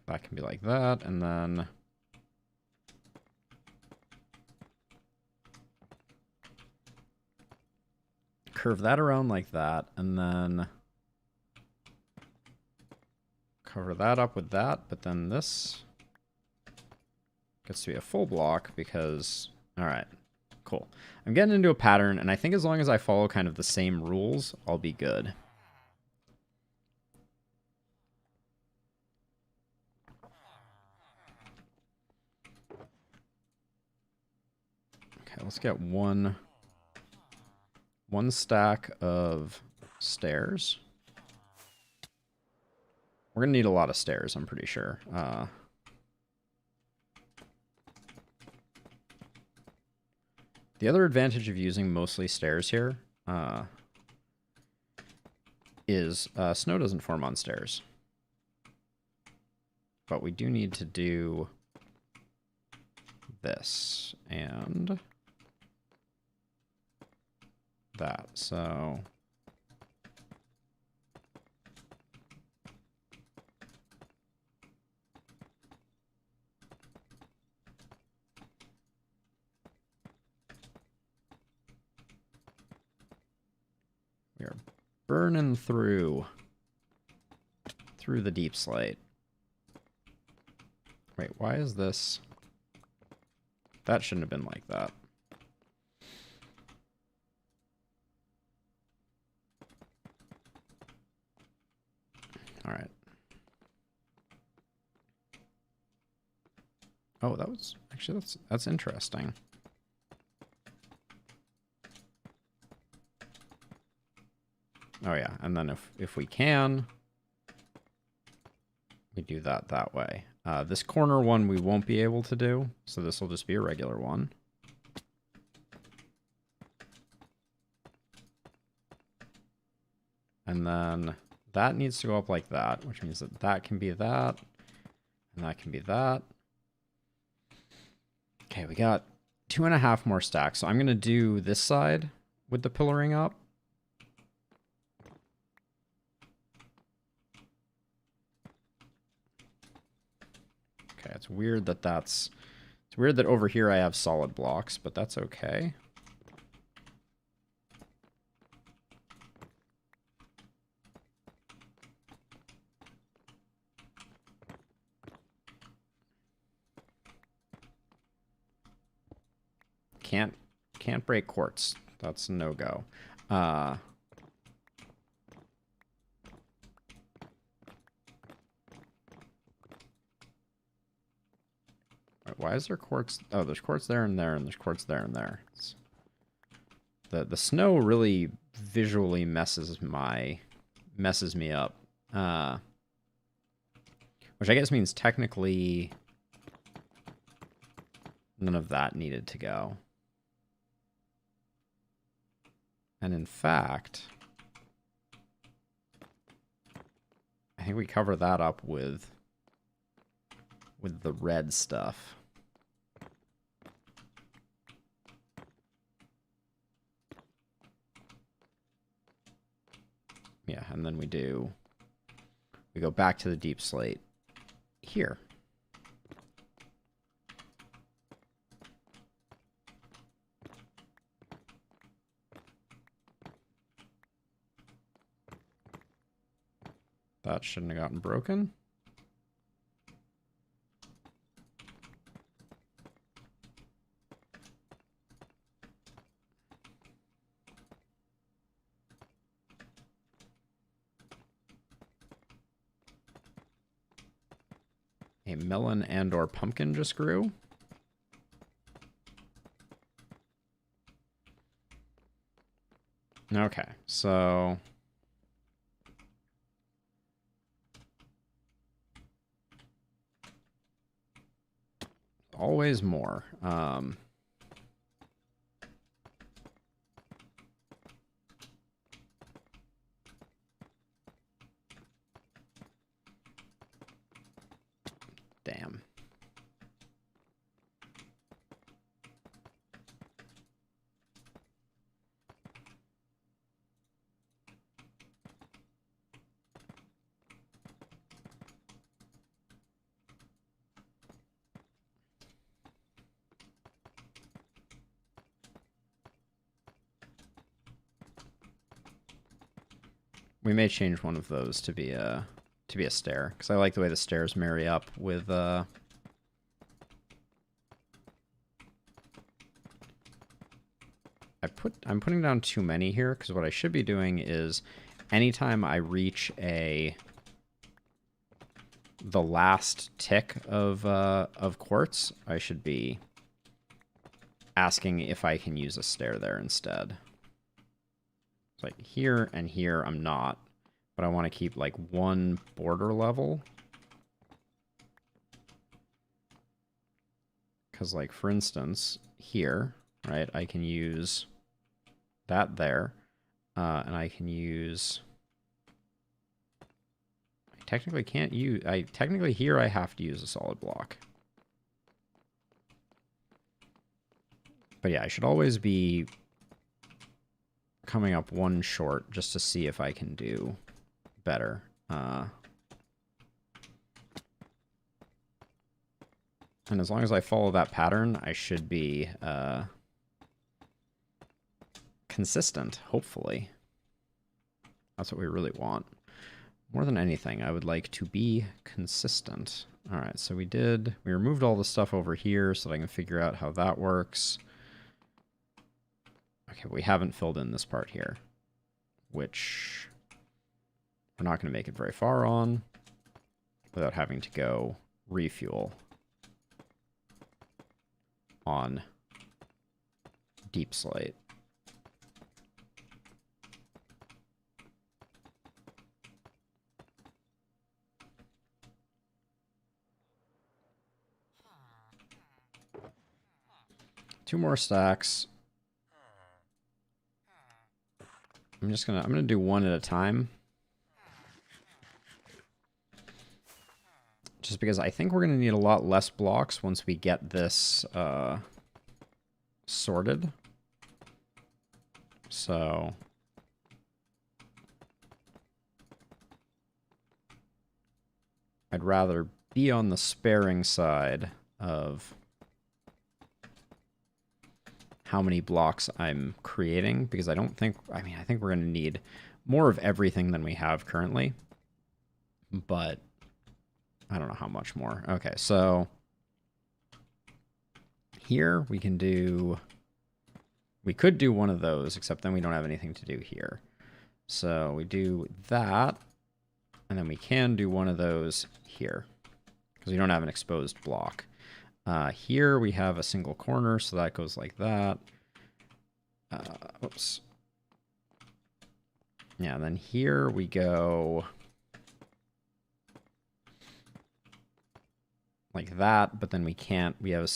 That can be like that, and then curve that around like that, and then cover that up with that, but then this gets to be a full block because, all right, Cool. I'm getting into a pattern, and I think as long as I follow kind of the same rules, I'll be good. Okay, let's get one stack of stairs. We're going to need a lot of stairs, I'm pretty sure. The other advantage of using mostly stairs here is snow doesn't form on stairs. But we do need to do this and that. So we are burning through the deep slate. Wait, why is this? That shouldn't have been like that. All right. Oh, that was actually that's interesting. Oh yeah, and then if we can, we do that way. This corner one we won't be able to do, so this will just be a regular one. And then that needs to go up like that, which means that that can be that, and that can be that. Okay, we got 2.5 more stacks, so I'm going to do this side with the pillaring up. Okay, it's weird that it's weird that over here I have solid blocks, but that's okay. Can't break quartz. That's a no-go. Why is there quartz? Oh, there's quartz there and there, and there's quartz there and there. The snow really visually messes me up. Which I guess means technically none of that needed to go. And in fact, I think we cover that up with the red stuff. Yeah, and then we go back to the deep slate here. That shouldn't have gotten broken. A melon and or pumpkin just grew. Okay, so always more. Damn. We may change one of those to be a stair, because I like the way the stairs marry up with I'm putting down too many here, because what I should be doing is anytime I reach the last tick of quartz, I should be asking if I can use a stair there instead. It's like here and here I'm not, but I want to keep like one border level. Because like for instance, here, right, I can use that there, and I can use... I technically can't use... technically here I have to use a solid block. But yeah, I should always be coming up one short just to see if I can do better. And as long as I follow that pattern, I should be consistent, hopefully. That's what we really want. More than anything, I would like to be consistent. All right, so we removed all the stuff over here so that I can figure out how that works. Okay, but we haven't filled in this part here, which we're not going to make it very far on without having to go refuel on deep slate. Two more stacks. I'm gonna do one at a time. Just because I think we're gonna need a lot less blocks once we get this sorted. So I'd rather be on the sparing side of how many blocks I'm creating, because I don't think, I think we're going to need more of everything than we have currently, but I don't know how much more. Okay, so here we could do one of those, except then we don't have anything to do here. So we do that, and then we can do one of those here, because we don't have an exposed block. Here we have a single corner, so that goes like that. Oops. Yeah, and then here we go like that, but then we can't. We have an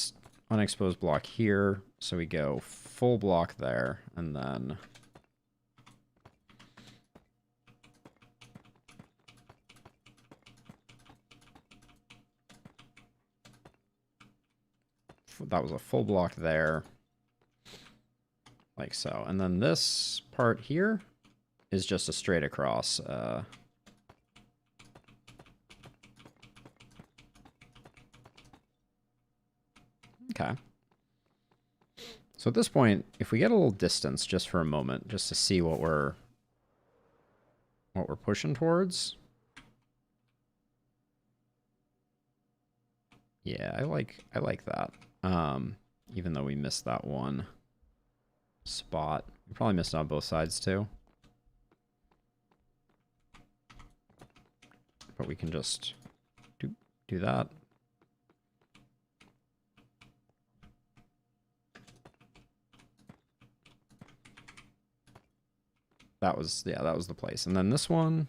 unexposed block here, so we go full block there, and then that was a full block there, like so. And then this part here is just a straight across. Okay. So at this point, if we get a little distance just for a moment, just to see what we're pushing towards. Yeah, I like that. Even though we missed that one spot. We probably missed it on both sides too. But we can just do that. That was the place. And then this one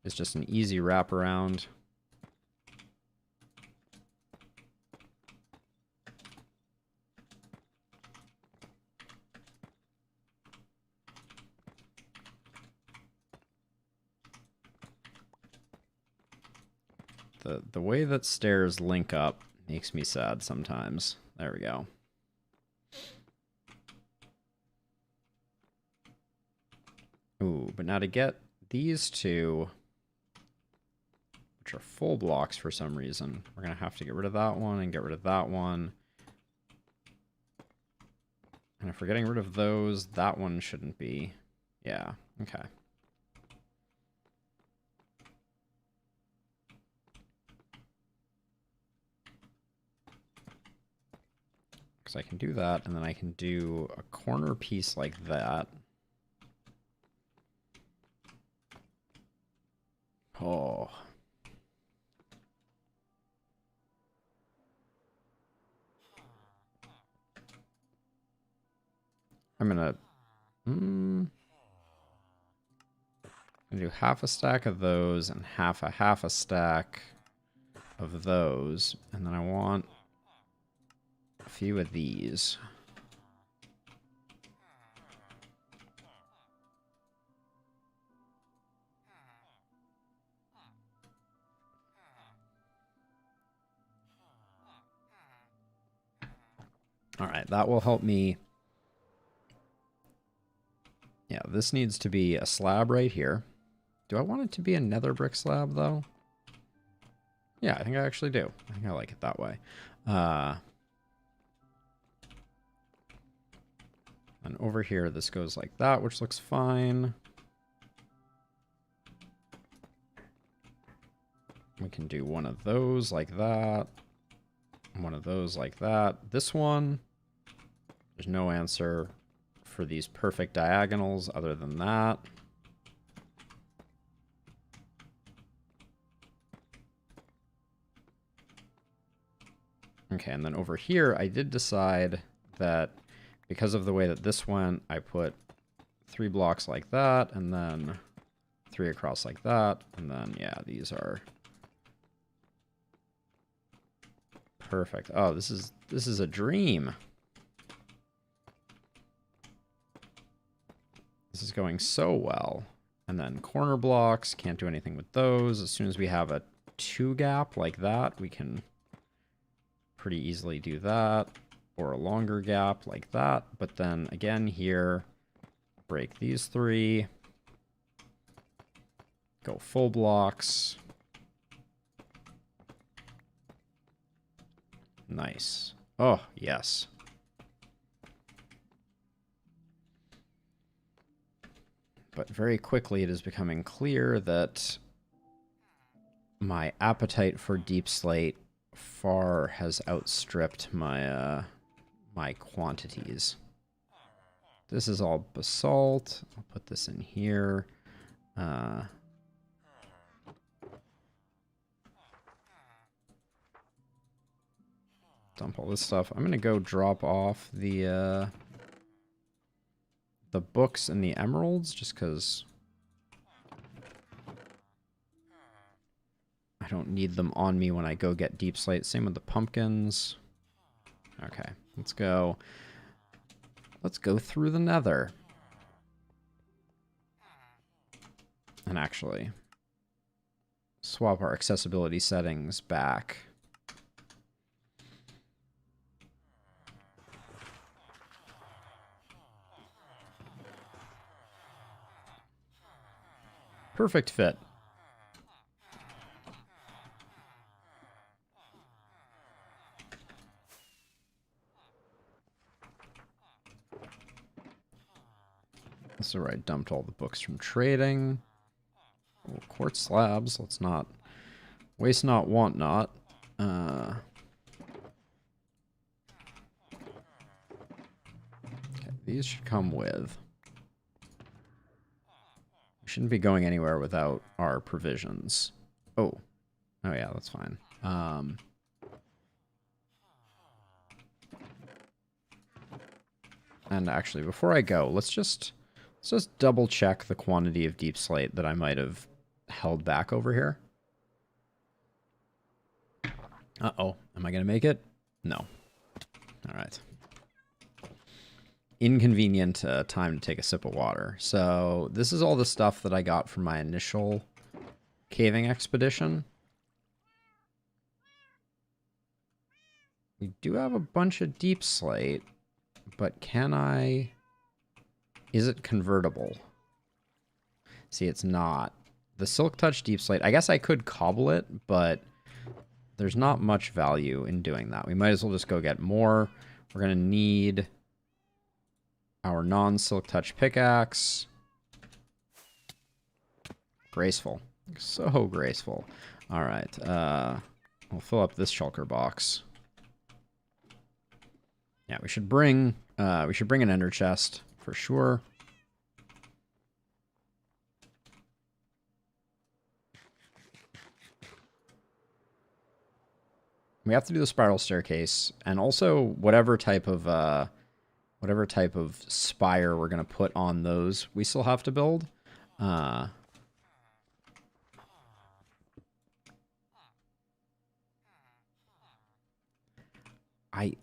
is just an easy wraparound. The way that stairs link up makes me sad sometimes. There we go. Ooh, but now to get these two, which are full blocks for some reason, we're going to have to get rid of that one and get rid of that one. And if we're getting rid of those, that one shouldn't be. Yeah, okay. Because I can do that, and then I can do a corner piece like that. Oh. I'm gonna do half a stack of those and half a stack of those, and then I want a few of these. All right, that will help me. Yeah, this needs to be a slab right here. Do I want it to be a nether brick slab, though? Yeah, I think I actually do. I think I like it that way. And over here, this goes like that, which looks fine. We can do one of those like that. One of those like that. This one, there's no answer for these perfect diagonals other than that. Okay, and then over here, I did decide that because of the way that this went, I put 3 blocks like that, and then 3 across like that, and then, yeah, these are perfect. Oh, this is a dream. This is going so well. And then corner blocks, can't do anything with those. As soon as we have a 2 gap like that, we can pretty easily do that. Or a longer gap like that. But then again here, break these 3. Go full blocks. Nice. Oh, yes. But very quickly it is becoming clear that my appetite for deep slate far has outstripped my my quantities. This is all basalt. I'll put this in here. Dump all this stuff. I'm gonna go drop off the books and the emeralds, just because I don't need them on me when I go get deep slate. Same with the pumpkins. Okay, let's go. Let's go through the nether. And actually, swap our accessibility settings back. Perfect fit. This is where I dumped all the books from trading. Oh, quartz slabs. Let's not waste not, want not. Okay, these should come with. We shouldn't be going anywhere without our provisions. Oh. Oh yeah, that's fine. And actually, before I go, let's just double check the quantity of deep slate that I might have held back over here. Uh-oh. Am I going to make it? No. All right. Inconvenient time to take a sip of water. So this is all the stuff that I got from my initial caving expedition. We do have a bunch of deep slate, but can I... Is it convertible? See, it's not. The Silk Touch Deep Slate, I guess I could cobble it, but there's not much value in doing that. We might as well just go get more. We're going to need our non-Silk Touch pickaxe. Graceful. So graceful. All right. We'll fill up this shulker box. Yeah, we should bring an ender chest for sure. We have to do the spiral staircase, and also whatever type of spire we're gonna put on those, we still have to build.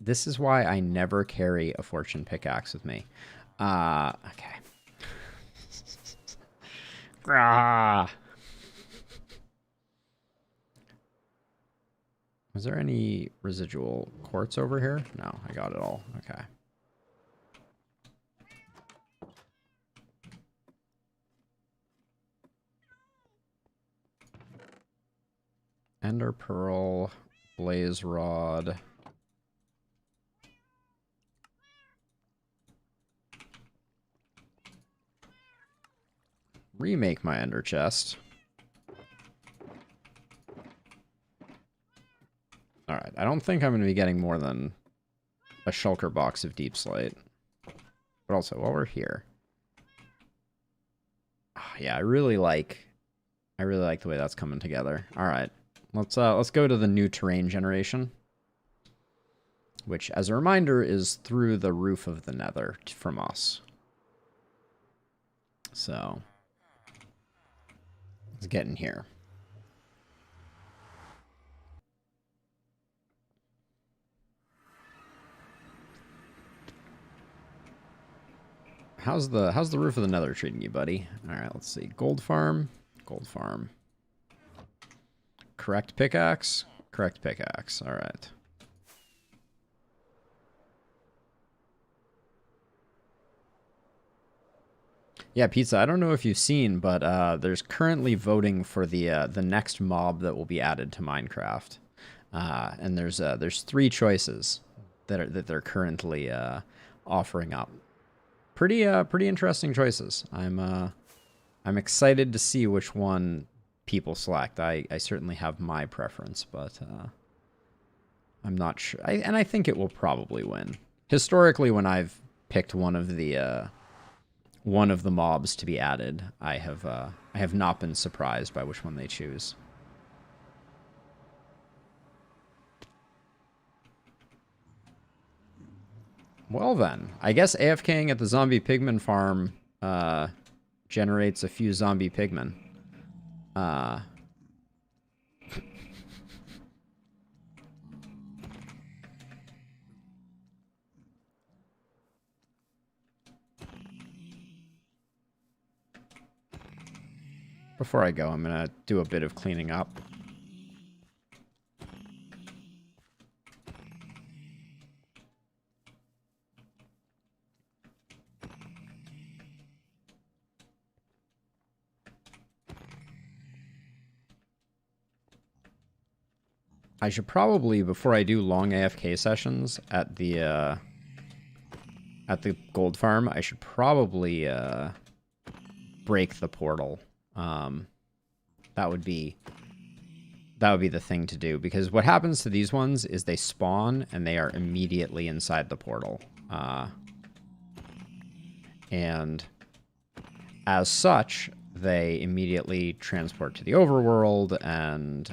This is why I never carry a fortune pickaxe with me. Okay. Ah. Was there any residual quartz over here? No, I got it all. Okay. Ender pearl, blaze rod. Remake my ender chest. Alright, I don't think I'm going to be getting more than a shulker box of deep slate. But also, while we're here. Yeah, I really like the way that's coming together. Alright, let's go to the new terrain generation. Which, as a reminder, is through the roof of the nether from us. So, let's get in here. How's the roof of the nether treating you, buddy? Alright, let's see. Gold farm. Gold farm. Correct pickaxe. Correct pickaxe. Alright. Yeah, Pizza, I don't know if you've seen, but there's currently voting for the next mob that will be added to Minecraft. And there's 3 choices that they're currently offering up. Pretty interesting choices. I'm excited to see which one people select. I certainly have my preference, but I'm not sure. And I think it will probably win. Historically, when I've picked one of the mobs to be added, I have not been surprised by which one they choose. Well then, I guess AFKing at the zombie pigman farm generates a few zombie pigmen. Before I go, I'm gonna do a bit of cleaning up. I should probably, before I do long AFK sessions at the gold farm, I should probably break the portal. That would be the thing to do, because what happens to these ones is they spawn and they are immediately inside the portal. And as such, they immediately transport to the overworld, and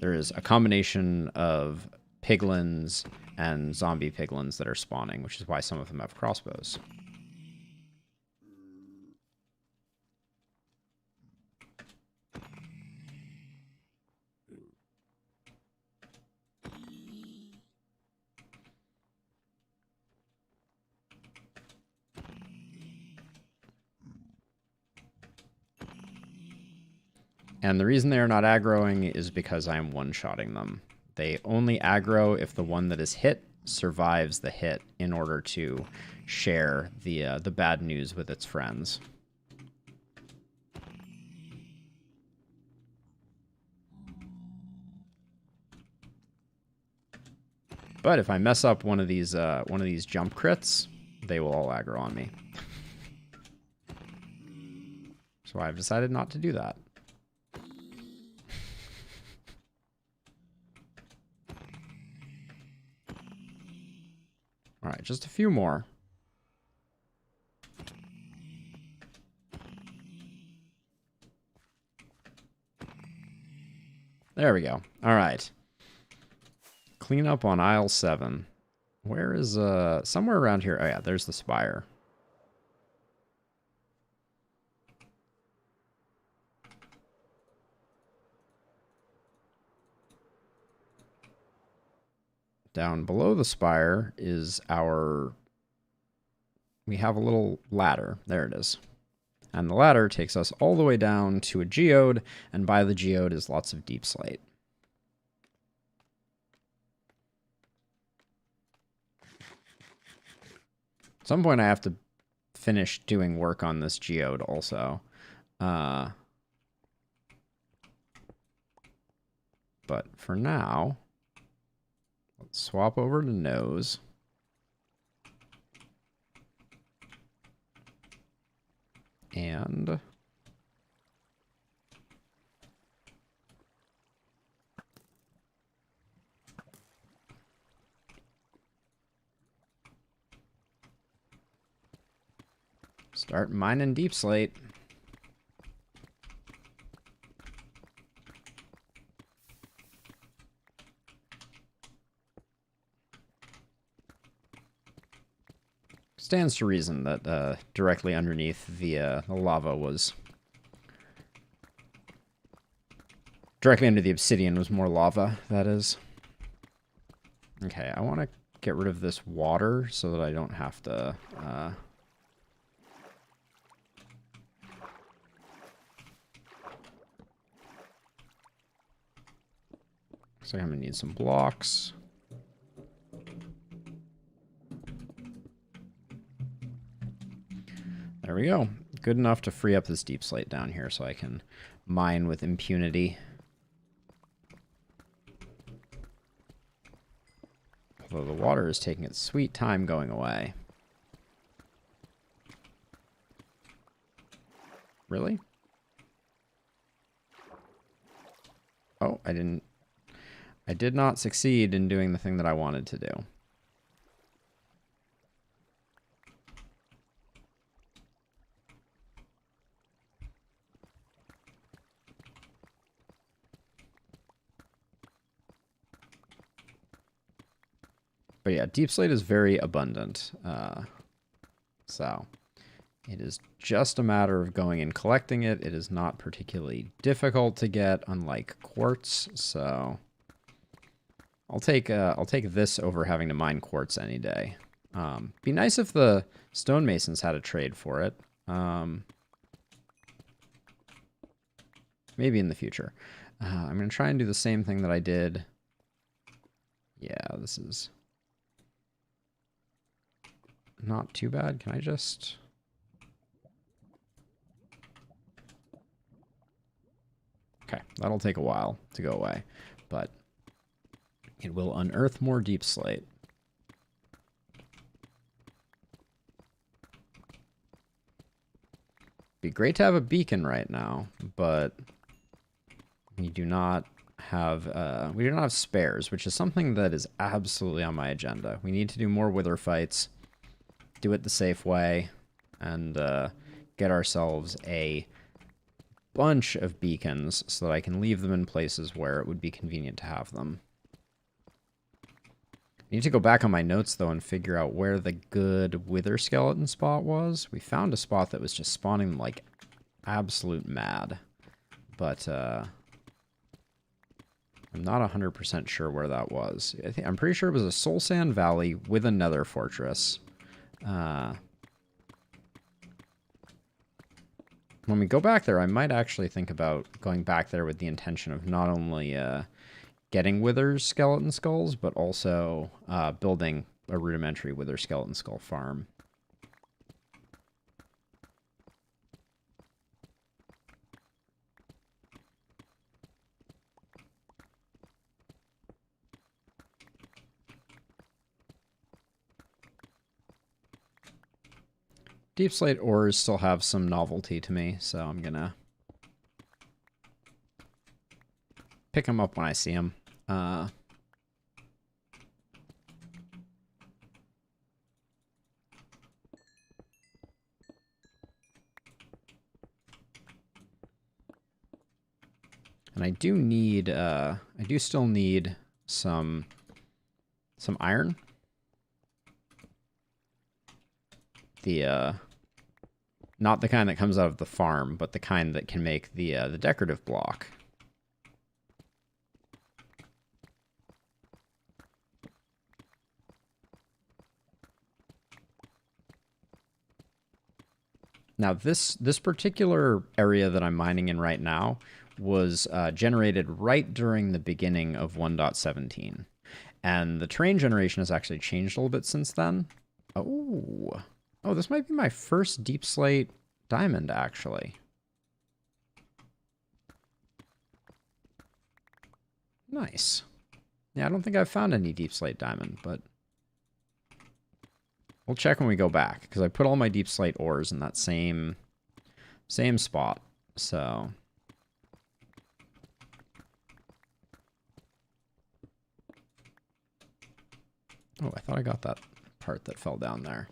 there is a combination of piglins and zombie piglins that are spawning, which is why some of them have crossbows. And the reason they are not aggroing is because I am one-shotting them. They only aggro if the one that is hit survives the hit in order to share the bad news with its friends. But if I mess up one of these jump crits, they will all aggro on me. So I've decided not to do that. All right, just a few more. There we go. All right. Clean up on aisle 7. Where is, somewhere around here. Oh, yeah, there's the spire. Down below the spire is our... We have a little ladder. There it is. And the ladder takes us all the way down to a geode, and by the geode is lots of deep slate. At some point I have to finish doing work on this geode also. But for now, let's swap over to nose. And start mining deep slate. Stands to reason that directly underneath the lava was... Directly under the obsidian was more lava, that is. Okay, I want to get rid of this water so that I don't have to... So I'm going to need some blocks. There we go. Good enough to free up this deep slate down here so I can mine with impunity. Although the water is taking its sweet time going away. Really? Oh, I did not succeed in doing the thing that I wanted to do. But yeah, deep slate is very abundant. So it is just a matter of going and collecting it. It is not particularly difficult to get, unlike quartz. So I'll take this over having to mine quartz any day. Be nice if the stonemasons had a trade for it. Maybe in the future. I'm going to try and do the same thing that I did. Yeah, this is not too bad. Can I just... Okay, that'll take a while to go away, but it will unearth more deep slate. Be great to have a beacon right now, but we do not have spares, which is something that is absolutely on my agenda. We need to do more wither fights, do it the safe way, and get ourselves a bunch of beacons so that I can leave them in places where it would be convenient to have them. I need to go back on my notes, though, and figure out where the good wither skeleton spot was. We found a spot that was just spawning like absolute mad, but I'm not 100% sure where that was. I'm pretty sure it was a Soul Sand Valley with a nether fortress. When we go back there, I might actually think about going back there with the intention of not only getting wither skeleton skulls, but also building a rudimentary wither skeleton skull farm. Deep slate ores still have some novelty to me, so I'm gonna pick them up when I see them. And I do need, I do still need some iron. The, not the kind that comes out of the farm, but the kind that can make the decorative block. Now, this particular area that I'm mining in right now was generated right during the beginning of 1.17. And the terrain generation has actually changed a little bit since then. Oh, this might be my first deep slate diamond, actually. Nice. Yeah, I don't think I've found any deep slate diamond, but we'll check when we go back, because I put all my deep slate ores in that same spot, so... Oh, I thought I got that part that fell down there.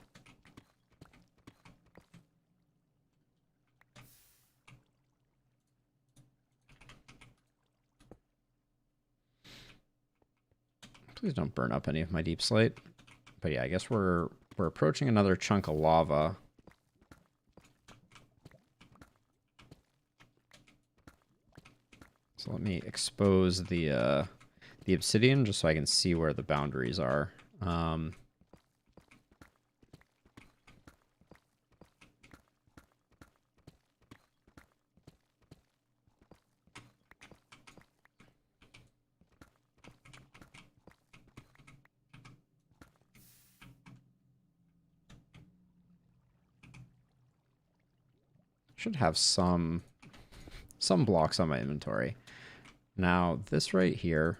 Please don't burn up any of my deep slate. But yeah, I guess we're approaching another chunk of lava. So let me expose the obsidian just so I can see where the boundaries are. Should have some blocks on my inventory. Now, this right here.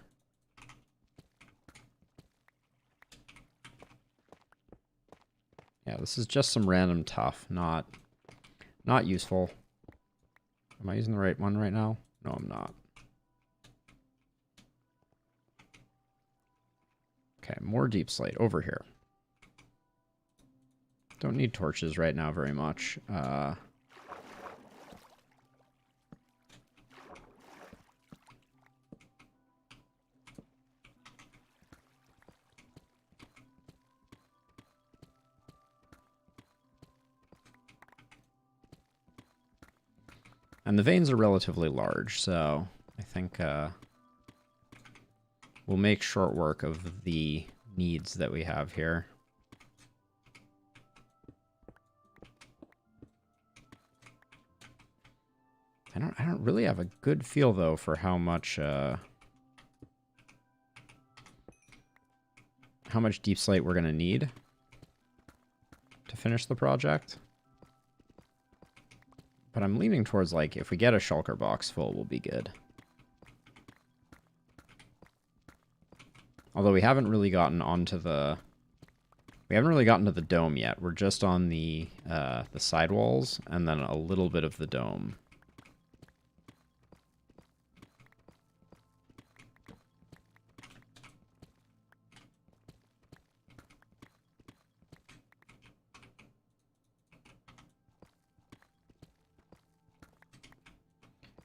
Yeah, this is just some random tuff, not useful. Am I using the right one right now? No, I'm not. Okay, more deep slate over here. Don't need torches right now very much. And the veins are relatively large, so I think we'll make short work of the needs that we have here. I don't really have a good feel though for how much deep slate we're gonna need to finish the project. But I'm leaning towards, like, if we get a shulker box full, we'll be good. Although we haven't really gotten onto the... We haven't really gotten to the dome yet. We're just on the sidewalls, and then a little bit of the dome.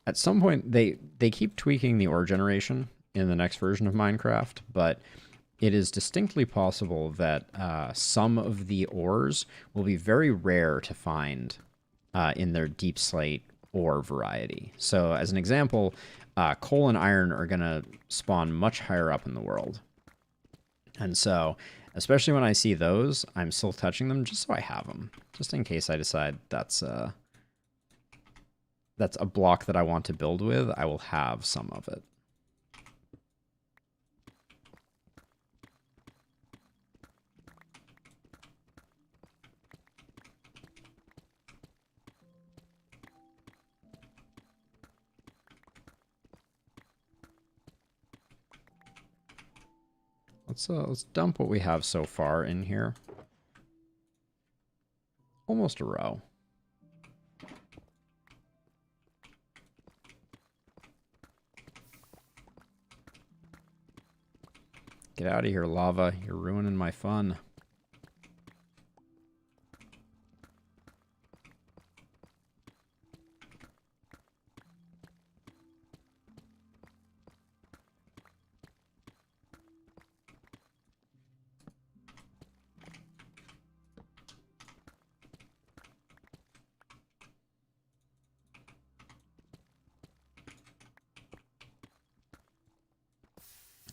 At some point, they keep tweaking the ore generation in the next version of Minecraft, but it is distinctly possible that some of the ores will be very rare to find in their deep slate ore variety. So as an example, coal and iron are going to spawn much higher up in the world. And so, especially when I see those, I'm still touching them just so I have them, just in case I decide that's a block that I want to build with. I will have some of it. Let's dump what we have so far in here. Almost a row. Get out of here, lava. You're ruining my fun.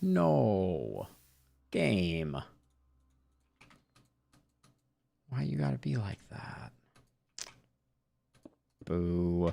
No. Game. Why you gotta be like that? Boo.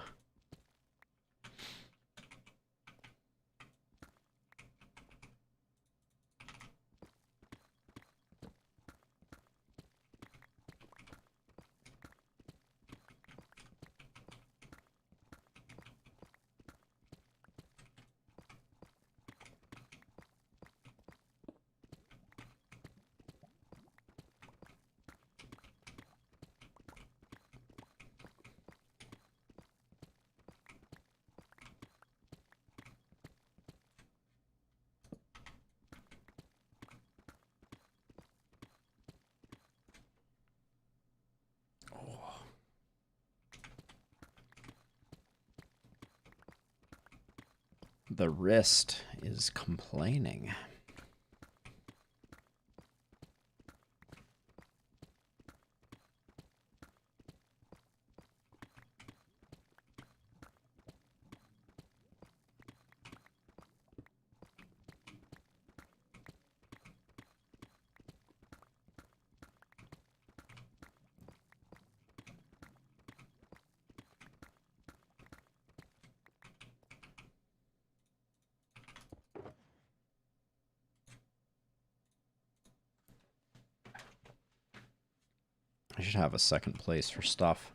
The wrist is complaining. I should have a second place for stuff.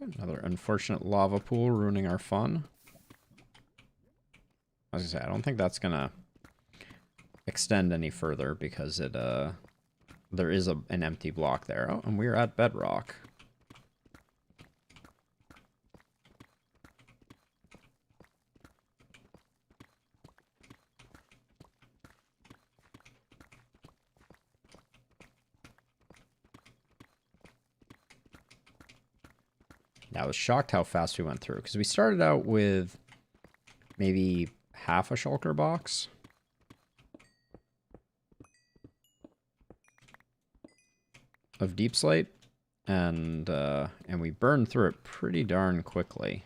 Another unfortunate lava pool ruining our fun. I was gonna say, I don't think that's gonna extend any further because it there is an empty block there. Oh, and we're at bedrock. Yeah, I was shocked how fast we went through because we started out with maybe half a shulker box. Of deep slate, and we burned through it pretty darn quickly.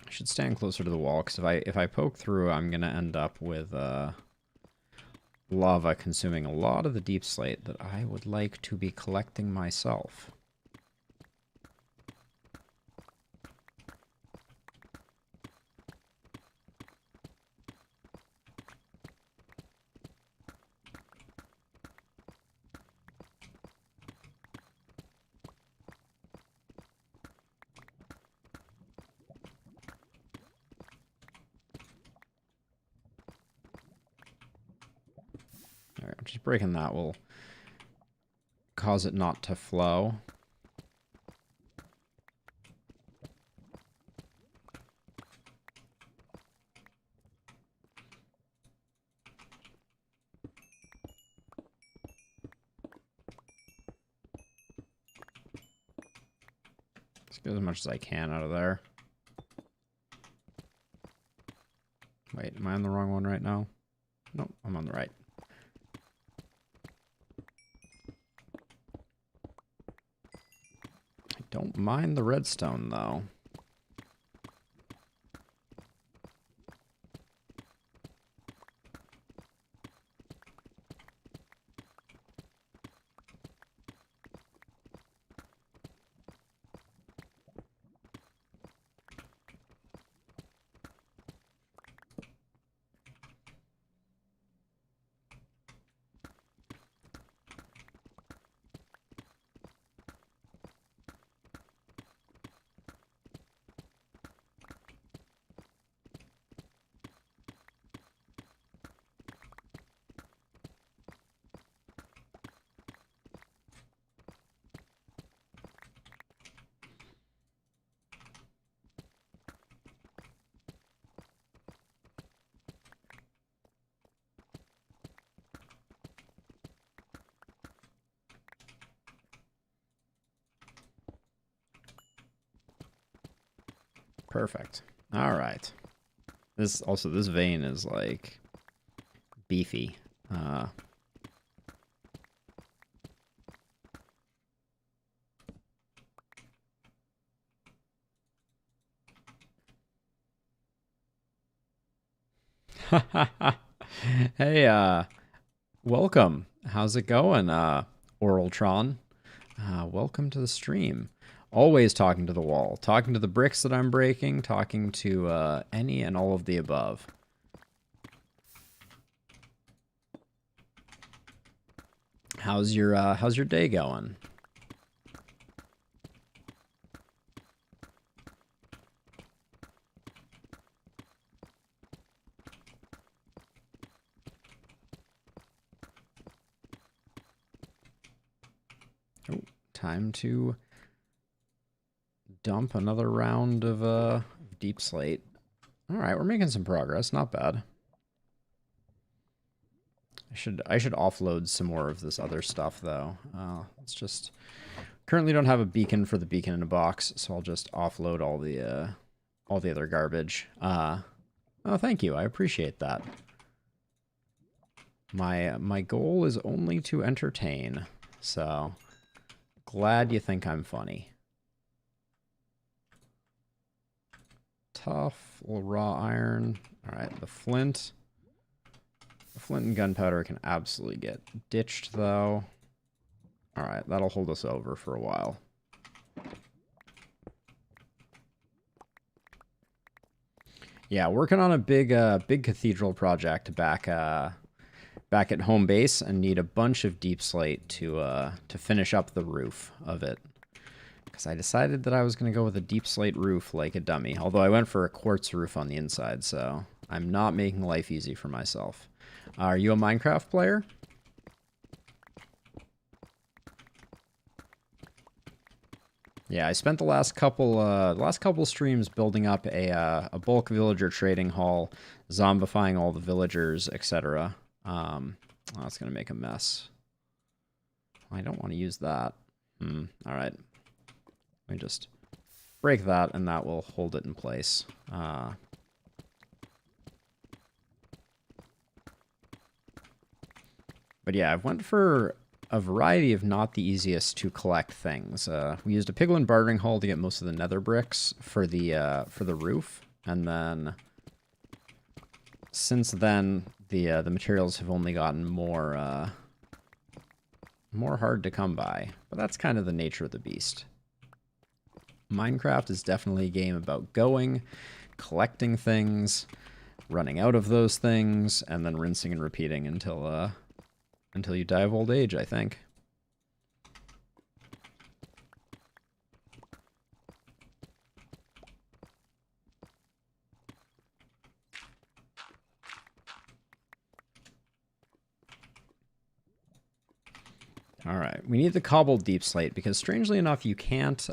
I should stand closer to the wall because if I poke through, I'm gonna end up with lava consuming a lot of the deep slate that I would like to be collecting myself. Alright, just breaking that will cause it not to flow. Let's get as much as I can out of there. Wait, am I on the wrong one right now? Nope, I'm on the right. I don't mind the redstone, though. Perfect. All right. This vein is like beefy. Hey, welcome. How's it going, Oraltron? Welcome to the stream. Always talking to the wall, talking to the bricks that I'm breaking, talking to any and all of the above. How's your day going? Oh, time to dump another round of deep slate. All right, we're making some progress. Not bad. I should offload some more of this other stuff though. Let's just currently don't have a beacon for the beacon in a box, so I'll just offload all the other garbage. Oh, thank you. I appreciate that. My goal is only to entertain, so glad you think I'm funny. Tough, little raw iron. All right, the flint. The flint and gunpowder can absolutely get ditched, though. All right, that'll hold us over for a while. Yeah, working on a big cathedral project back at home base, and need a bunch of deep slate to finish up the roof of it. Because I decided that I was going to go with a deep slate roof like a dummy. Although I went for a quartz roof on the inside, so I'm not making life easy for myself. Are you a Minecraft player? Yeah, I spent the last couple streams building up a bulk villager trading hall, zombifying all the villagers, etc. Oh, that's gonna make a mess. I don't want to use that. All right. Let me just break that, and that will hold it in place. But yeah, I've went for a variety of not the easiest to collect things. We used a piglin bartering hall to get most of the nether bricks for the roof, and then since then the materials have only gotten more hard to come by. But that's kind of the nature of the beast. Minecraft is definitely a game about going, collecting things, running out of those things, and then rinsing and repeating until you die of old age, I think. All right, we need the cobbled deep slate because strangely enough, you can't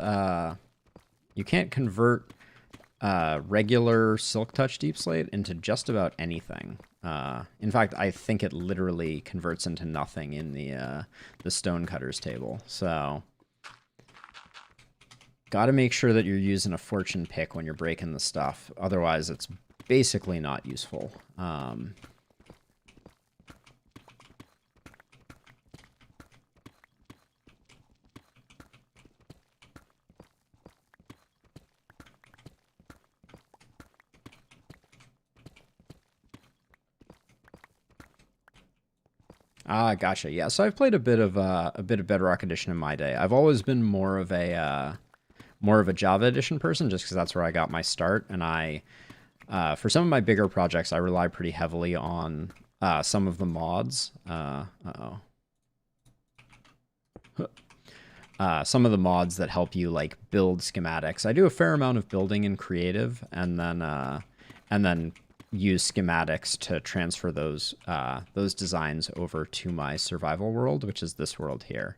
convert regular silk touch deep slate into just about anything. In fact, I think it literally converts into nothing in the stonecutters table. So, got to make sure that you're using a fortune pick when you're breaking the stuff. Otherwise, it's basically not useful. Ah, gotcha. Yeah, so I've played a bit of Bedrock Edition in my day. I've always been more of a Java Edition person, just because that's where I got my start. And for some of my bigger projects, I rely pretty heavily on some of the mods. Some of the mods that help you like build schematics. I do a fair amount of building in creative, and then use schematics to transfer those designs over to my survival world, which is this world here.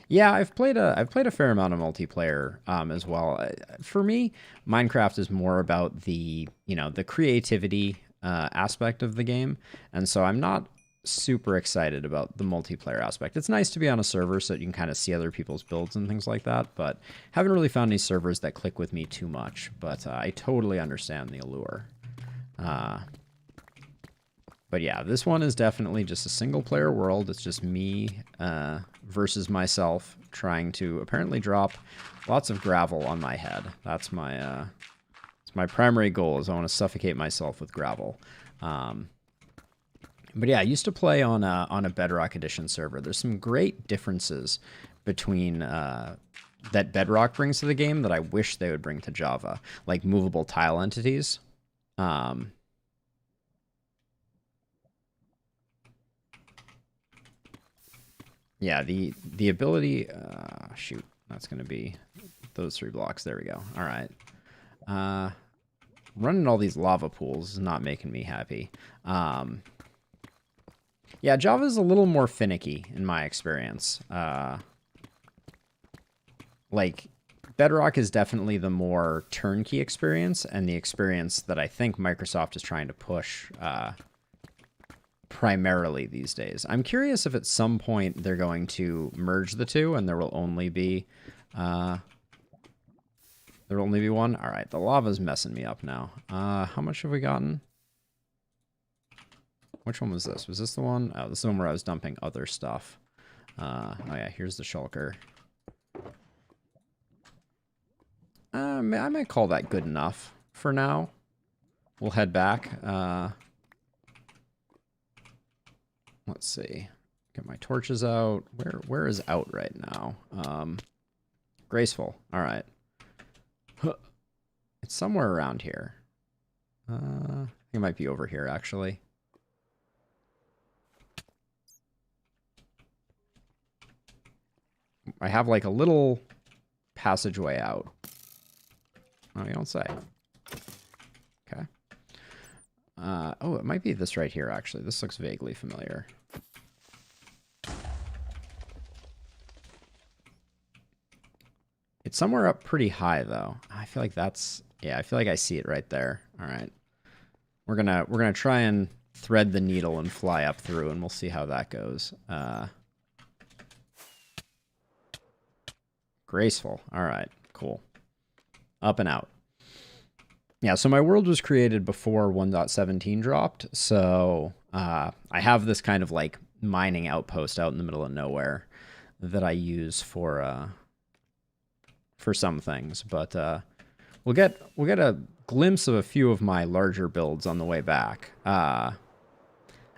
Yeah, I've played a fair amount of multiplayer as well. For me, Minecraft is more about the creativity aspect of the game, and so I'm not super excited about the multiplayer aspect. It's nice to be on a server so that you can kind of see other people's builds and things like that, but haven't really found any servers that click with me too much, but I totally understand the allure. But yeah, this one is definitely just a single player world. It's just me versus myself trying to apparently drop lots of gravel on my head. That's my primary goal, is I want to suffocate myself with gravel. But yeah, I used to play on a Bedrock Edition server. There's some great differences between that Bedrock brings to the game that I wish they would bring to Java, like movable tile entities. Yeah, the ability. Shoot, that's gonna be those 3 blocks. There we go. All right. Running all these lava pools is not making me happy. Yeah, Java is a little more finicky in my experience. Like, Bedrock is definitely the more turnkey experience, and the experience that I think Microsoft is trying to push primarily these days. I'm curious if at some point they're going to merge the two, and there will only be one. All right, the lava's messing me up now. How much have we gotten? Which one was this? Was this the one? Oh, this is the one where I was dumping other stuff. Oh yeah, here's the shulker. I might call that good enough for now. We'll head back. Let's see. Get my torches out. Where is out right now? Graceful. All right. It's somewhere around here. I think it might be over here, actually. I have like a little passageway out. Oh, you don't say. Okay. Oh, it might be this right here, actually. This looks vaguely familiar. It's somewhere up pretty high, though. I feel like that's... Yeah, I feel like I see it right there. All right. We're gonna try and thread the needle and fly up through, and we'll see how that goes. Graceful. All right, cool. Up and out. Yeah, so my world was created before 1.17 dropped, so I have this kind of like mining outpost out in the middle of nowhere that I use for some things, but we'll get a glimpse of a few of my larger builds on the way back. Oh,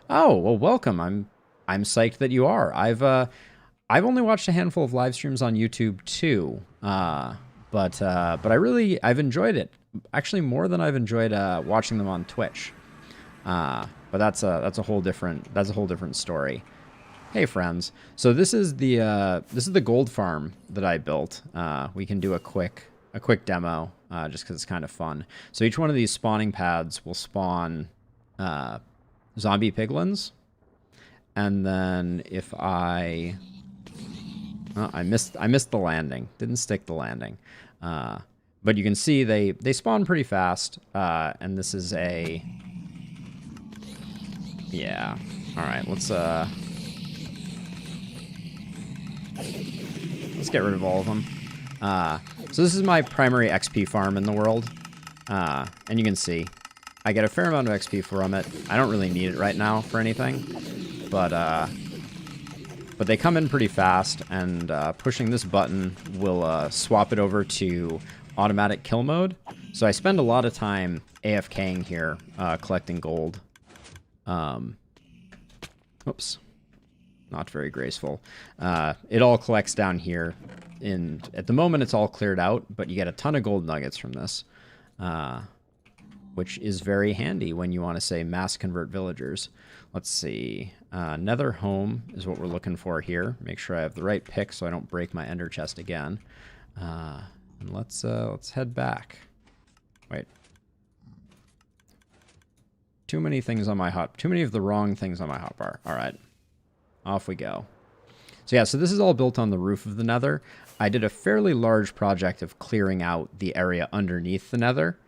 well, welcome. I'm psyched that you are. I've only watched a handful of live streams on YouTube too, but I've enjoyed it, actually more than I've enjoyed watching them on Twitch. But that's a whole different story. Hey friends, so this is the gold farm that I built. We can do a quick demo just because it's kind of fun. So each one of these spawning pads will spawn zombie piglins, and then if I missed the landing. Didn't stick the landing. But you can see they spawn pretty fast. And this is a... Yeah. All right, let's get rid of all of them. So this is my primary XP farm in the world. And you can see I get a fair amount of XP from it. I don't really need it right now for anything. But they come in pretty fast, and pushing this button will swap it over to automatic kill mode. So I spend a lot of time AFKing here, collecting gold. Oops. Not very graceful. It all collects down here. At the moment, it's all cleared out, but you get a ton of gold nuggets from this, which is very handy when you want to, say, mass convert villagers. Let's see. Nether home is what we're looking for here. Make sure I have the right pick so I don't break my ender chest again. And let's head back. Wait. Too many things on my too many of the wrong things on my hotbar. All right. Off we go. So yeah, so this is all built on the roof of the Nether. I did a fairly large project of clearing out the area underneath the Nether.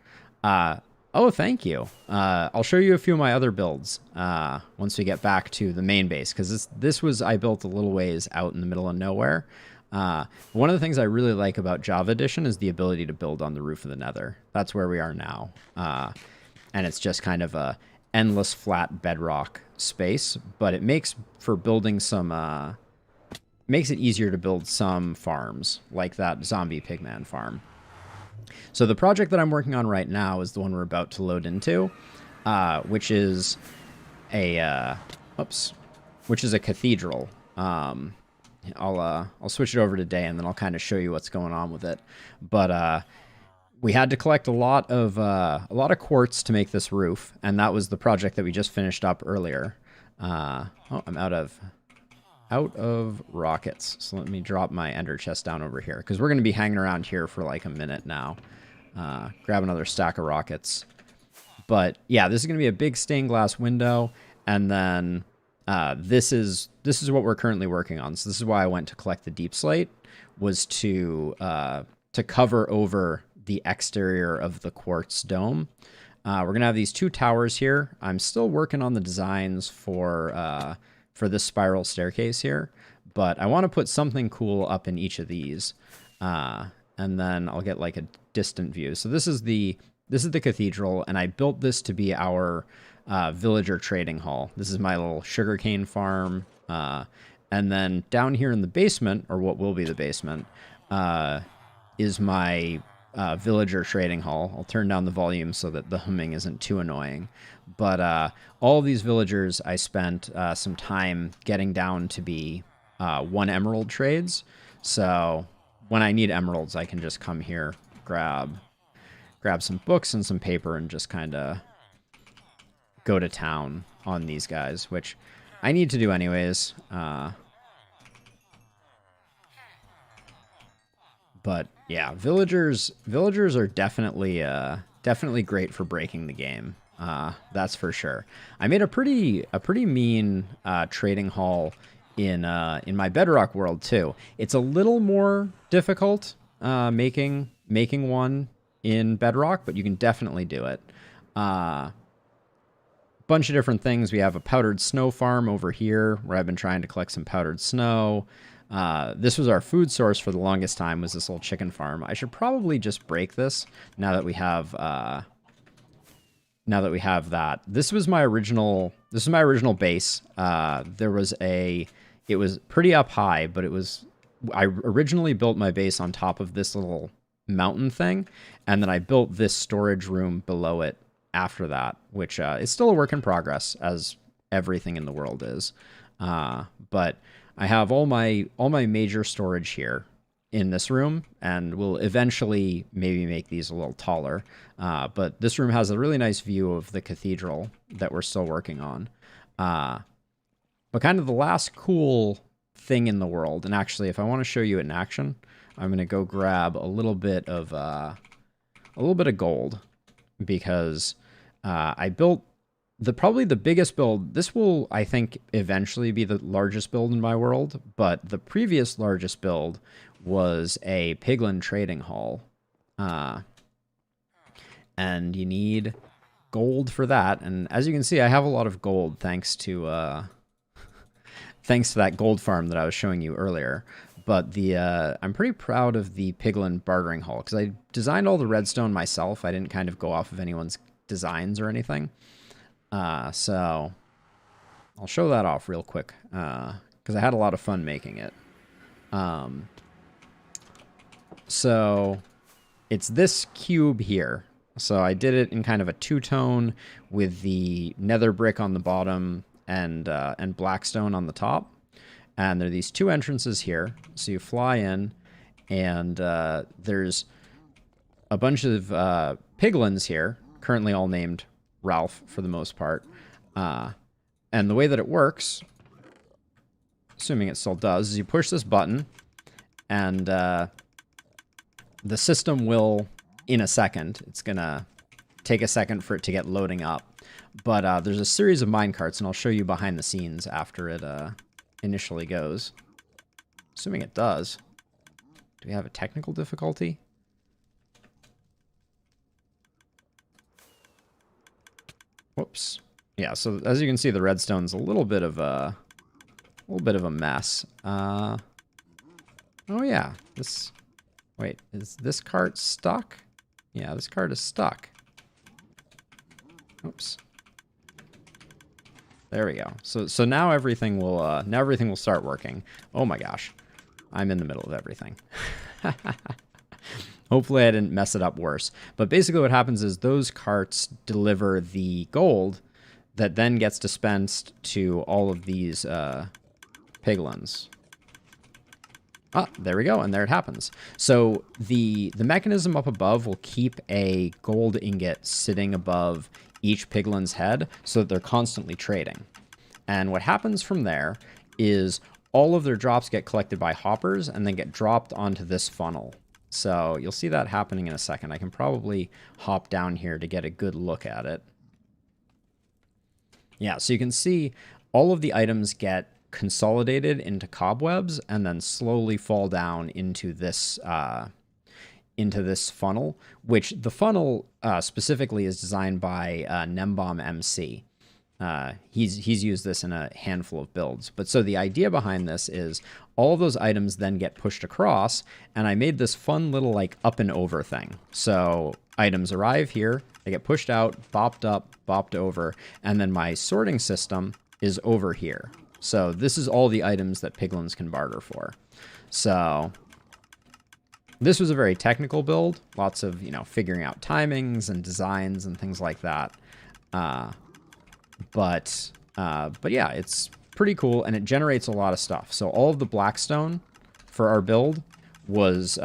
Oh, Oh, thank you. I'll show you a few of my other builds once we get back to the main base, because this was I built a little ways out in the middle of nowhere. One of the things I really like about Java Edition is the ability to build on the roof of the Nether. That's where we are now. And it's just kind of a endless flat bedrock space, but it makes for building some, makes it easier to build some farms, like that zombie pigman farm. So the project that I'm working on right now is the one we're about to load into, which is a, which is a cathedral. I'll switch it over today, and then I'll kind of show you what's going on with it. But we had to collect a lot of quartz to make this roof, and that was the project that we just finished up earlier. Oh, I'm out of rockets. So let me drop my ender chest down over here, because we're going to be hanging around here for like a minute now. Grab another stack of rockets. But yeah, this is going to be a big stained glass window, and then this is what we're currently working on. So this is why I went to collect the deep slate, was to cover over the exterior of the quartz dome. We're going to have these two towers here. I'm still working on the designs for this spiral staircase here, but I want to put something cool up in each of these. And then I'll get like a distant view. So this is the cathedral, and I built this to be our villager trading hall. This is my little sugarcane farm. And then down here in the basement, or what will be the basement, is my villager trading hall. I'll turn down the volume so that the humming isn't too annoying. But all of these villagers, I spent some time getting down to be 1 emerald trades. So when I need emeralds, I can just come here, grab some books and some paper, and just kind of go to town on these guys, which I need to do anyways. But yeah, villagers are definitely great for breaking the game. That's for sure. I made a pretty mean trading hall in my Bedrock world too. It's a little more difficult making one in Bedrock, but you can definitely do it. Bunch of different things. We have a powdered snow farm over here where I've been trying to collect some powdered snow. This was our food source for the longest time, was this little chicken farm. I should probably just break this now that we have that. This was my original base. It was pretty up high, but I originally built my base on top of this little mountain thing, and then I built this storage room below it after that, which is still a work in progress, as everything in the world is. But I have all my major storage here in this room, and we'll eventually maybe make these a little taller. But this room has a really nice view of the cathedral that we're still working on. But kind of the last cool thing in the world, and actually, if I want to show you it in action, I'm going to go grab a little bit of gold, because I built probably the biggest build. This will, I think, eventually be the largest build in my world, but the previous largest build was a piglin trading hall. And you need gold for that. And as you can see, I have a lot of gold thanks to that gold farm that I was showing you earlier. But I'm pretty proud of the piglin bartering hall, because I designed all the redstone myself. I didn't kind of go off of anyone's designs or anything. So I'll show that off real quick, because I had a lot of fun making it. So it's this cube here. So I did it in kind of a two-tone with the nether brick on the bottom and blackstone on the top. And there are these two entrances here. So you fly in, and there's a bunch of piglins here, currently all named Ralph for the most part. And the way that it works, assuming it still does, is you push this button, and the system will, in a second, it's going to take a second for it to get loading up. But there's a series of minecarts, and I'll show you behind the scenes after it initially goes. Assuming it does. Do we have a technical difficulty? Whoops. Yeah, so as you can see, the redstone's a little bit of a mess. Oh yeah, this. Wait, is this cart stuck? Yeah, this cart is stuck. Oops. There we go. So now everything will start working. Oh my gosh, I'm in the middle of everything. Hopefully I didn't mess it up worse. But basically what happens is those carts deliver the gold that then gets dispensed to all of these piglins. Ah, there we go, and there it happens. So the mechanism up above will keep a gold ingot sitting above each piglin's head so that they're constantly trading. And what happens from there is all of their drops get collected by hoppers and then get dropped onto this funnel. So you'll see that happening in a second. I can probably hop down here to get a good look at it. Yeah, so you can see all of the items get consolidated into cobwebs and then slowly fall down into this funnel, which the funnel specifically is designed by Nembomb MC. He's used this in a handful of builds. But so the idea behind this is all of those items then get pushed across, and I made this fun little like up and over thing. So items arrive here, they get pushed out, bopped up, bopped over, and then my sorting system is over here. So this is all the items that piglins can barter for. So this was a very technical build, lots of, figuring out timings and designs and things like that. But yeah, it's pretty cool, and it generates a lot of stuff. So all of the blackstone for our build was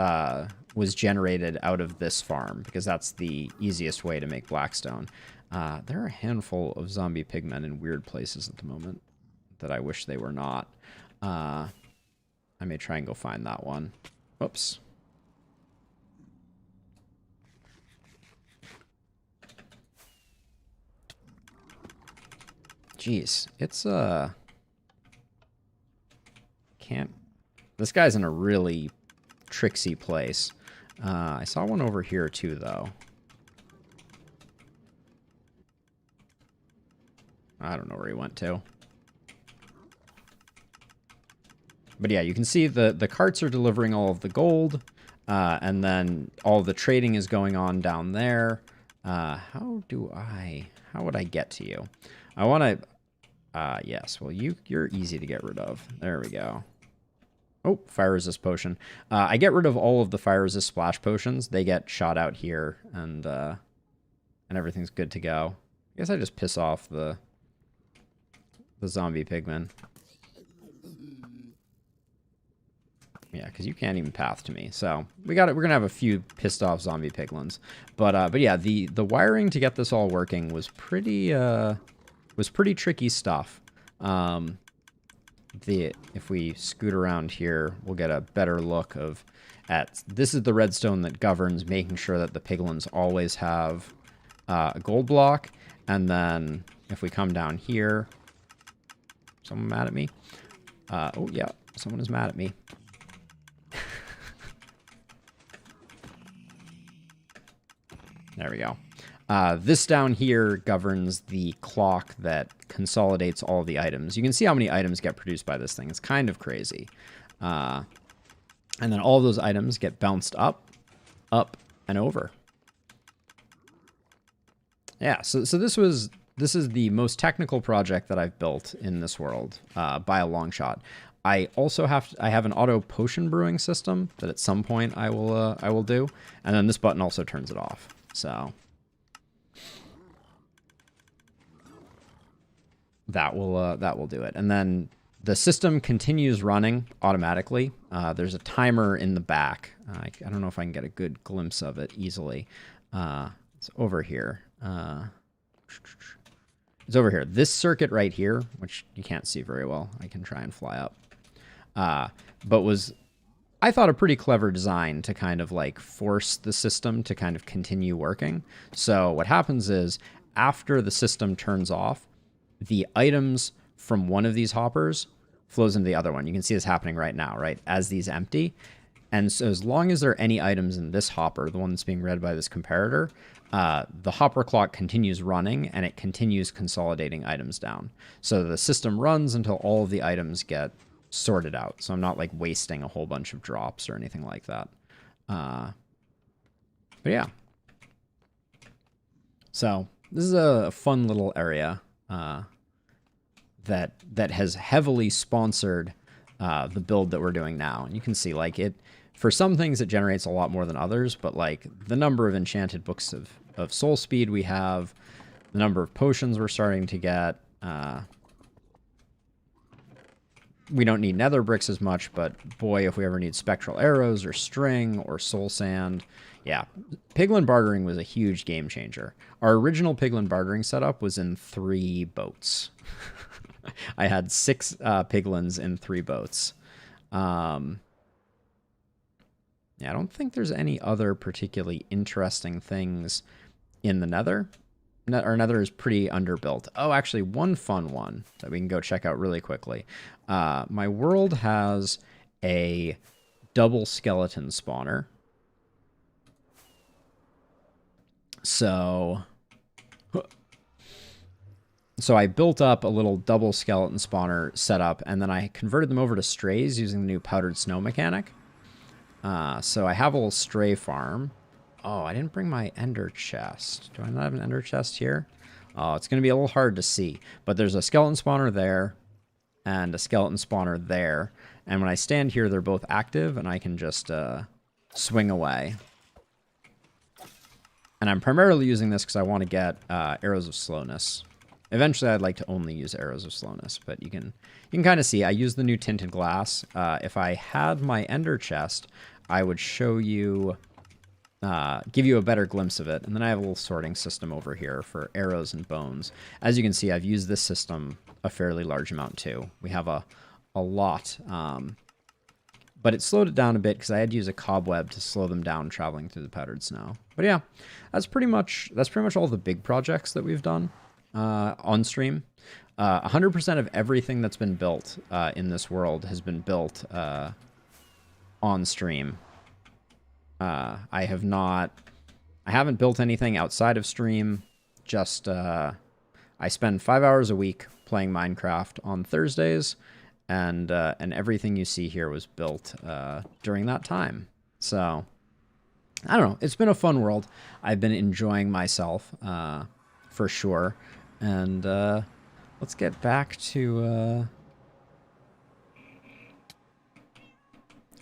generated out of this farm, because that's the easiest way to make blackstone. There are a handful of zombie pigmen in weird places at the moment that I wish they were not. I may try and go find that one. Whoops. Jeez, it's this guy's in a really tricksy place. I saw one over here too, though. I don't know where he went to. But yeah, you can see the carts are delivering all of the gold, and then all the trading is going on down there. How would I get to you? I want to, yes, well, you're easy to get rid of. There we go. Oh, fire resist potion. I get rid of all of the fire resist splash potions. They get shot out here, and everything's good to go. I guess I just piss off the zombie pigmen. Yeah, because you can't even path to me. So we're gonna have a few pissed off zombie piglins. But yeah, the wiring to get this all working was pretty tricky stuff. If we scoot around here, we'll get a better look at this is the redstone that governs making sure that the piglins always have a gold block. And then if we come down here, someone mad at me? Oh yeah, someone is mad at me. There we go. This down here governs the clock that consolidates all the items. You can see how many items get produced by this thing. It's kind of crazy. And then all those items get bounced up, and over. Yeah, so this is the most technical project that I've built in this world by a long shot. I also have an auto potion brewing system that at some point I will do, and then this button also turns it off. So that will do it. And then the system continues running automatically. There's a timer in the back. I don't know if I can get a good glimpse of it easily. It's over here. It's over here. This circuit right here, which you can't see very well. I can try and fly up. But was, I thought, a pretty clever design to kind of like force the system to kind of continue working. So what happens is after the system turns off, the items from one of these hoppers flows into the other one. You can see this happening right now, right? As these empty. And so as long as there are any items in this hopper, the one that's being read by this comparator, the hopper clock continues running and it continues consolidating items down. So the system runs until all of the items get sorted out. So I'm not like wasting a whole bunch of drops or anything like that. But yeah. So this is a fun little area that has heavily sponsored the build that we're doing now. And you can see like it, for some things it generates a lot more than others, but like the number of enchanted books of soul speed we have, the number of potions we're starting to get, we don't need nether bricks as much, but boy, if we ever need spectral arrows or string or soul sand, yeah, piglin bartering was a huge game changer. Our original piglin bartering setup was in 3 boats. I had 6 piglins in 3 boats. Yeah, I don't think there's any other particularly interesting things in the nether. Our nether is pretty underbuilt. Oh, actually, one fun one that we can go check out really quickly. My world has a double skeleton spawner. So I built up a little double skeleton spawner setup, and then I converted them over to strays using the new powdered snow mechanic. So I have a little stray farm. Oh, I didn't bring my ender chest. Do I not have an ender chest here? Oh, it's going to be a little hard to see. But there's a skeleton spawner there and a skeleton spawner there. And when I stand here, they're both active, and I can just swing away. And I'm primarily using this because I want to get arrows of slowness. Eventually, I'd like to only use arrows of slowness, but you can kind of see I use the new tinted glass. If I had my ender chest, I would show you, give you a better glimpse of it. And then I have a little sorting system over here for arrows and bones. As you can see, I've used this system a fairly large amount too. We have a lot, but it slowed it down a bit because I had to use a cobweb to slow them down traveling through the powdered snow. But yeah, that's pretty much all the big projects that we've done on stream. 100% of everything that's been built in this world has been built on stream. I haven't built anything outside of stream. Just I spend 5 hours a week playing Minecraft on Thursdays, and everything you see here was built during that time. So I don't know. It's been a fun world. I've been enjoying myself for sure. And let's get back to...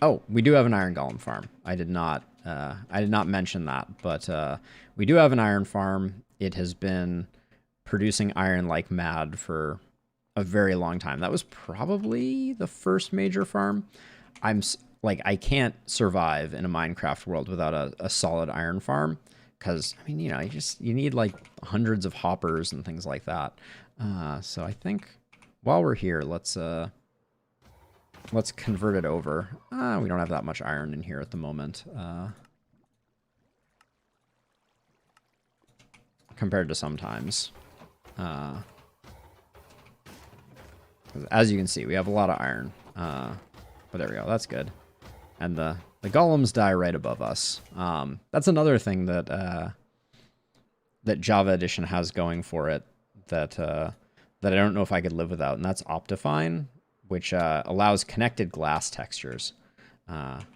Oh, we do have an iron golem farm. I did not mention that, but we do have an iron farm. It has been producing iron like mad for a very long time. That was probably the first major farm. I can't survive in a Minecraft world without a solid iron farm. Because, I mean, you know, you need like hundreds of hoppers and things like that. So I think while we're here, let's convert it over. We don't have that much iron in here at the moment. Compared to sometimes. As you can see, we have a lot of iron. But there we go. That's good. And the golems die right above us. That's another thing that that Java Edition has going for it that I don't know if I could live without, and that's Optifine, which allows connected glass textures. That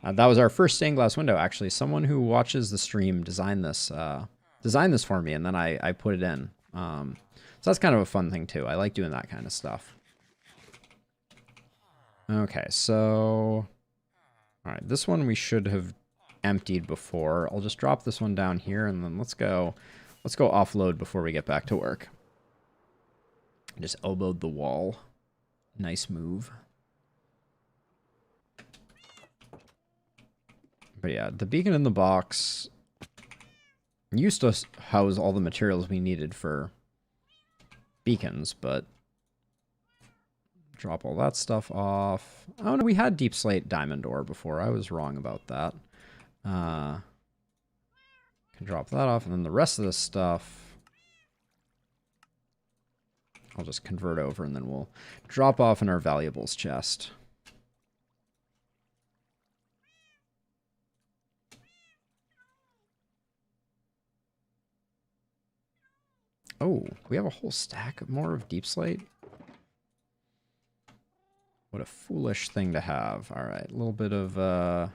was our first stained glass window, actually. Someone who watches the stream designed this for me, and then I put it in. So that's kind of a fun thing too. I like doing that kind of stuff. Okay, so... All right, this one we should have emptied before. I'll just drop this one down here, and then let's go offload before we get back to work. Just elbowed the wall. Nice move. But yeah, the beacon in the box used to house all the materials we needed for beacons, but drop all that stuff off. Oh no, we had deep slate diamond ore before. I was wrong about that. Can drop that off, and then the rest of this stuff I'll just convert over, and then we'll drop off in our valuables chest. Oh, we have a whole stack more of deep slate. What a foolish thing to have. All right, a little bit of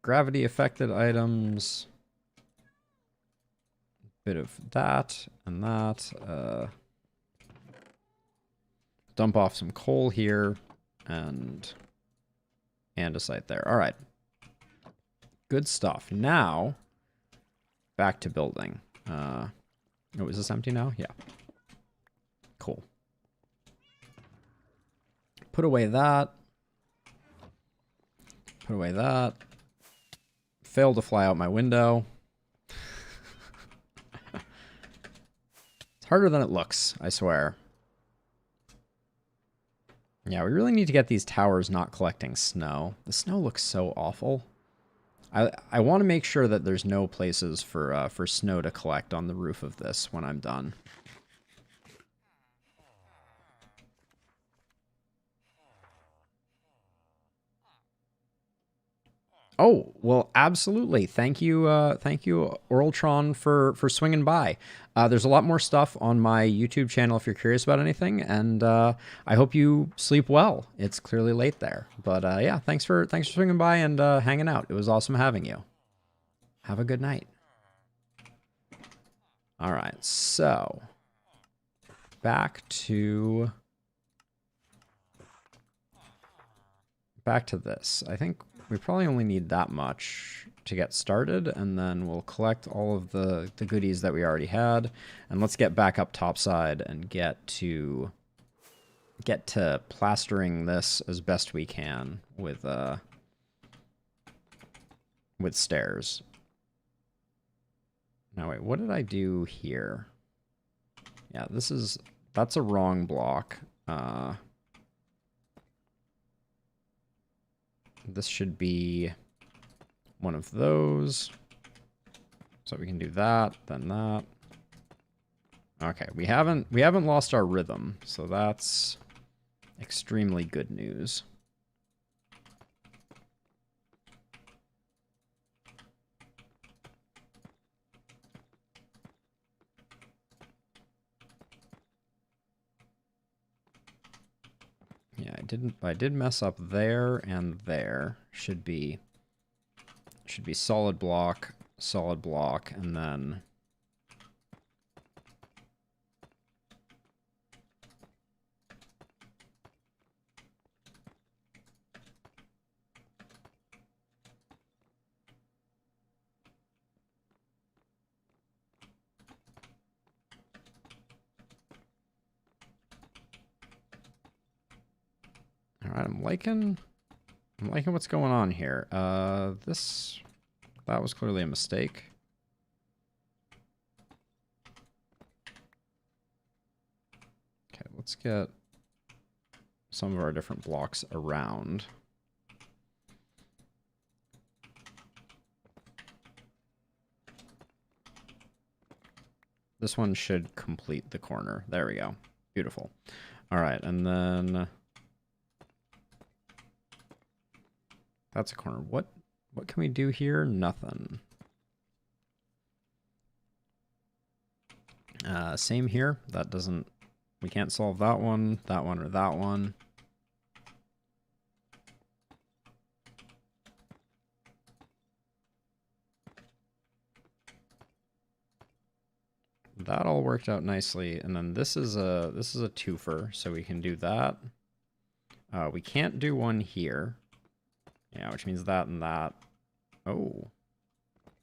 gravity affected items. Bit of that and that. Dump off some coal here and andesite there. All right. Good stuff. Now, back to building. Oh, is this empty now? Yeah. Cool. Put away that. Put away that. Failed to fly out my window. It's harder than it looks, I swear. Yeah, we really need to get these towers not collecting snow. The snow looks so awful. I want to make sure that there's no places for snow to collect on the roof of this when I'm done. Oh, well, absolutely. Thank you, Oraltron, for swinging by. There's a lot more stuff on my YouTube channel if you're curious about anything, and I hope you sleep well. It's clearly late there, but yeah, thanks for swinging by and hanging out. It was awesome having you. Have a good night. All right, so back to this. I think we probably only need that much to get started, and then we'll collect all of the goodies that we already had, and let's get back up topside and get to plastering this as best we can with stairs. Now wait, what did I do here? Yeah, that's a wrong block. This should be one of those. So we can do that, then that. Okay, we haven't lost our rhythm, so that's extremely good news. Yeah, I did mess up there and there. Should be solid block, and then all right, I'm liking what's going on here. That was clearly a mistake. Okay, let's get some of our different blocks around. This one should complete the corner. There we go. Beautiful. All right, and then that's a corner. What can we do here? Nothing. Same here. That doesn't... We can't solve that one, or that one. That all worked out nicely, and then this is a twofer, so we can do that. We can't do one here. Yeah, which means that and that. Oh.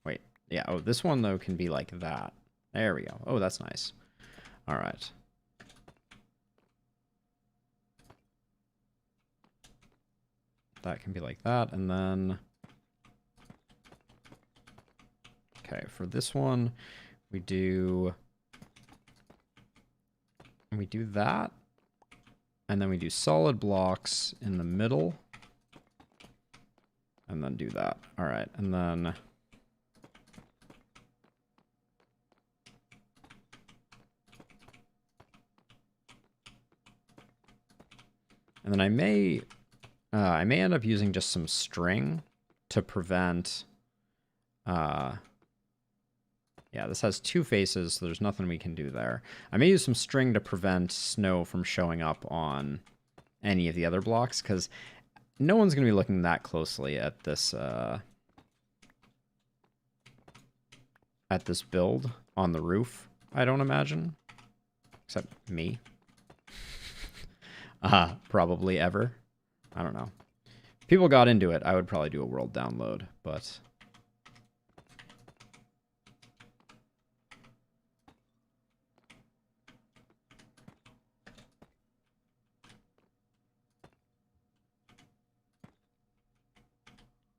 Wait. Yeah, oh, this one, though, can be like that. There we go. Oh, that's nice. All right. That can be like that, and then... Okay, for this one, we do that, and then we do solid blocks in the middle, and then do that. All right, and then I may end up using just some string to prevent Yeah, this has two faces, so there's nothing we can do there. I may use some string to prevent snow from showing up on any of the other blocks, because no one's going to be looking that closely at this build on the roof, I don't imagine. Except me. Probably ever. I don't know. If people got into it, I would probably do a world download, but...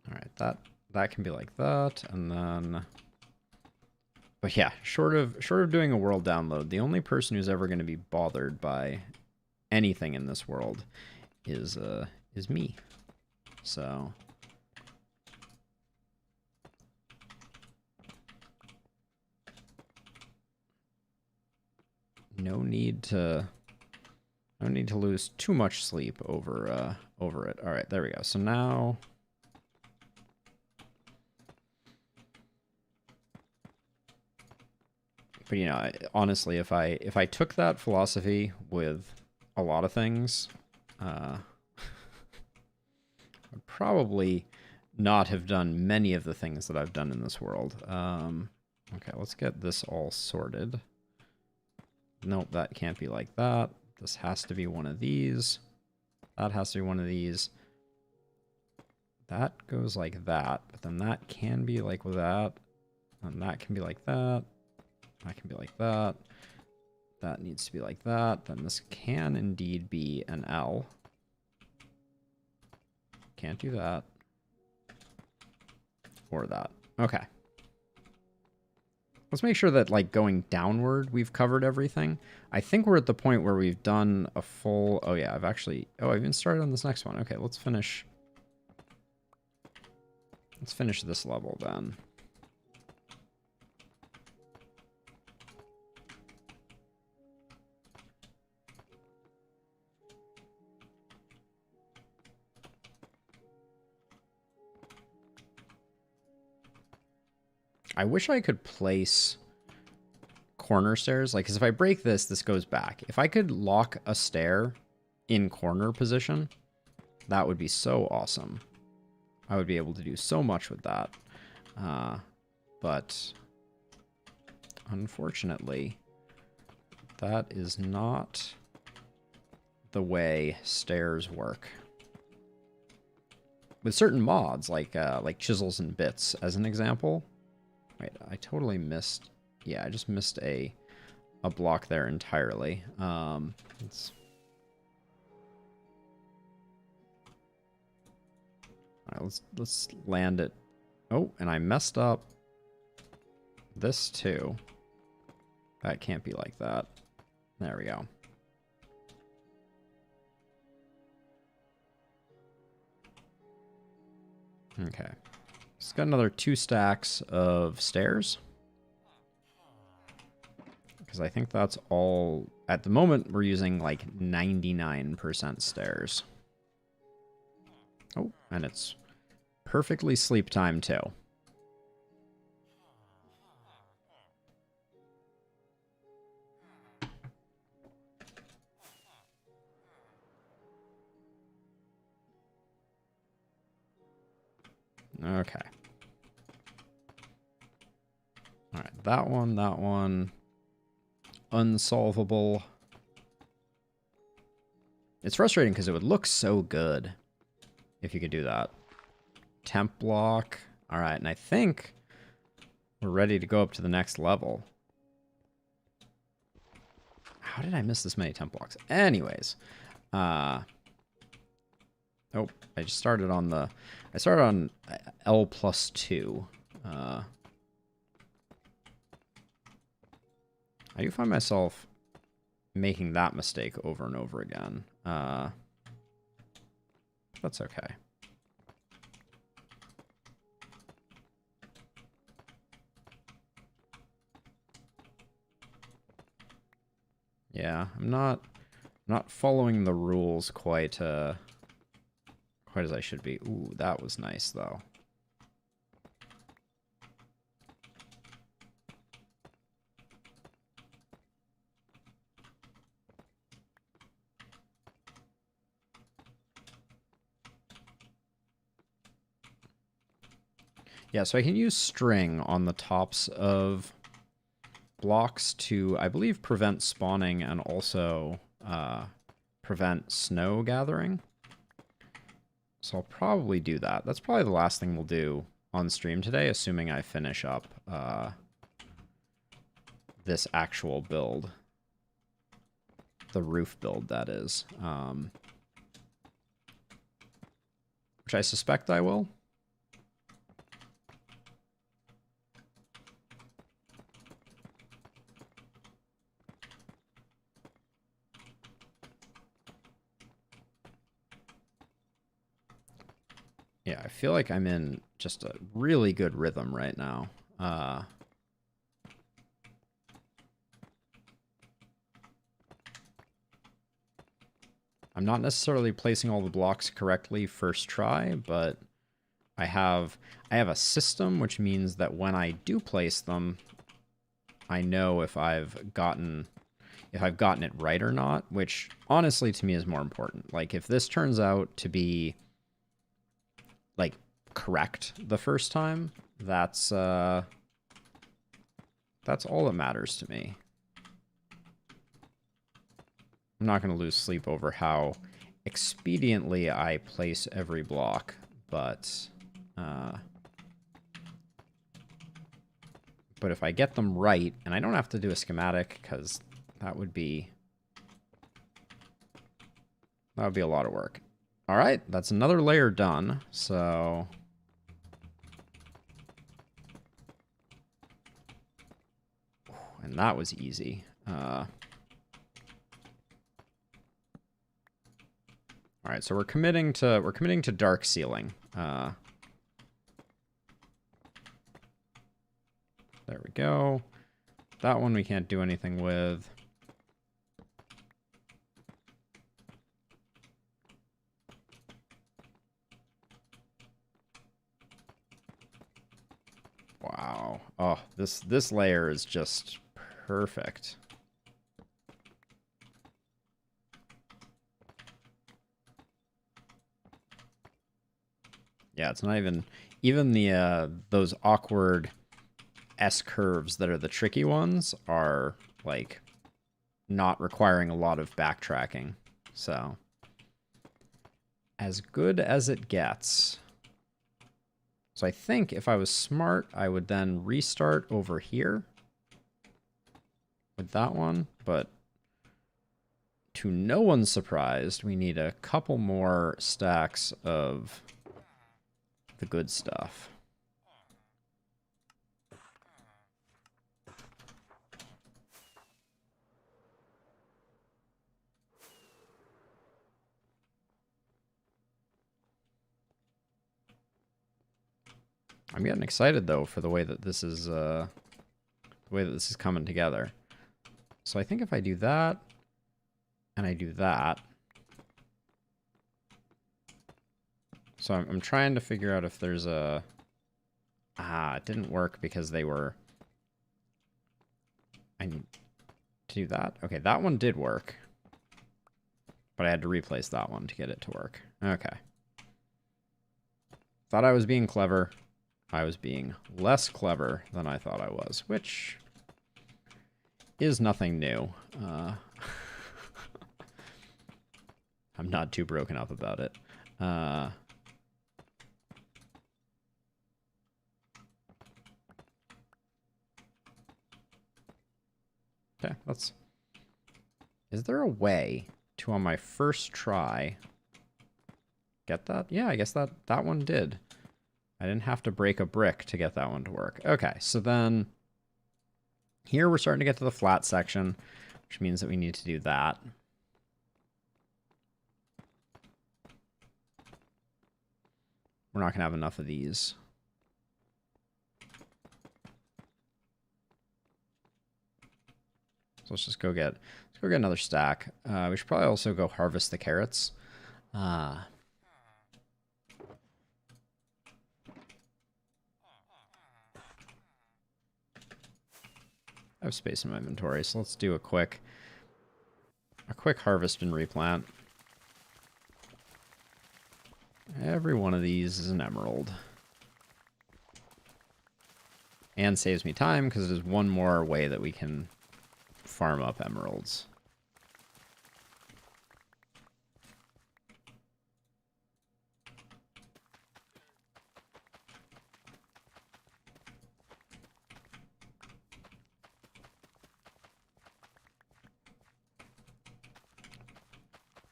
Alright, that can be like that, and then... But yeah, short of doing a world download, the only person who's ever going to be bothered by anything in this world is me. So no need to lose too much sleep over it. All right, there we go. So now but you know, honestly, if I took that philosophy with a lot of things, I'd probably not have done many of the things that I've done in this world. Okay, let's get this all sorted. Nope, that can't be like that. This has to be one of these. That has to be one of these. That goes like that, but then that can be like that. And that can be like that. That can be like that. That needs to be like that. Then this can indeed be an L. Can't do that. Or that. Okay. Let's make sure that, like, going downward, we've covered everything. I think we're at the point where we've done a full... Oh, yeah, I've even started on this next one. Okay, let's finish... Let's finish this level, then. I wish I could place corner stairs. Like, because if I break this, this goes back. If I could lock a stair in corner position, that would be so awesome. I would be able to do so much with that. But unfortunately, that is not the way stairs work. With certain mods, like chisels and bits, as an example. Wait, I totally missed... Yeah, I just missed a block there entirely. Alright, let's land it. Oh, and I messed up this too. That can't be like that. There we go. Okay. Just got another 2 stacks of stairs. Because I think that's all... At the moment, we're using like 99% stairs. Oh, and it's perfectly sleep time too. Okay. Alright, that one. Unsolvable. It's frustrating because it would look so good if you could do that. Temp block. Alright, and I think we're ready to go up to the next level. How did I miss this many temp blocks? Anyways. Oh, I just started on the... I started on L+2. I do find myself making that mistake over and over again. That's okay. Yeah, I'm not following the rules quite as I should be. Ooh, that was nice though. Yeah, so I can use string on the tops of blocks to, I believe, prevent spawning and also prevent snow gathering. So I'll probably do that. That's probably the last thing we'll do on stream today, assuming I finish up this actual build. The roof build, that is. Which I suspect I will. Yeah, I feel like I'm in just a really good rhythm right now. I'm not necessarily placing all the blocks correctly first try, but I have a system, which means that when I do place them, I know if I've gotten it right or not, which honestly to me is more important. Like if this turns out to be like correct the first time, that's all that matters to me. I'm not going to lose sleep over how expediently I place every block, but if I get them right, and I don't have to do a schematic because that would be a lot of work. All right, that's another layer done. So and that was easy. All right, so we're committing to dark ceiling. There we go. That one we can't do anything with. Wow. Oh, this layer is just perfect. Yeah, it's not even the those awkward S curves that are the tricky ones are like not requiring a lot of backtracking. So as good as it gets. So I think if I was smart, I would then restart over here with that one, but to no one's surprise, we need a couple more stacks of the good stuff. I'm getting excited though for the way that this is coming together. So I think if I do that and I do that, so I'm trying to figure out if there's a it didn't work because they were. I need to do that. Okay, that one did work, but I had to replace that one to get it to work. Okay. Thought I was being clever. I was being less clever than I thought I was, which is nothing new. I'm not too broken up about it. Okay, let's... Is there a way to, on my first try, get that? Yeah, I guess that one did. I didn't have to break a brick to get that one to work. Okay, so then here we're starting to get to the flat section, which means that we need to do that. We're not going to have enough of these. So let's go get another stack. We should probably also go harvest the carrots. I have space in my inventory, so let's do a quick harvest and replant. Every one of these is an emerald. And saves me time because there's one more way that we can farm up emeralds.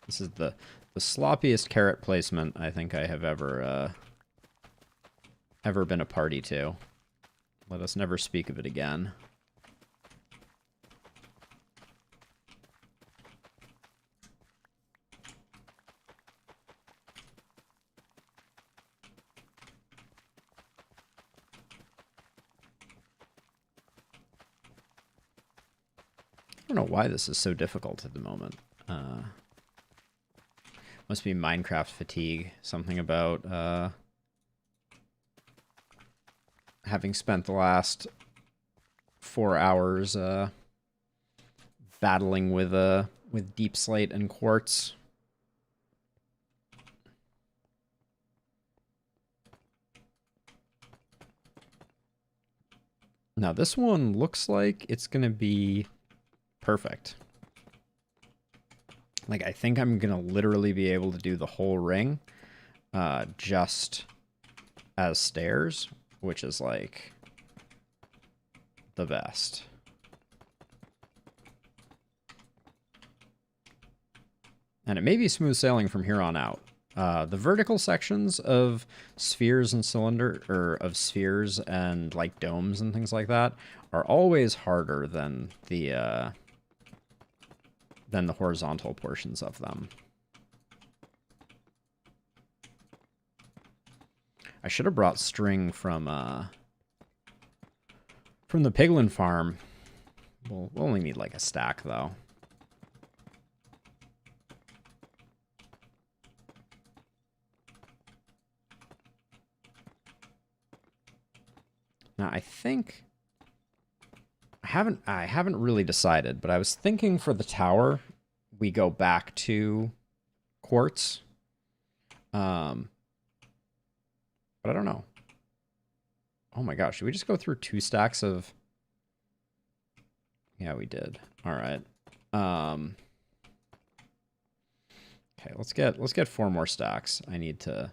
This is the sloppiest carrot placement I think I have ever been a party to. Let us never speak of it again. I don't know why this is so difficult at the moment. Must be Minecraft fatigue. Something about having spent the last 4 hours battling with deep slate and quartz. Now this one looks like it's gonna be perfect. Like, I think I'm gonna literally be able to do the whole ring just as stairs, which is like the best. And it may be smooth sailing from here on out. The vertical sections of spheres and of spheres and like domes and things like that are always harder than the horizontal portions of them. I should have brought string from the piglin farm. We'll only need like a stack though. Now I think I haven't really decided, but I was thinking for the tower we go back to quartz. But I don't know. Oh my gosh, should we just go through 2 stacks of... Yeah, we did. All right. Okay, let's get 4 more stacks. I need to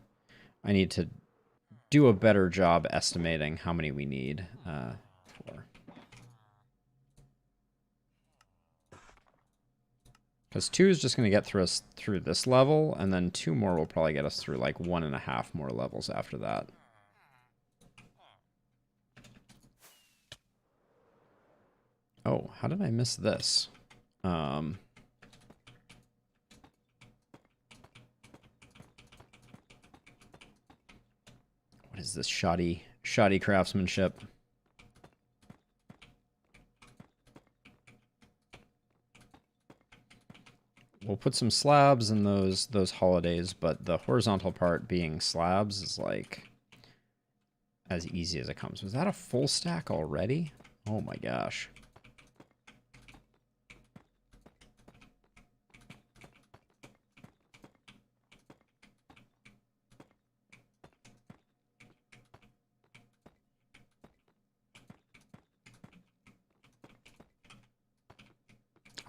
do a better job estimating how many we need. 4. Because 2 is just going to get us through this level, and then 2 more will probably get us through like 1.5 more levels after that. Oh, how did I miss this? What is this shoddy craftsmanship? We'll put some slabs in those holidays, but the horizontal part being slabs is like as easy as it comes. Was that a full stack already? Oh my gosh.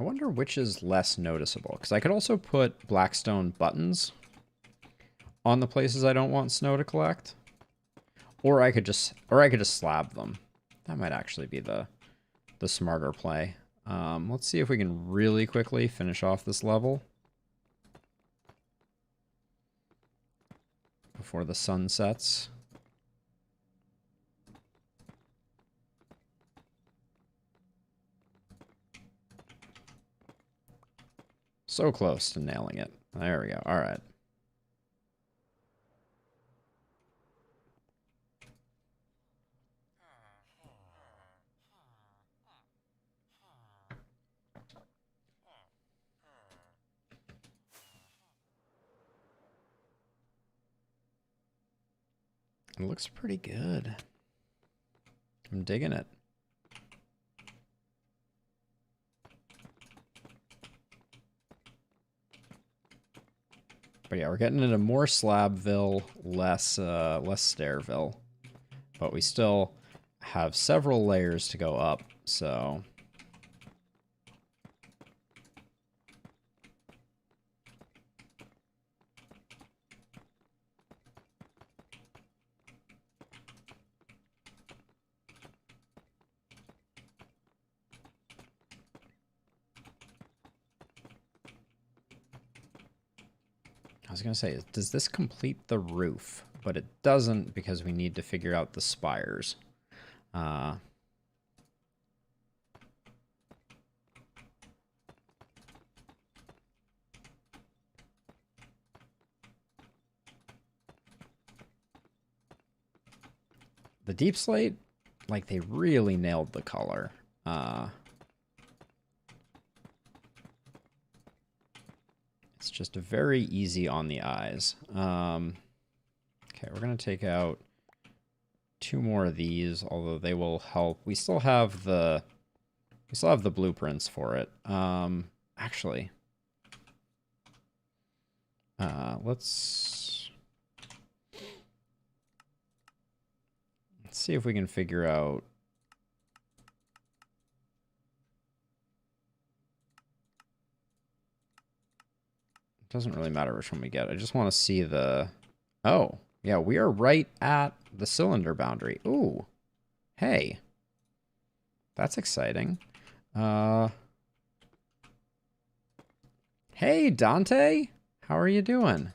I wonder which is less noticeable, because I could also put blackstone buttons on the places I don't want snow to collect, or I could just slab them. That might actually be the smarter play. Let's see if we can really quickly finish off this level before the sun sets. So close to nailing it. There we go. All right. It looks pretty good. I'm digging it. But yeah, we're getting into more Slabville, less Stairville. But we still, have several layers to go up, so... I was going to say, does this complete the roof? But it doesn't because we need to figure out the spires. The deep slate, like, they really nailed the color. It's just very easy on the eyes. Okay, we're going to take out 2 more of these, although they will help. We still have the blueprints for it. Actually, let's see if we can figure out. It doesn't really matter which one we get. I just want to see the... Oh, yeah, we are right at the cylinder boundary. Ooh, hey, that's exciting. Hey, Dante, how are you doing?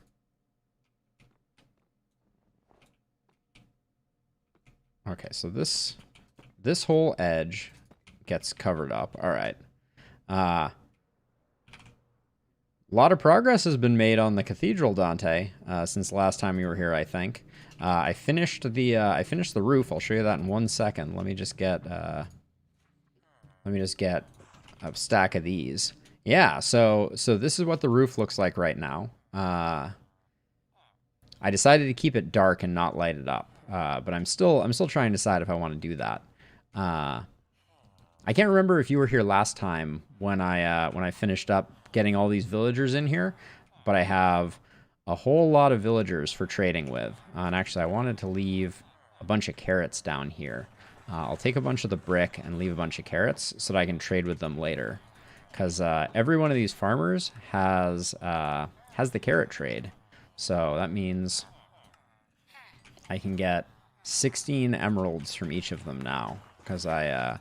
Okay, so this whole edge gets covered up. All right. A lot of progress has been made on the cathedral, Dante, since the last time you were here, I think. I finished the roof. I'll show you that in 1 second. Let me just get a stack of these. Yeah, so this is what the roof looks like right now. I decided to keep it dark and not light it up. But I'm still trying to decide if I want to do that. I can't remember if you were here last time when I finished up getting all these villagers in here, but I have a whole lot of villagers for trading with. And actually, I wanted to leave a bunch of carrots down here. I'll take a bunch of the brick and leave a bunch of carrots so that I can trade with them later. Because every one of these farmers has the carrot trade. So that means I can get 16 emeralds from each of them now. Because I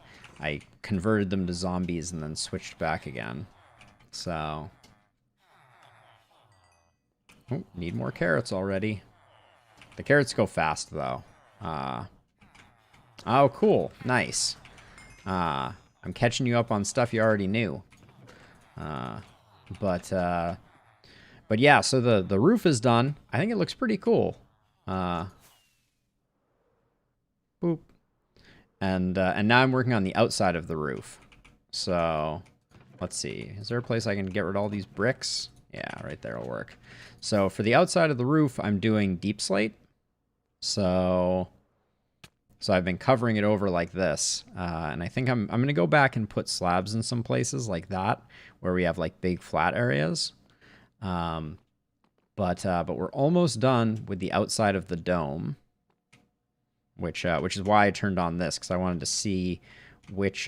converted them to zombies and then switched back again. So... Oh, need more carrots already. The carrots go fast, though. Oh, cool. Nice. I'm catching you up on stuff you already knew. But yeah, so the roof is done. I think it looks pretty cool. Boop. And now I'm working on the outside of the roof. So, let's see. Is there a place I can get rid of all these bricks? Yeah, right there will work. So for the outside of the roof, I'm doing deep slate. So I've been covering it over like this. And I think I'm going to go back and put slabs in some places like that, where we have like big flat areas. But we're almost done with the outside of the dome, which is why I turned on this, because I wanted to see which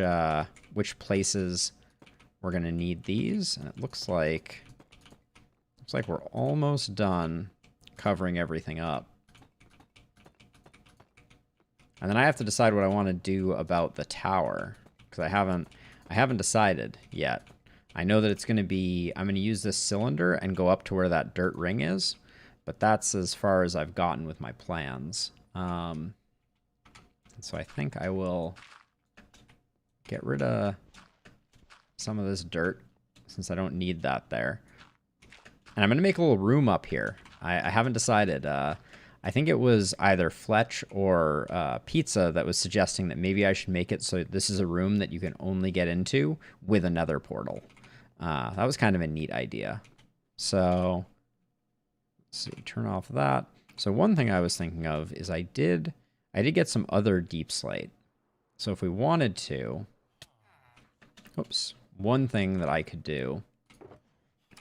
places we're going to need these. And it looks like we're almost done covering everything up. And then I have to decide what I want to do about the tower, because I haven't decided yet. I know that it's going to be, I'm going to use this cylinder and go up to where that dirt ring is, but that's as far as I've gotten with my plans. And so I think I will get rid of some of this dirt, since I don't need that there. And I'm going to make a little room up here. I haven't decided. I think it was either Fletch or Pizza that was suggesting that maybe I should make it so this is a room that you can only get into with another portal. That was kind of a neat idea. So, let's see, turn off that. So one thing I was thinking of is I did get some other deep slate. So if we wanted to, oops, one thing that I could do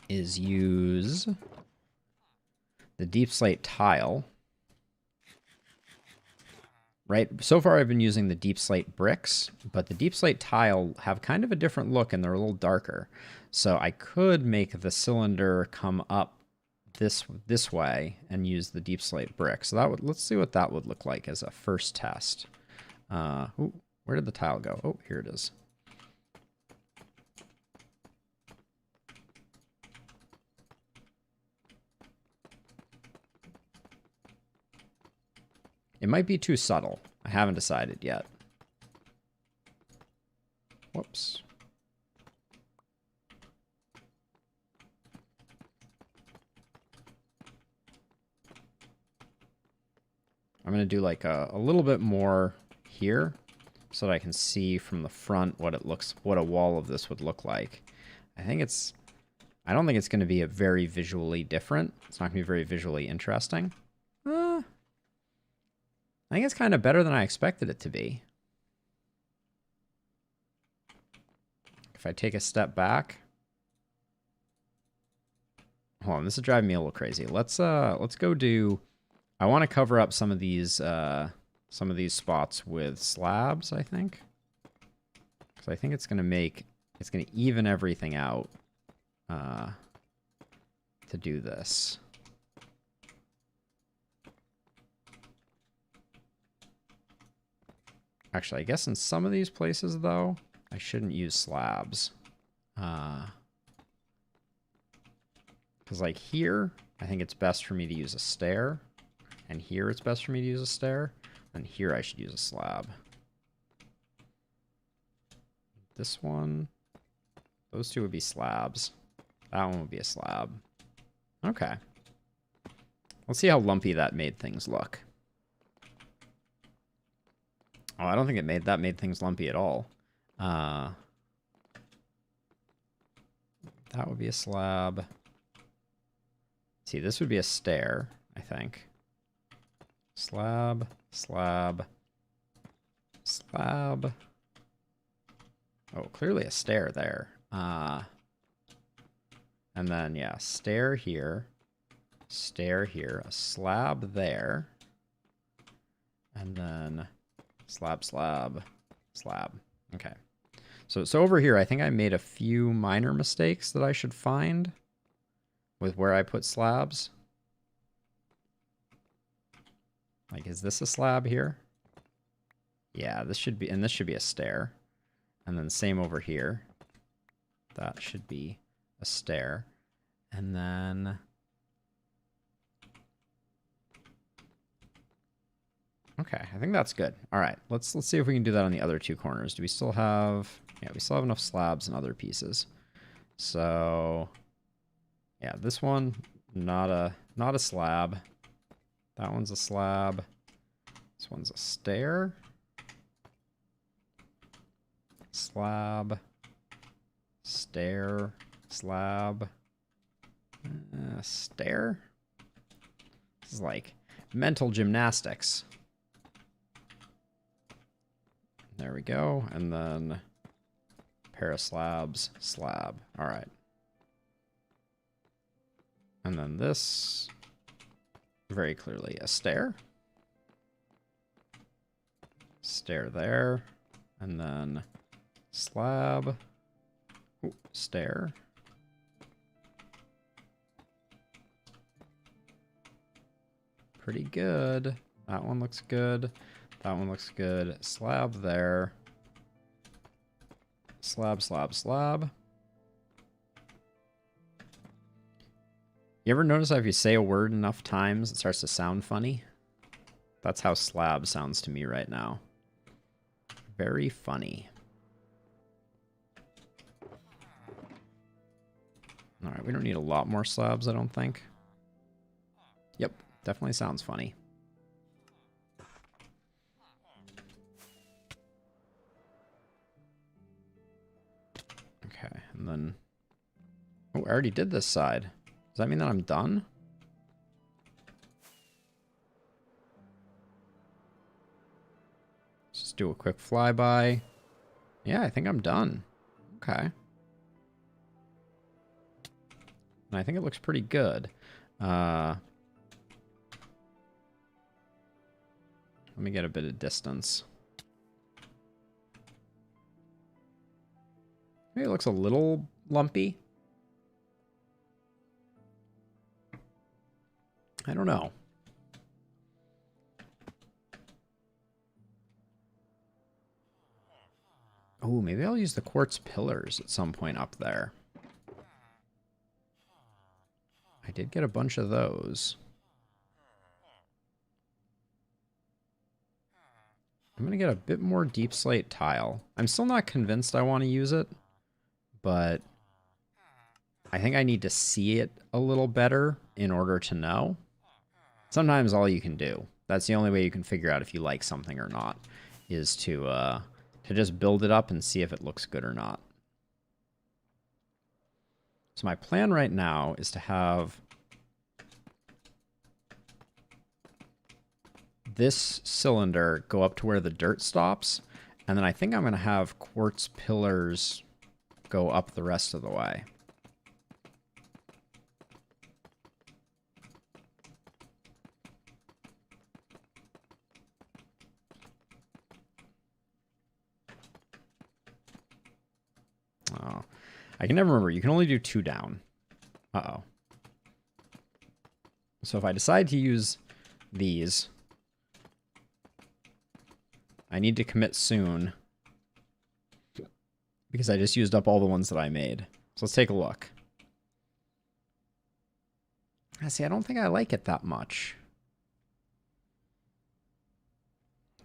is use the deep slate tile right? So far I've been using the deep slate bricks, but the deep slate tile have kind of a different look and they're a little darker. So I could make the cylinder come up this way and use the deep slate brick. So that would, let's see what that would look like as a first test. Ooh, where did the tile go? Oh, here it is. It might be too subtle. I haven't decided yet. Whoops. I'm going to do like a little bit more here so that I can see from the front what it looks, what a wall of this would look like. I don't think it's going to be a very visually different. It's not going to be very visually interesting. I think it's kind of better than I expected it to be. If I take a step back. Hold on, this is driving me a little crazy. Let's go do, I want to cover up some of these spots with slabs, I think. Because I think it's going to even everything out to do this. Actually, I guess in some of these places, though, I shouldn't use slabs. Because, like, here, I think it's best for me to use a stair. And here, it's best for me to use a stair. And here, I should use a slab. This one, those two would be slabs. That one would be a slab. Okay. Let's see how lumpy that made things look. Oh, I don't think that made things lumpy at all. That would be a slab. See, this would be a stair, I think. Slab, slab, slab. Oh, clearly a stair there. And then, yeah, stair here, a slab there, and then slab, slab, slab. Okay. So over here, I think I made a few minor mistakes that I should find with where I put slabs. Like, is this a slab here? Yeah, this should be, and this should be a stair. And then same over here. That should be a stair. And then okay, I think that's good. All right, let's see if we can do that on the other two corners. Do we still have? Yeah, we still have enough slabs and other pieces. So yeah, this one not a slab. That one's a slab. This one's a stair. Slab. Stair. Slab. Stair. This is like mental gymnastics. There we go. And then pair of slabs, slab. All right. And then this, very clearly a stair. Stair there. And then slab. Ooh, stair. Pretty good. That one looks good. That one looks good. Slab there. Slab, slab, slab. You ever notice how if you say a word enough times, it starts to sound funny? That's how slab sounds to me right now. Very funny. All right, we don't need a lot more slabs, I don't think. Yep, definitely sounds funny. Okay, and then... oh, I already did this side. Does that mean that I'm done? Let's just do a quick flyby. Yeah, I think I'm done. Okay. And I think it looks pretty good. Let me get a bit of distance. Maybe it looks a little lumpy. I don't know. Oh, maybe I'll use the quartz pillars at some point up there. I did get a bunch of those. I'm going to get a bit more deep slate tile. I'm still not convinced I want to use it, but I think I need to see it a little better in order to know. Sometimes all you can do, that's the only way you can figure out if you like something or not, is to just build it up and see if it looks good or not. So my plan right now is to have this cylinder go up to where the dirt stops, and then I think I'm going to have quartz pillars go up the rest of the way. Oh, I can never remember. You can only do 2 down. Uh-oh. So if I decide to use these, I need to commit soon because I just used up all the ones that I made. So let's take a look. See, I don't think I like it that much.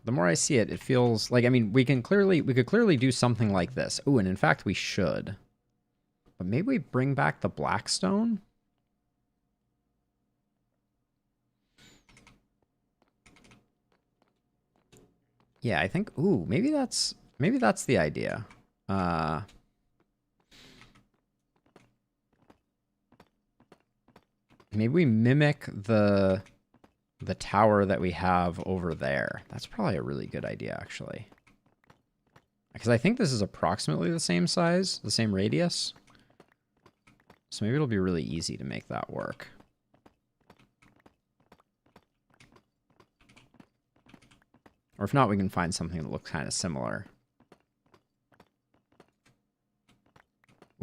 The more I see it, it feels like, I mean, we could clearly do something like this. Ooh, and in fact, we should. But maybe we bring back the blackstone? Yeah, I think, ooh, maybe that's the idea. Maybe we mimic the tower that we have over there. That's probably a really good idea, actually. Because I think this is approximately the same size, the same radius. So maybe it'll be really easy to make that work. Or if not, we can find something that looks kind of similar.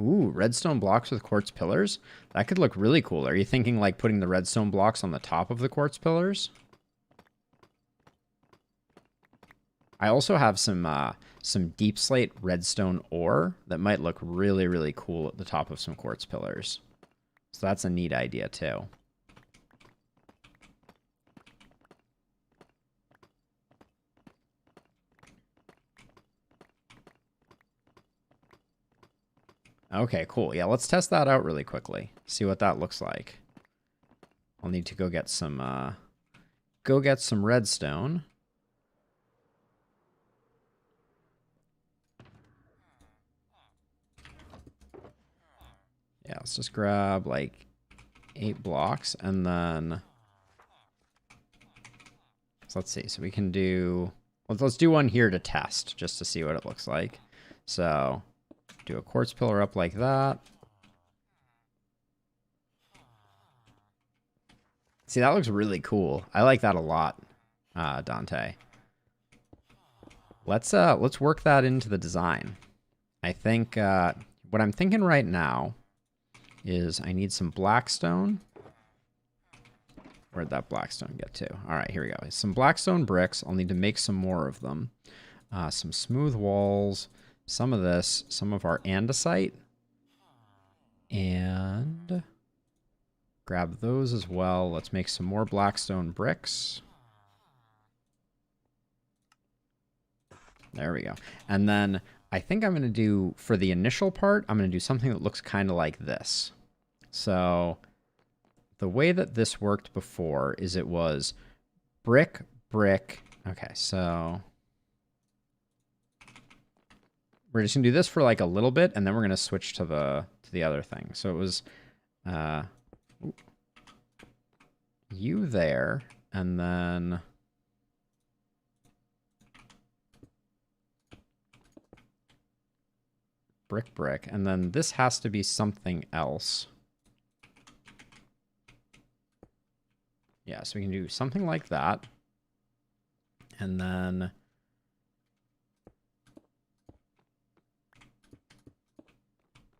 Ooh, redstone blocks with quartz pillars? That could look really cool. Are you thinking like putting the redstone blocks on the top of the quartz pillars? I also have some deep slate redstone ore that might look really, really cool at the top of some quartz pillars. So that's a neat idea too. Okay, cool. Yeah, let's test that out really quickly. See what that looks like. I'll need to go get some redstone. Yeah, let's just grab like 8 blocks and then so let's see. So we can do let's do one here to test just to see what it looks like. So do a quartz pillar up like that. See, that looks really cool. I like that a lot, Dante. Let's work that into the design. I think what I'm thinking right now is I need some blackstone. Where'd that blackstone get to? All right, here we go. Some blackstone bricks. I'll need to make some more of them. Some smooth walls. Some of this. Some of our andesite. And grab those as well. Let's make some more blackstone bricks. There we go. And then I think I'm going to do, for the initial part, I'm going to do something that looks kind of like this. So the way that this worked before is it was brick, brick. Okay, so we're just going to do this for like a little bit, and then we're going to switch to the other thing. So it was you there, and then brick, brick, and then this has to be something else. Yeah, so we can do something like that. And then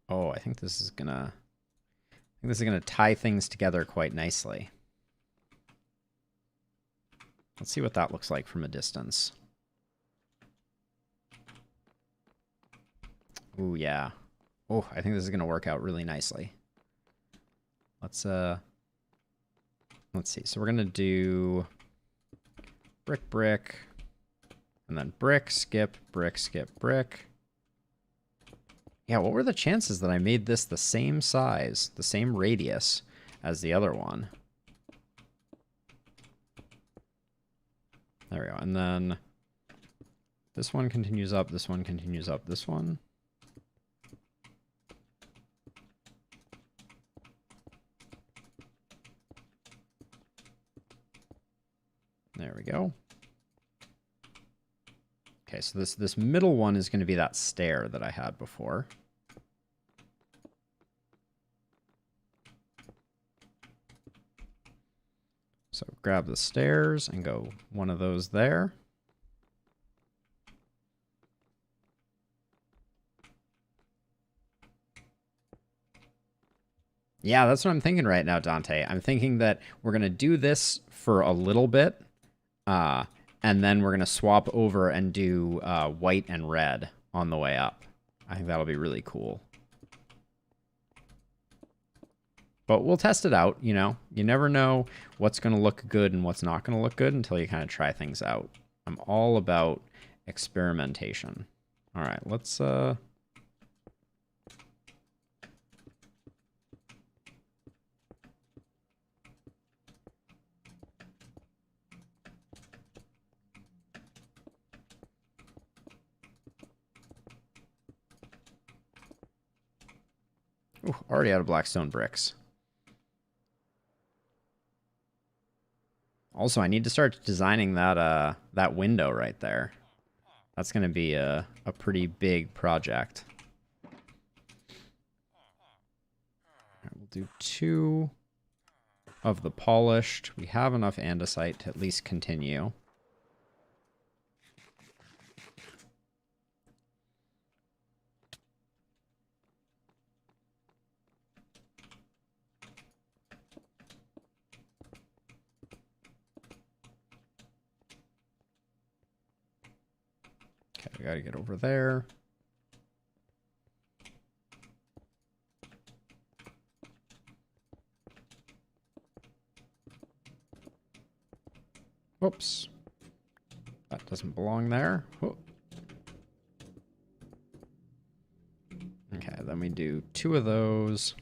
oh, I think this is gonna tie things together quite nicely. Let's see what that looks like from a distance. Ooh, yeah. Oh, I think this is gonna work out really nicely. Let's see. So we're gonna do brick, brick, and then brick, skip, brick, skip, brick. Yeah, what were the chances that I made this the same size, the same radius as the other one? There we go. And then this one continues up, this one continues up, this one. There we go. Okay, so this middle one is going to be that stair that I had before. So grab the stairs and go one of those there. Yeah, that's what I'm thinking right now, Dante. I'm thinking that we're going to do this for a little bit, and then we're going to swap over and do white and red on the way up. I think that'll be really cool. But we'll test it out, you know. You never know what's going to look good and what's not going to look good until you kind of try things out. I'm all about experimentation. All right, let's... Ooh, already out of blackstone bricks. Also, I need to start designing that that window right there. That's going to be a pretty big project. Right, we'll do 2 of the polished. We have enough andesite to at least continue. Okay, we gotta get over there. Whoops. That doesn't belong there. Whoop. Okay, then we do 2 of those.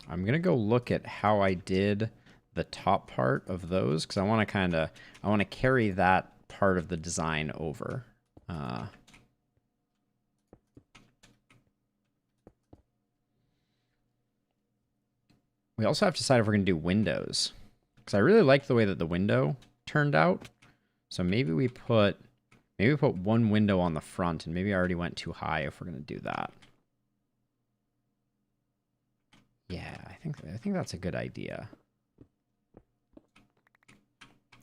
I'm going to go look at how I did the top part of those because I want to carry that part of the design over. We also have to decide if we're going to do windows because I really like the way that the window turned out. So maybe we put 1 window on the front, and maybe I already went too high if we're going to do that. Yeah, I think that's a good idea.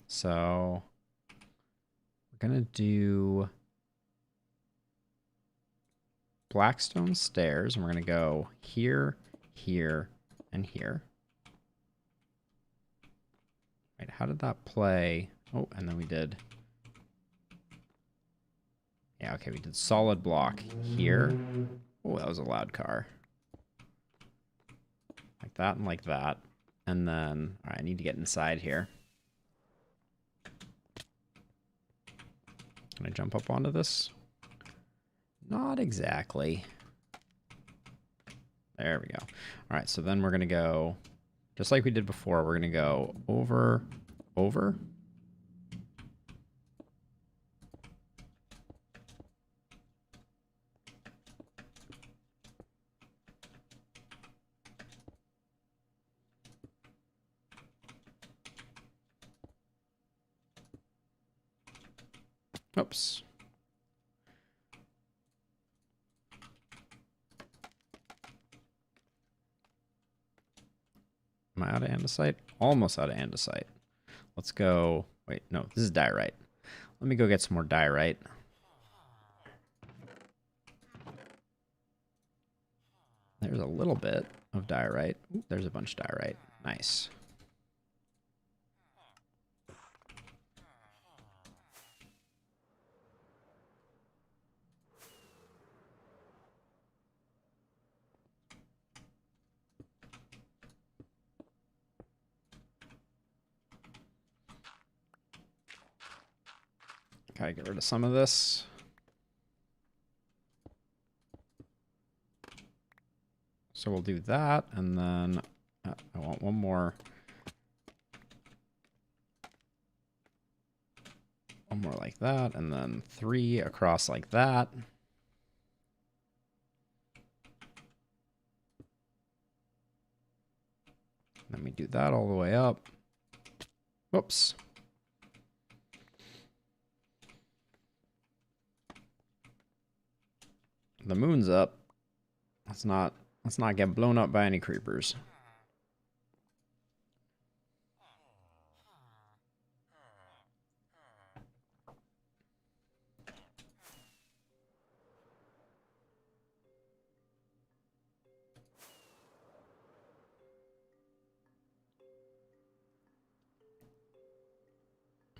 So we're gonna do blackstone stairs, and we're gonna go here, here, and here. Right, how did that play? Oh, and then we did. Yeah, okay, we did solid block here. Oh, that was a loud car. Like that and like that. And then, all right, I need to get inside here. Can I jump up onto this? Not exactly. There we go. All right, so then we're going to go, just like we did before, we're going to go over, over. Oops. Am I out of andesite? Almost out of andesite. Let's go. Wait, no, this is diorite. Let me go get some more diorite. There's a little bit of diorite. Ooh, there's a bunch of diorite. Nice. Gotta get rid of some of this. So we'll do that, and then I want one more. One more like that, and then 3 across like that. Let me do that all the way up. Whoops. The moon's up. Let's not get blown up by any creepers.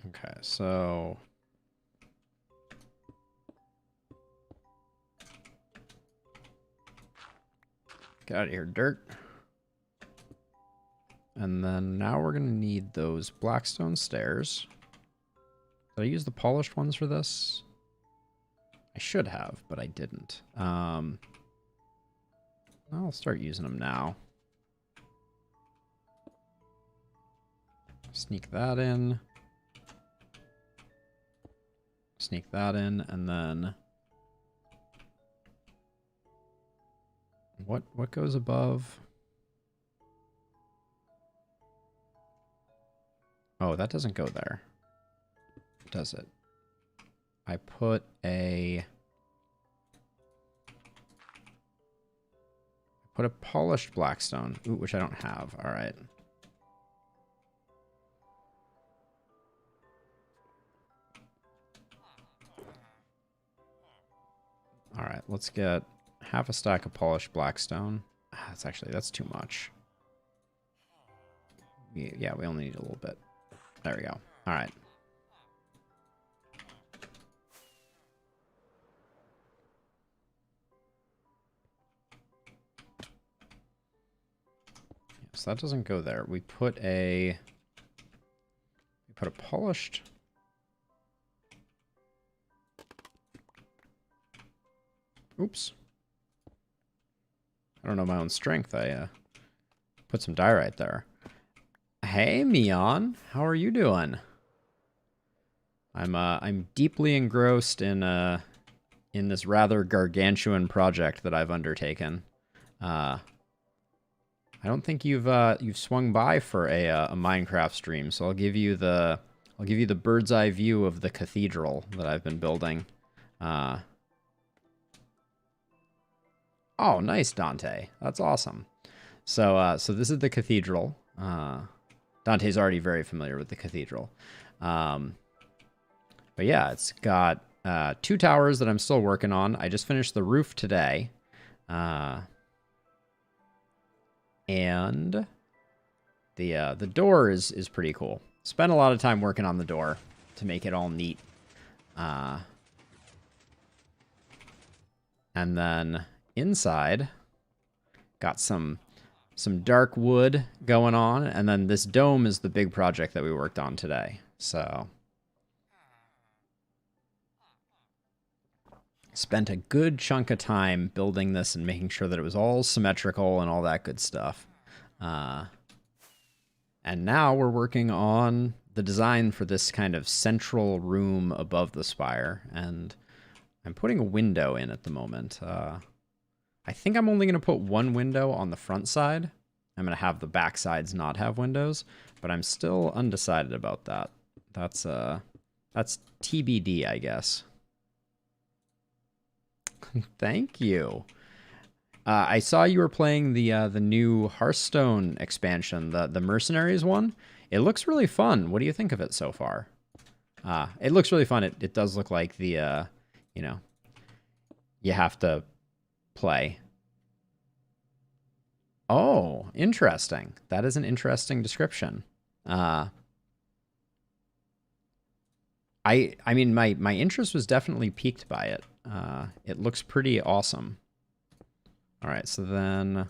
Okay, so get out of here, dirt. And then now we're going to need those blackstone stairs. Did I use the polished ones for this? I should have, but I didn't. I'll start using them now. Sneak that in. Sneak that in, and then what goes above? Oh, that doesn't go there, does it? I put a polished blackstone, ooh, which I don't have. All right. All right, let's get half a stack of polished blackstone. That's too much. Yeah, we only need a little bit. There we go. All right. So that doesn't go there. We put a polished. Oops. I don't know my own strength. I put some diorite there. Hey, Mion, how are you doing? I'm deeply engrossed in this rather gargantuan project that I've undertaken. I don't think you've swung by for a Minecraft stream, so I'll give you the bird's eye view of the cathedral that I've been building. Oh, nice, Dante. That's awesome. So this is the cathedral. Dante's already very familiar with the cathedral. But yeah, it's got 2 towers that I'm still working on. I just finished the roof today. And the door is pretty cool. Spent a lot of time working on the door to make it all neat. And then inside, got some dark wood going on, and then this dome is the big project that we worked on today. So spent a good chunk of time building this and making sure that it was all symmetrical and all that good stuff. And now we're working on the design for this kind of central room above the spire, and I'm putting a window in at the moment. I think I'm only going to put one window on the front side. I'm going to have the back sides not have windows, but I'm still undecided about that. That's TBD, I guess. Thank you. I saw you were playing the new Hearthstone expansion, the Mercenaries one. It looks really fun. What do you think of it so far? It looks really fun. It does look like the you know, you have to play. Oh, interesting. That is an interesting description. I mean my interest was definitely piqued by it. It looks pretty awesome. All right, so then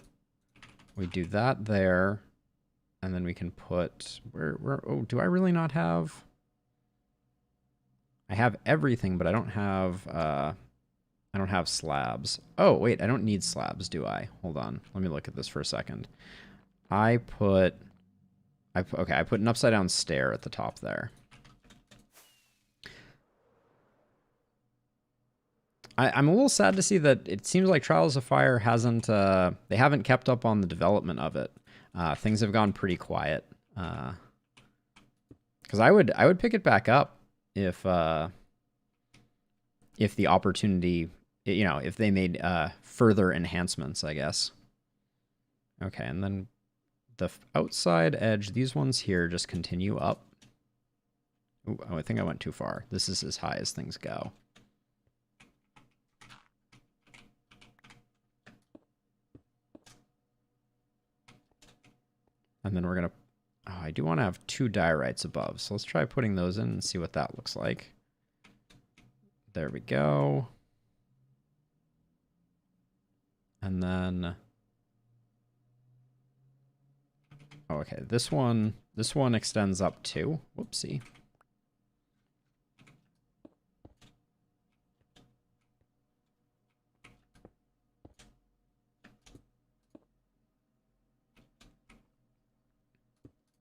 we do that there, and then we can put where oh, do I really not have? I have everything, but I don't have slabs. Oh, wait, I don't need slabs, do I? Hold on. Let me look at this for a second. I put an upside down stair at the top there. I'm a little sad to see that it seems like Trials of Fire hasn't, they haven't kept up on the development of it. Things have gone pretty quiet. Because I would pick it back up if the opportunity, if they made further enhancements, I guess. Okay, and then the outside edge, these ones here just continue up. Ooh, oh, I think I went too far. This is as high as things go. And then we're going to, oh, I do want to have 2 diorites above. So let's try putting those in and see what that looks like. There we go. And then, oh, okay, this one extends up too. Whoopsie.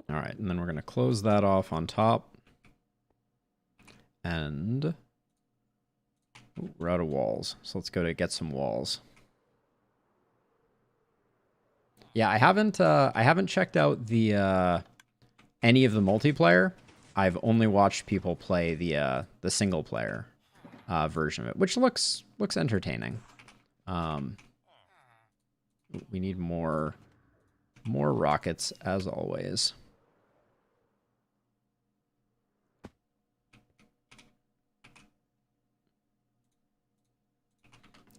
All right, and then we're going to close that off on top. And ooh, we're out of walls. So let's go to get some walls. Yeah, I haven't checked out the any of the multiplayer. I've only watched people play the single player version of it, which looks entertaining. We need more rockets as always.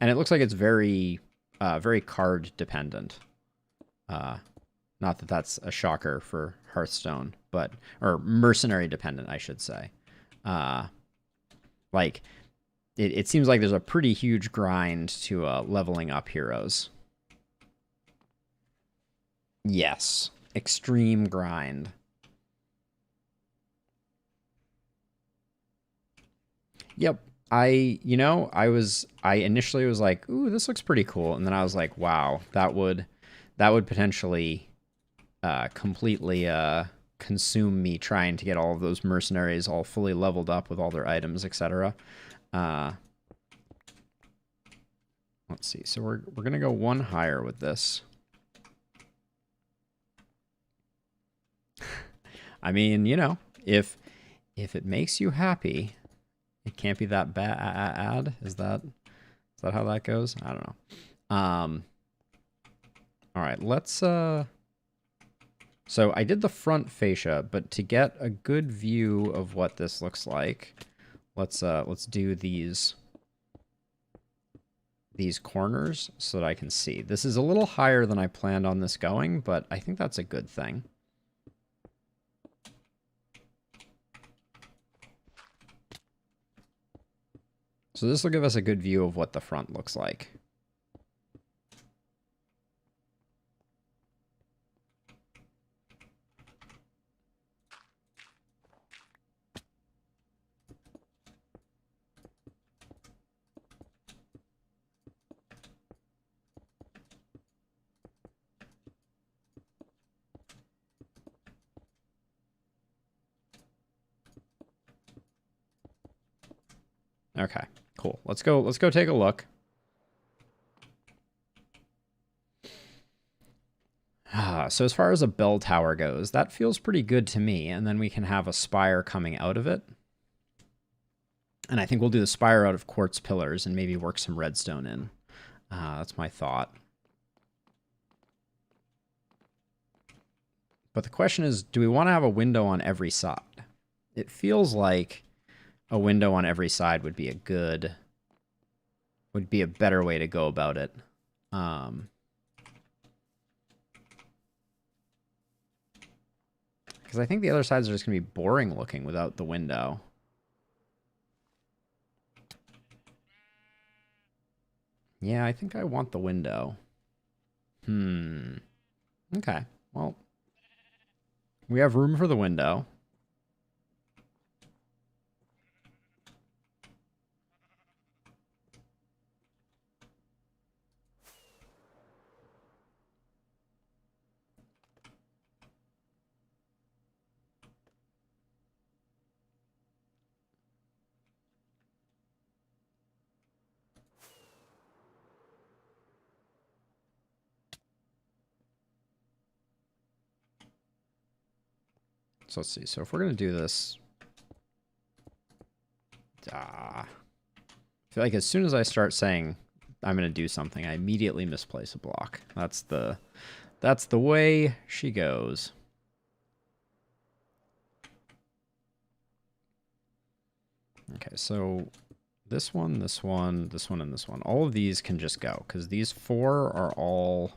And it looks like it's very card dependent. Not that that's a shocker for Hearthstone, or mercenary dependent, I should say. Like, it seems like there's a pretty huge grind to leveling up heroes. Yes, extreme grind. Yep. I initially was like, ooh, this looks pretty cool. And then I was like, wow, that would potentially completely consume me trying to get all of those mercenaries all fully leveled up with all their items, etc. Let's see. So we're gonna go 1 higher with this. I mean, if it makes you happy, it can't be that bad. Is that how that goes? I don't know. All right, let's so I did the front fascia, but to get a good view of what this looks like, let's do these corners so that I can see. This is a little higher than I planned on this going, but I think that's a good thing. So this will give us a good view of what the front looks like. Okay, cool. Let's go take a look. So as far as a bell tower goes, that feels pretty good to me. And then we can have a spire coming out of it. And I think we'll do the spire out of quartz pillars and maybe work some redstone in. That's my thought. But the question is, do we want to have a window on every side? It feels like a window on every side would be a better way to go about it. Because I think the other sides are just going to be boring looking without the window. Yeah, I think I want the window. Okay, well, we have room for the window. So let's see. So if we're going to do this... I feel like as soon as I start saying I'm going to do something, I immediately misplace a block. That's the way she goes. Okay, so this one, this one, this one, and this one. All of these can just go, because these four are all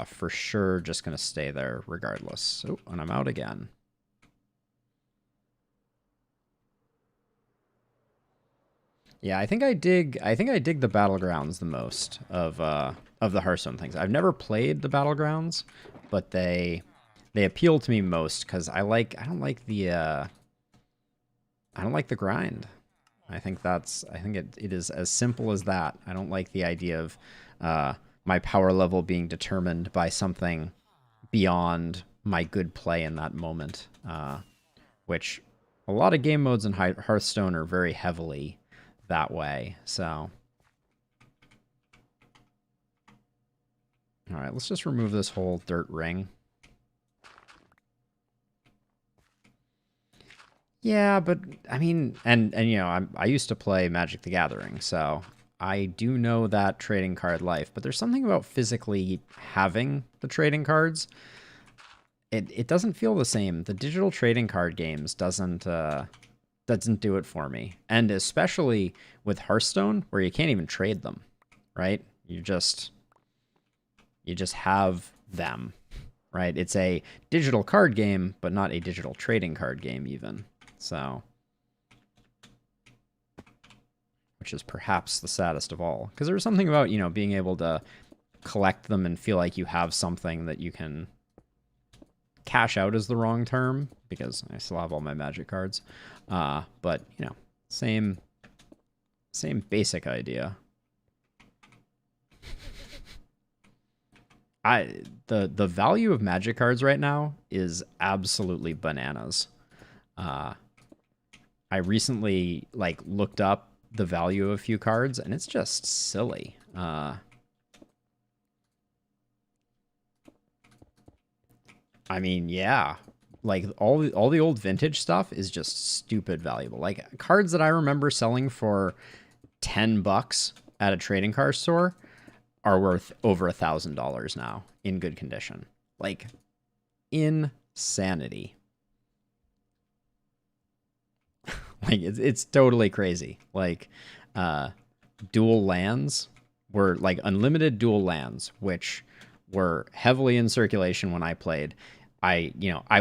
for sure just going to stay there regardless. Oh, and I'm out again. Yeah, I think I dig the battlegrounds the most of the Hearthstone things. I've never played the battlegrounds, but they appeal to me most because I don't like the grind. I think it is as simple as that. I don't like the idea of my power level being determined by something beyond my good play in that moment, which a lot of game modes in Hearthstone are very heavily that way. So, all right, let's just remove this whole dirt ring. Yeah, but I mean, and you know, I used to play Magic the Gathering, so I do know that trading card life, but there's something about physically having the trading cards. It doesn't feel the same. The digital trading card games doesn't do it for me. And especially with Hearthstone, where you can't even trade them, right? You just have them, right? It's a digital card game, but not a digital trading card game even. So, which is perhaps the saddest of all. Because there was something about, you know, being able to collect them and feel like you have something that you can cash out is the wrong term, because I still have all my Magic cards. But, you know, same basic idea. The value of Magic cards right now is absolutely bananas. I recently looked up the value of a few cards, and it's just silly. I mean, yeah, like all the old vintage stuff is just stupid valuable. Like cards that I remember selling for $10 at a trading card store are worth over $1,000 now in good condition. Like insanity. Like it's totally crazy. Like dual lands were like unlimited dual lands, which were heavily in circulation when I played. I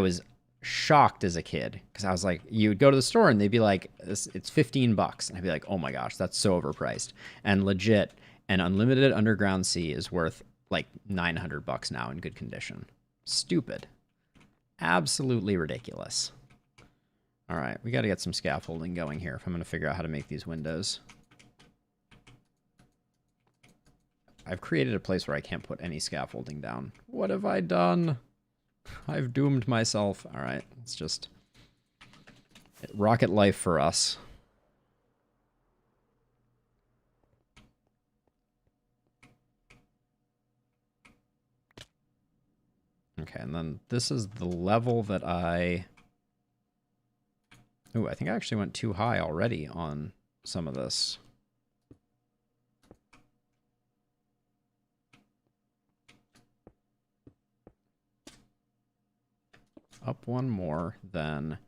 was shocked as a kid because I was like, you would go to the store and they'd be like, it's $15, and I'd be like, oh my gosh, that's so overpriced. And legit, an unlimited underground sea is worth like $900 now in good condition. Stupid, absolutely ridiculous. All right, we got to get some scaffolding going here if I'm going to figure out how to make these windows. I've created a place where I can't put any scaffolding down. What have I done? I've doomed myself. All right, it's just rocket life for us. Okay, and then this is the level that I... Ooh, I think I actually went too high already on some of this. up one more, then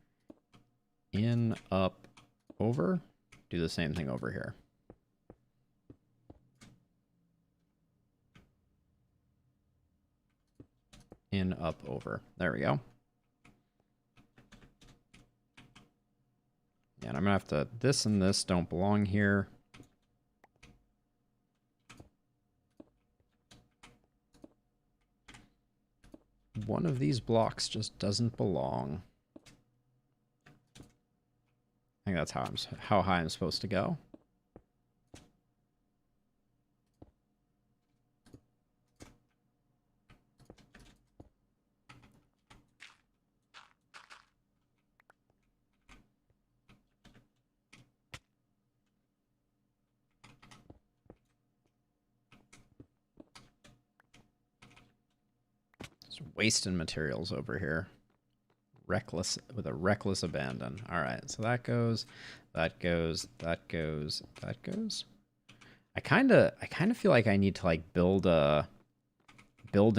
in, up, over. Do the same thing over here. In, up, over. There we go. Yeah, and I'm gonna have to, this and this don't belong here. One of these blocks just doesn't belong. I think that's how high I'm supposed to go. Wasting materials over here. Reckless, with a reckless abandon. All right, so that goes, that goes, that goes, that goes. I kind of feel like I need to like build an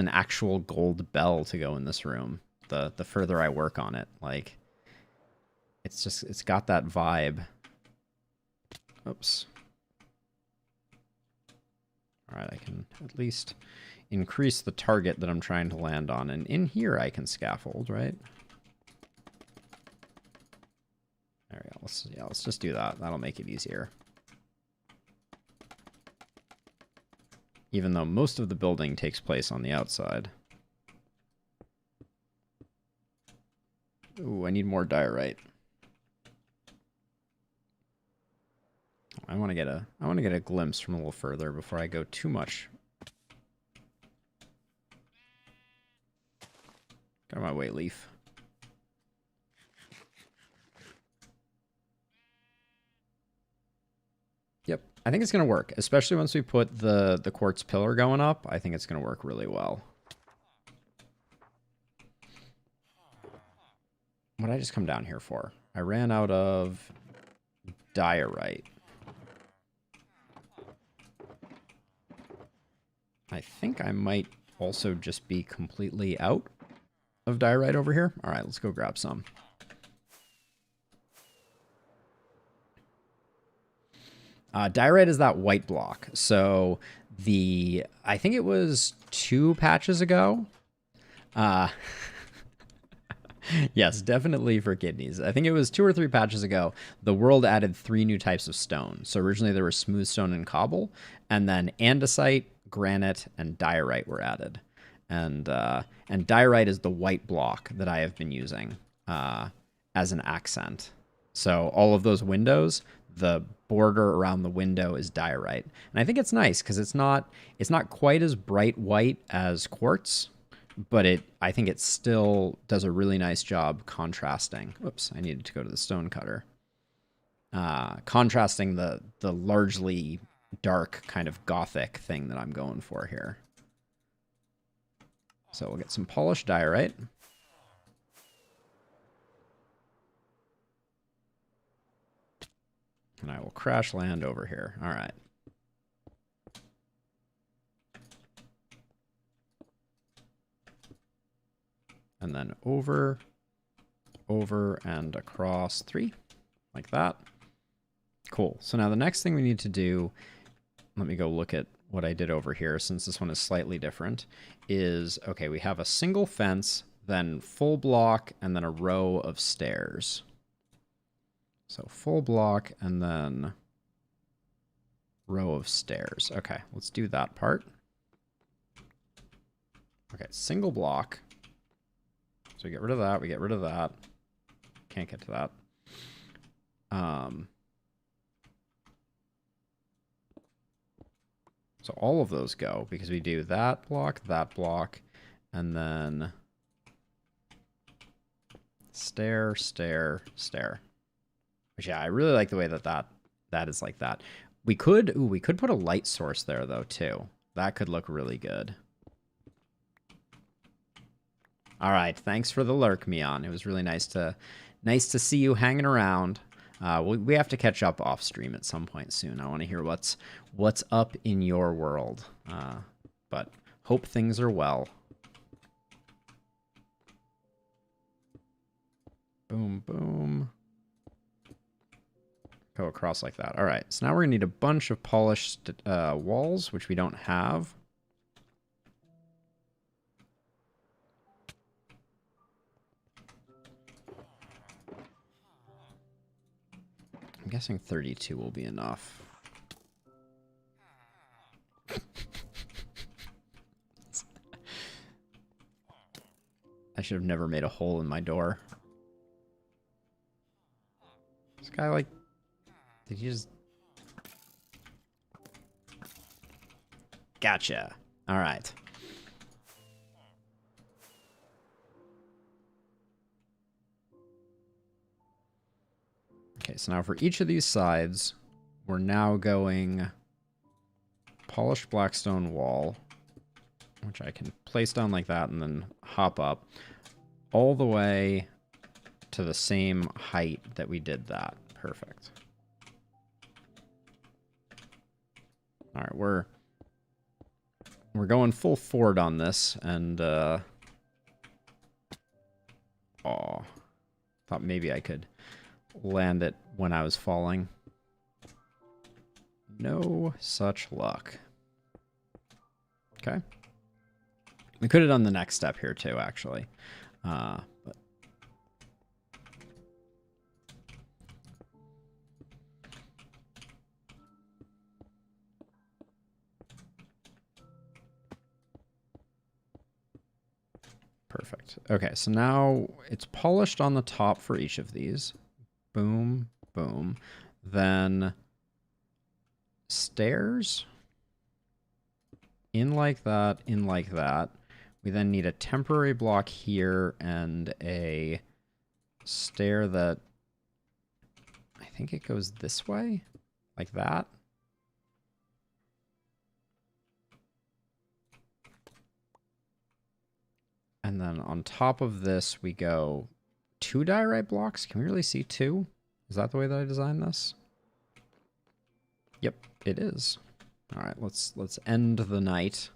actual gold bell to go in this room. The further I work on it, like it's got that vibe. Oops. All right, I can at least increase the target that I'm trying to land on. And in here I can scaffold, right? There we go. Let's just do that. That'll make it easier. Even though most of the building takes place on the outside. Ooh, I need more diorite. I want to get a glimpse from a little further before I go too much. Get out of my way, leaf. Yep, I think it's gonna work, especially once we put the quartz pillar going up. I think it's gonna work really well. What did I just come down here for? I ran out of diorite. I think I might also just be completely out of diorite over here. All right, let's go grab some. Diorite is that white block. So I think it was 2 patches ago. Yes, definitely for kidneys. I think it was 2 or 3 patches ago. The world added 3 new types of stone. So originally there was smooth stone and cobble, and then andesite, granite, and diorite were added. And diorite is the white block that I have been using as an accent. So all of those windows, the border around the window is diorite. And I think it's nice because it's not quite as bright white as quartz, but I think it still does a really nice job contrasting. Oops, I needed to go to the stone cutter. Contrasting the largely dark kind of gothic thing that I'm going for here. So we'll get some polished diorite. And I will crash land over here. All right. And then over, and across 3, like that. Cool. So now the next thing we need to do, let me go look at what I did over here, since this one is slightly different, is, okay, we have a single fence, then full block, and then a row of stairs. So full block, and then row of stairs. Okay, let's do that part. Okay, single block. So we get rid of that, we get rid of that. Can't get to that. So all of those go, because we do that block, and then stair, stair, stair. Which, yeah, I really like the way that is like that. We could put a light source there though too. That could look really good. All right, thanks for the lurk, Mion. It was really nice to see you hanging around. We have to catch up off stream at some point soon. I want to hear what's up in your world. But hope things are well. Boom, boom. Go across like that. All right, so now we're going to need a bunch of polished walls, which we don't have. I'm guessing 32 will be enough. I should have never made a hole in my door. This guy, like... Did you just... Gotcha. All right. Okay, so now for each of these sides, we're now going polished blackstone wall, which I can place down like that and then hop up all the way to the same height that we did that. Perfect. All right, we're going full forward on this, and thought maybe I could land it when I was falling. No such luck. Okay. We could have done the next step here too, actually. But perfect. Okay, so now it's polished on the top for each of these. Boom, boom. Then stairs. In like that, in like that. We then need a temporary block here and a stair that I think it goes this way, like that. And then on top of this, we go 2 diorite blocks. Can we really see 2? Is that the way that I designed this? Yep, it is. All right, let's end the night.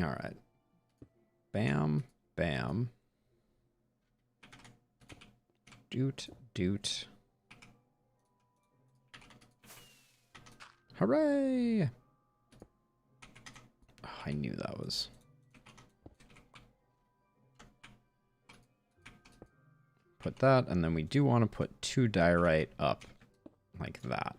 All right. Bam, bam. Doot, doot. Hooray! Oh, I knew that was... Put that, and then we do want to put 2 diorite up like that.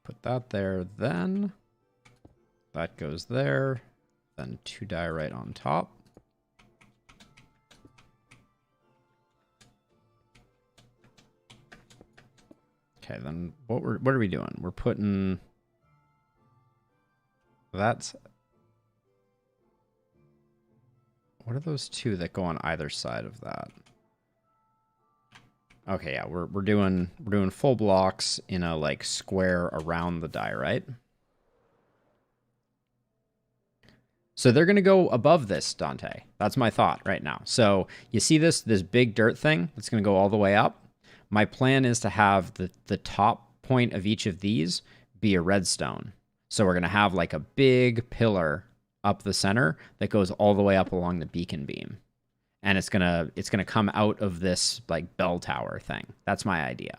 Put that there, then that goes there, then 2 diorite on top. Okay, then what are we doing? We're putting that's what are those 2 that go on either side of that? Okay, yeah, we're doing full blocks in a like square around the diorite. So they're gonna go above this, Dante. That's my thought right now. So you see this big dirt thing that's gonna go all the way up. My plan is to have the top point of each of these be a redstone. So we're gonna have like a big pillar up the center that goes all the way up along the beacon beam. And it's gonna come out of this like bell tower thing. That's my idea.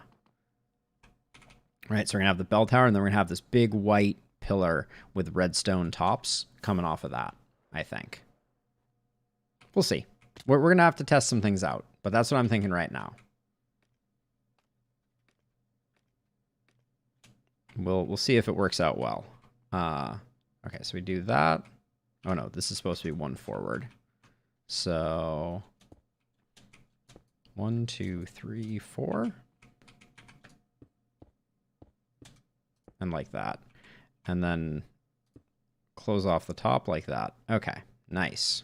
All right, so we're gonna have the bell tower, and then we're gonna have this big white pillar with redstone tops coming off of that, I think. We'll see. We're gonna have to test some things out, but that's what I'm thinking right now. We'll see if it works out well. Okay, so we do that. Oh no, this is supposed to be 1 forward. So 1, 2, 3, 4. And like that. And then close off the top like that. Okay, nice.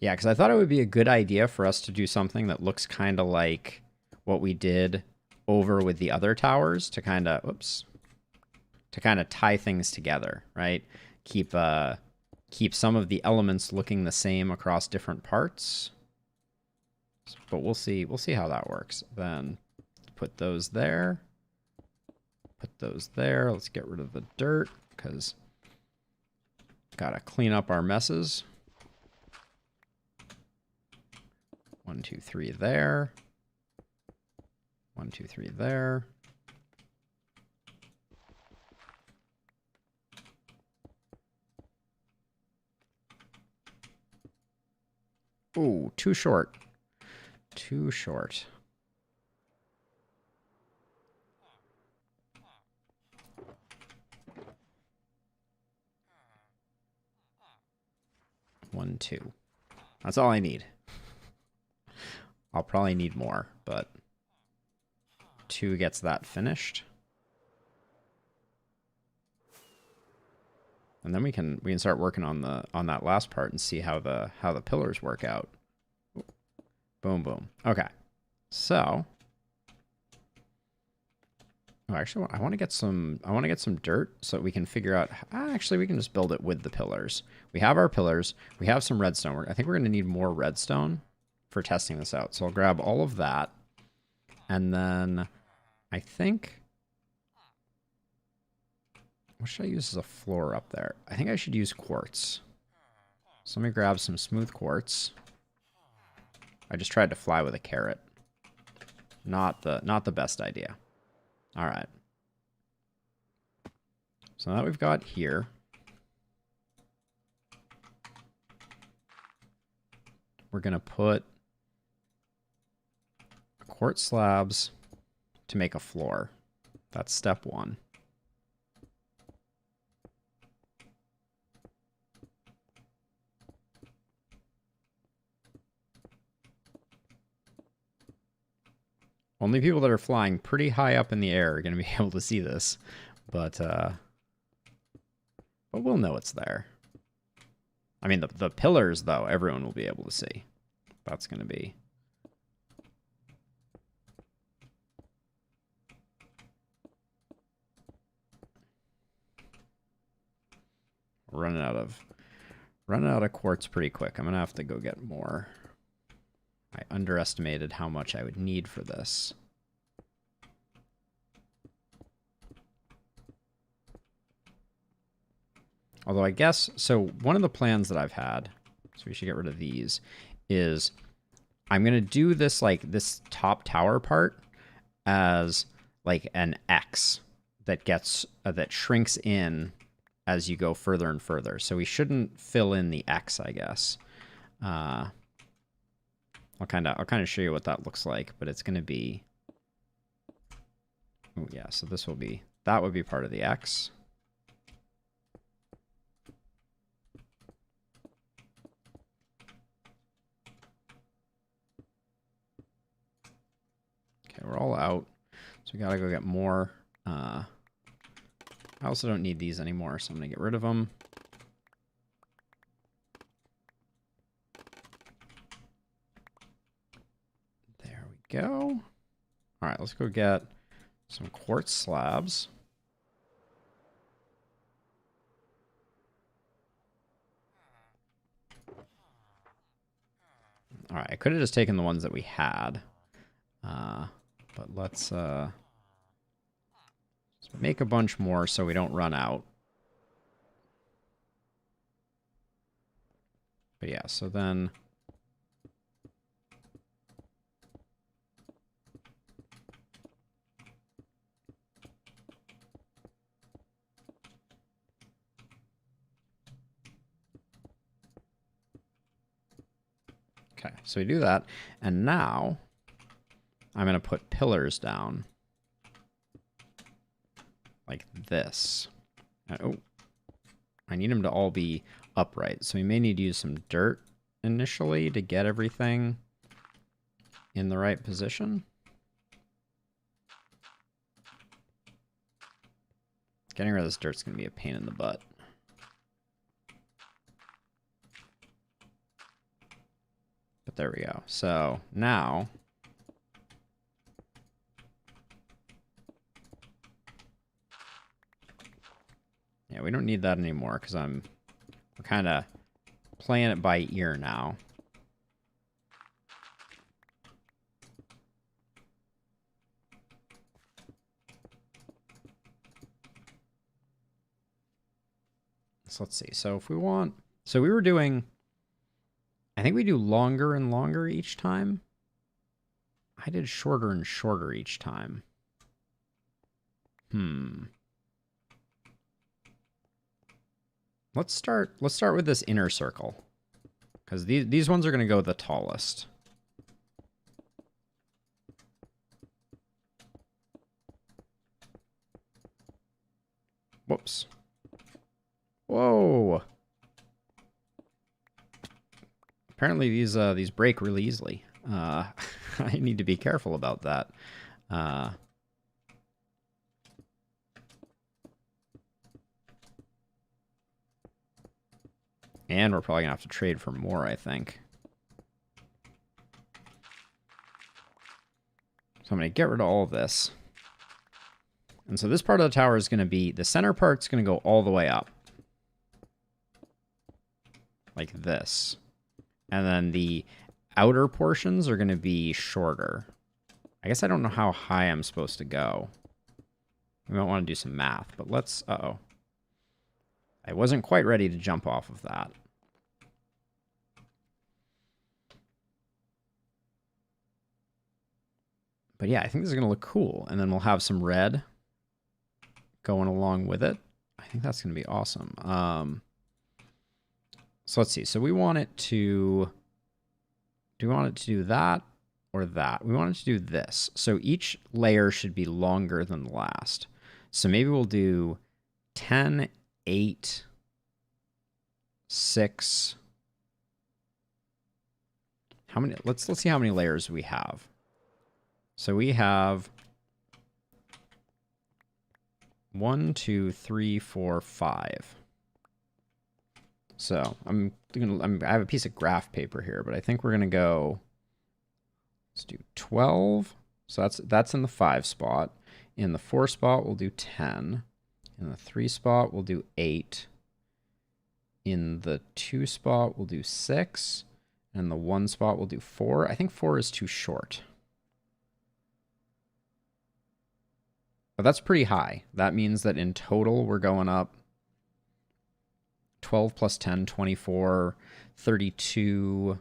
Yeah, because I thought it would be a good idea for us to do something that looks kind of like what we did over with the other towers to kind of, oops, to kind of tie things together, right? Keep some of the elements looking the same across different parts. But we'll see how that works. Then put those there. Put those there. Let's get rid of the dirt because gotta clean up our messes. 1, 2, 3 there. 1, 2, 3 there. Ooh, too short. Too short. One, two. That's all I need. I'll probably need more, but 2 gets that finished. And then we can start working on that last part and see how the pillars work out. Boom, boom. Okay. So, oh, actually, I want to get some dirt so that we can figure out. Actually, we can just build it with the pillars. We have our pillars. We have some redstone. I think we're going to need more redstone for testing this out. So I'll grab all of that, and then I think. What should I use as a floor up there? I think I should use quartz. So let me grab some smooth quartz. I just tried to fly with a carrot. Not the best idea. All right. So now that we've got here, we're going to put quartz slabs to make a floor. That's step 1. Only people that are flying pretty high up in the air are going to be able to see this, but we'll know it's there. I mean, the pillars, though, everyone will be able to see. That's going to be... running out of quartz pretty quick. I'm going to have to go get more. I underestimated how much I would need for this. Although I guess, so one of the plans that I've had, so we should get rid of these, is I'm going to do this, like, this top tower part as, like, an X that gets, that shrinks in as you go further and further. So we shouldn't fill in the X, I guess. I'll kind of show you what that looks like, but it's going to be, oh yeah, so this will be, that would be part of the X. Okay, we're all out, so we gotta go get more. I also don't need these anymore, so I'm gonna get rid of them. Go. All right, let's go get some quartz slabs. All right, I could have just taken the ones that we had, but let's make a bunch more so we don't run out. But yeah, so then. Okay, so we do that, and now I'm going to put pillars down like this. And, oh, I need them to all be upright, so we may need to use some dirt initially to get everything in the right position. Getting rid of this dirt's going to be a pain in the butt. But there we go. So now... Yeah, we don't need that anymore because we're kind of playing it by ear now. So let's see. So if we want... So we were doing... I think we do longer and longer each time. I did shorter and shorter each time. Let's start with this inner circle. Because these ones are going to go the tallest. Whoops. Whoa. Apparently these break really easily. I need to be careful about that. And we're probably going to have to trade for more, I think. So I'm going to get rid of all of this. And so this part of the tower is going to be... The center part's going to go all the way up. Like this. And then the outer portions are going to be shorter. I guess I don't know how high I'm supposed to go. We might want to do some math, but let's... Uh-oh. I wasn't quite ready to jump off of that. But yeah, I think this is going to look cool. And then we'll have some red going along with it. I think that's going to be awesome. So let's see. So we want it to... Do we want it to do that or that? We want it to do this. So each layer should be longer than the last. So maybe we'll do 10, 8, 6. How many? Let's see how many layers we have. So we have 1, 2, 3, 4, 5. So I have a piece of graph paper here, but I think we're gonna go. Let's do 12. So that's in the 5 spot. In the 4 spot, we'll do 10. In the 3 spot, we'll do 8. In the 2 spot, we'll do 6. And the 1 spot, we'll do 4. I think 4 is too short. But that's pretty high. That means that in total, we're going up 12 plus 10, 24, 32,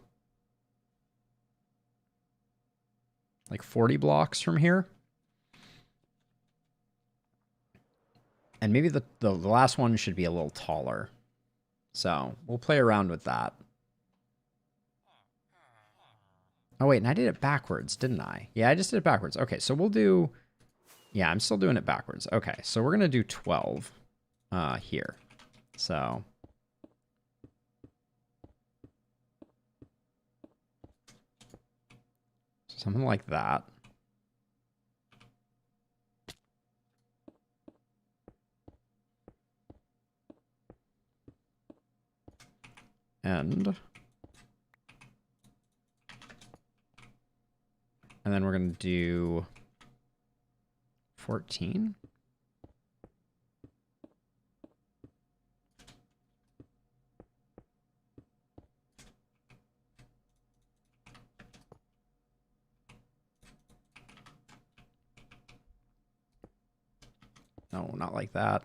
like 40 blocks from here. And maybe the last one should be a little taller. So we'll play around with that. Oh, wait, and I did it backwards, didn't I? Yeah, I just did it backwards. Okay, so we'll do... Yeah, I'm still doing it backwards. Okay, so we're going to do 12 here. So... something like that. And then we're going to do 14. No, not like that.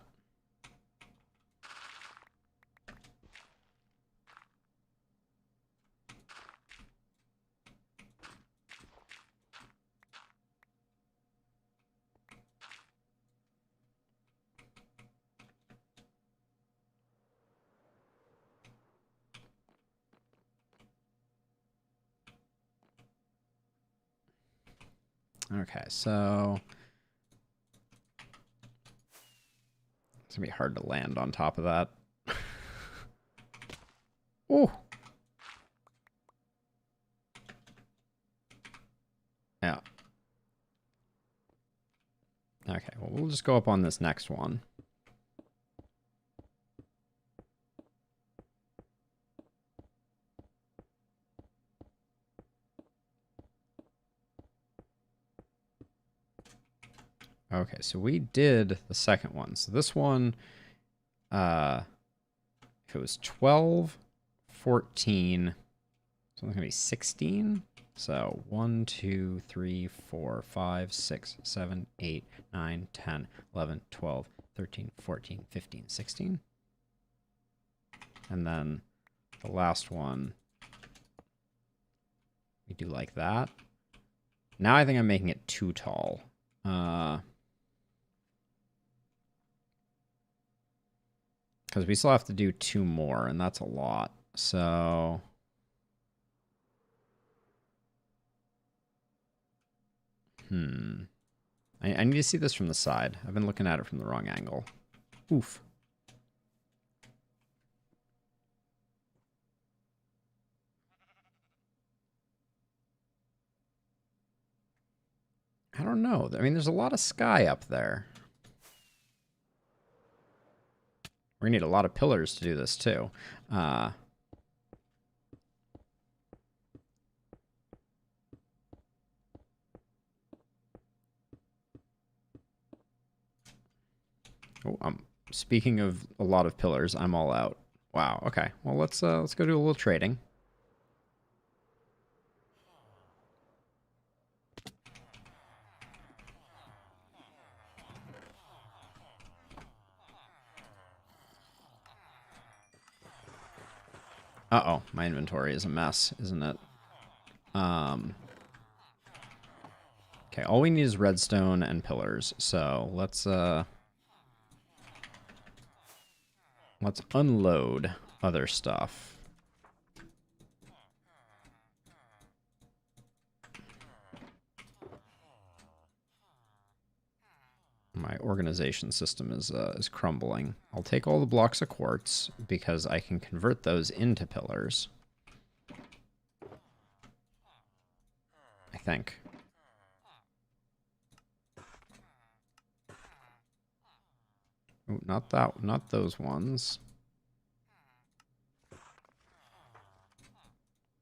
Okay, so it's gonna be hard to land on top of that. Oh. Yeah. Okay, well, we'll just go up on this next one. Okay, so we did the second one. So this one, if it was 12, 14, so it's going to be 16. So 1, 2, 3, 4, 5, 6, 7, 8, 9, 10, 11, 12, 13, 14, 15, 16. And then the last one, we do like that. Now I think I'm making it too tall. Because we still have to do 2 more, and that's a lot. So I need to see this from the side. I've been looking at it from the wrong angle. Oof. I don't know. I mean, there's a lot of sky up there. We're gonna need a lot of pillars to do this too. Speaking of a lot of pillars, I'm all out. Wow. Okay. Well, let's go do a little trading. Uh-oh, my inventory is a mess, isn't it? Okay, all we need is redstone and pillars. So let's unload other stuff. My organization system is crumbling. I'll take all the blocks of quartz because I can convert those into pillars. I think. Ooh, not those ones.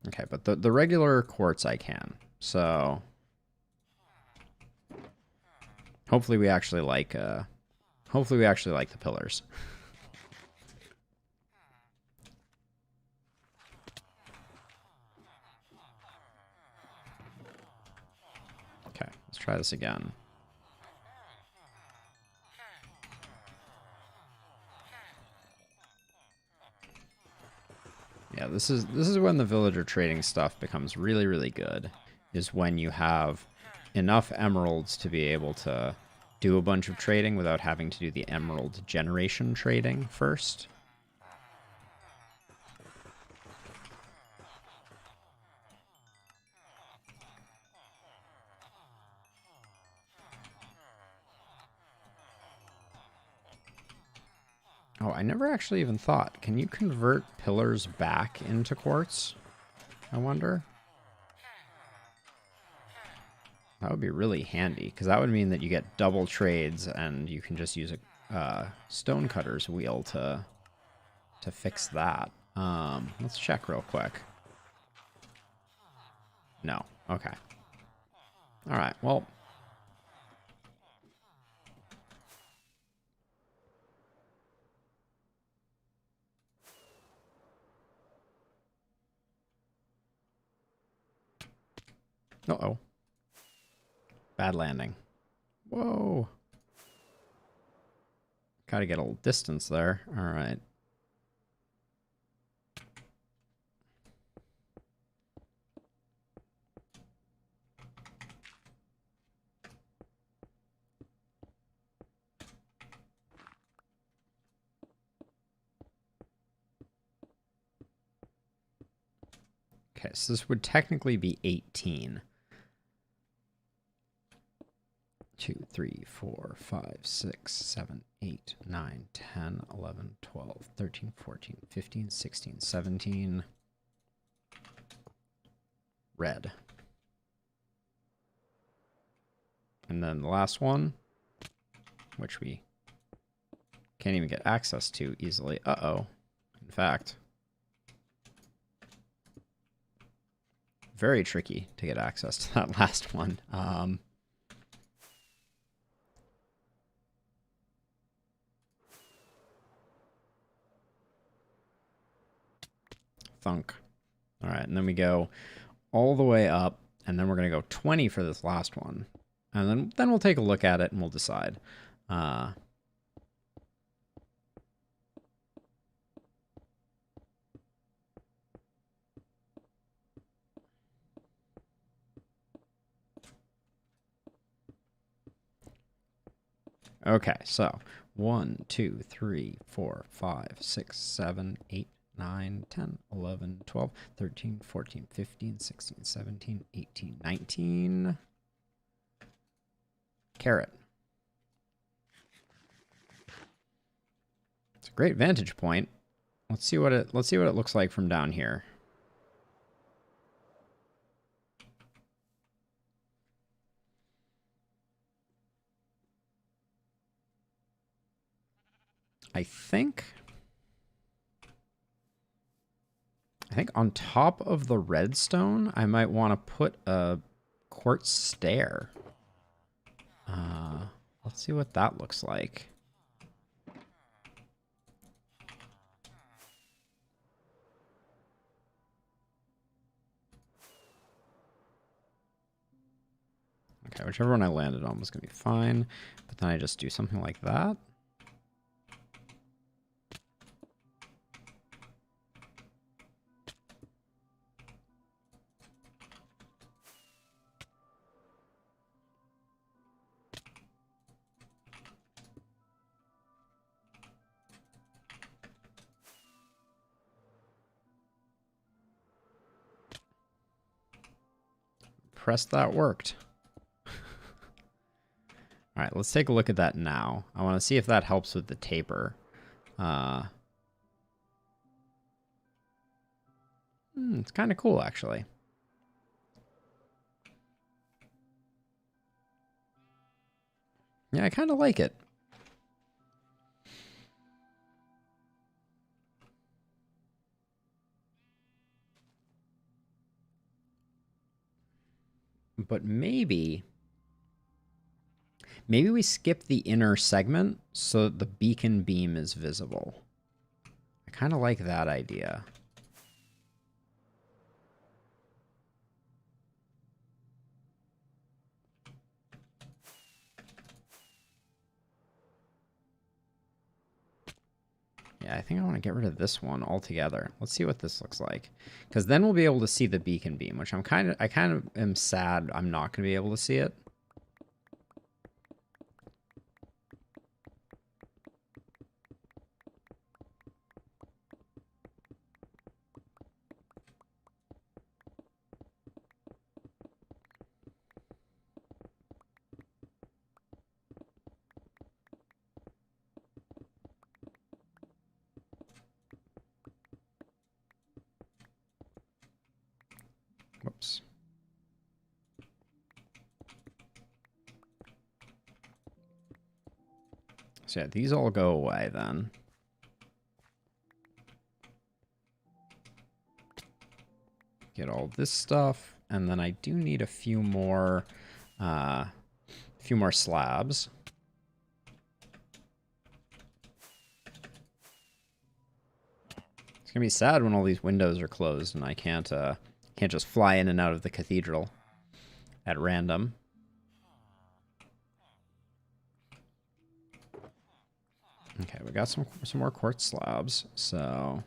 Okay, but the regular quartz I can. So hopefully we actually like the pillars. Okay, let's try this again. Yeah, this is when the villager trading stuff becomes really, really good, is when you have enough emeralds to be able to do a bunch of trading without having to do the emerald generation trading first. Oh, I never actually even thought. Can you convert pillars back into quartz? I wonder. That would be really handy, because that would mean that you get double trades and you can just use a stonecutter's wheel to fix that. Let's check real quick. No. Okay. All right. Well. Uh-oh. Bad landing. Whoa. Gotta get a little distance there. All right. Okay, so this would technically be 18. 2, 3, 4, 5, 6, 7, 8, 9, 10, 11, 12, 13, 14, 15, 16, 17. Red. And then the last one, which we can't even get access to easily. Uh-oh. In fact, very tricky to get access to that last one. Thunk. All right, and then we go all the way up, and then we're going to go 20 for this last one. And then we'll take a look at it and we'll decide. Okay, so 1, 2, 3, 4, 5, 6, 7, 8, 9, 10, 11, 12, 13, 14, 15, 16, 17, 18, 19. Carrot. It's a great vantage point. Let's see what it looks like from down here. I think on top of the redstone, I might want to put a quartz stair. Let's see what that looks like. Okay, whichever one I landed on was going to be fine. But then I just do something like that. Press that worked. All right, let's take a look at that now. I want to see if that helps with the taper. It's kind of cool, actually. Yeah, I kind of like it. But maybe we skip the inner segment so that the beacon beam is visible. I kind of like that idea. Yeah, I think I want to get rid of this one altogether. Let's see what this looks like. Because then we'll be able to see the beacon beam, which I kind of am sad I'm not going to be able to see it. Whoops. So yeah, these all go away then. Get all this stuff, and then I do need a few more slabs. It's gonna be sad when all these windows are closed and I can't just fly in and out of the cathedral at random. Okay, we got some more quartz slabs, so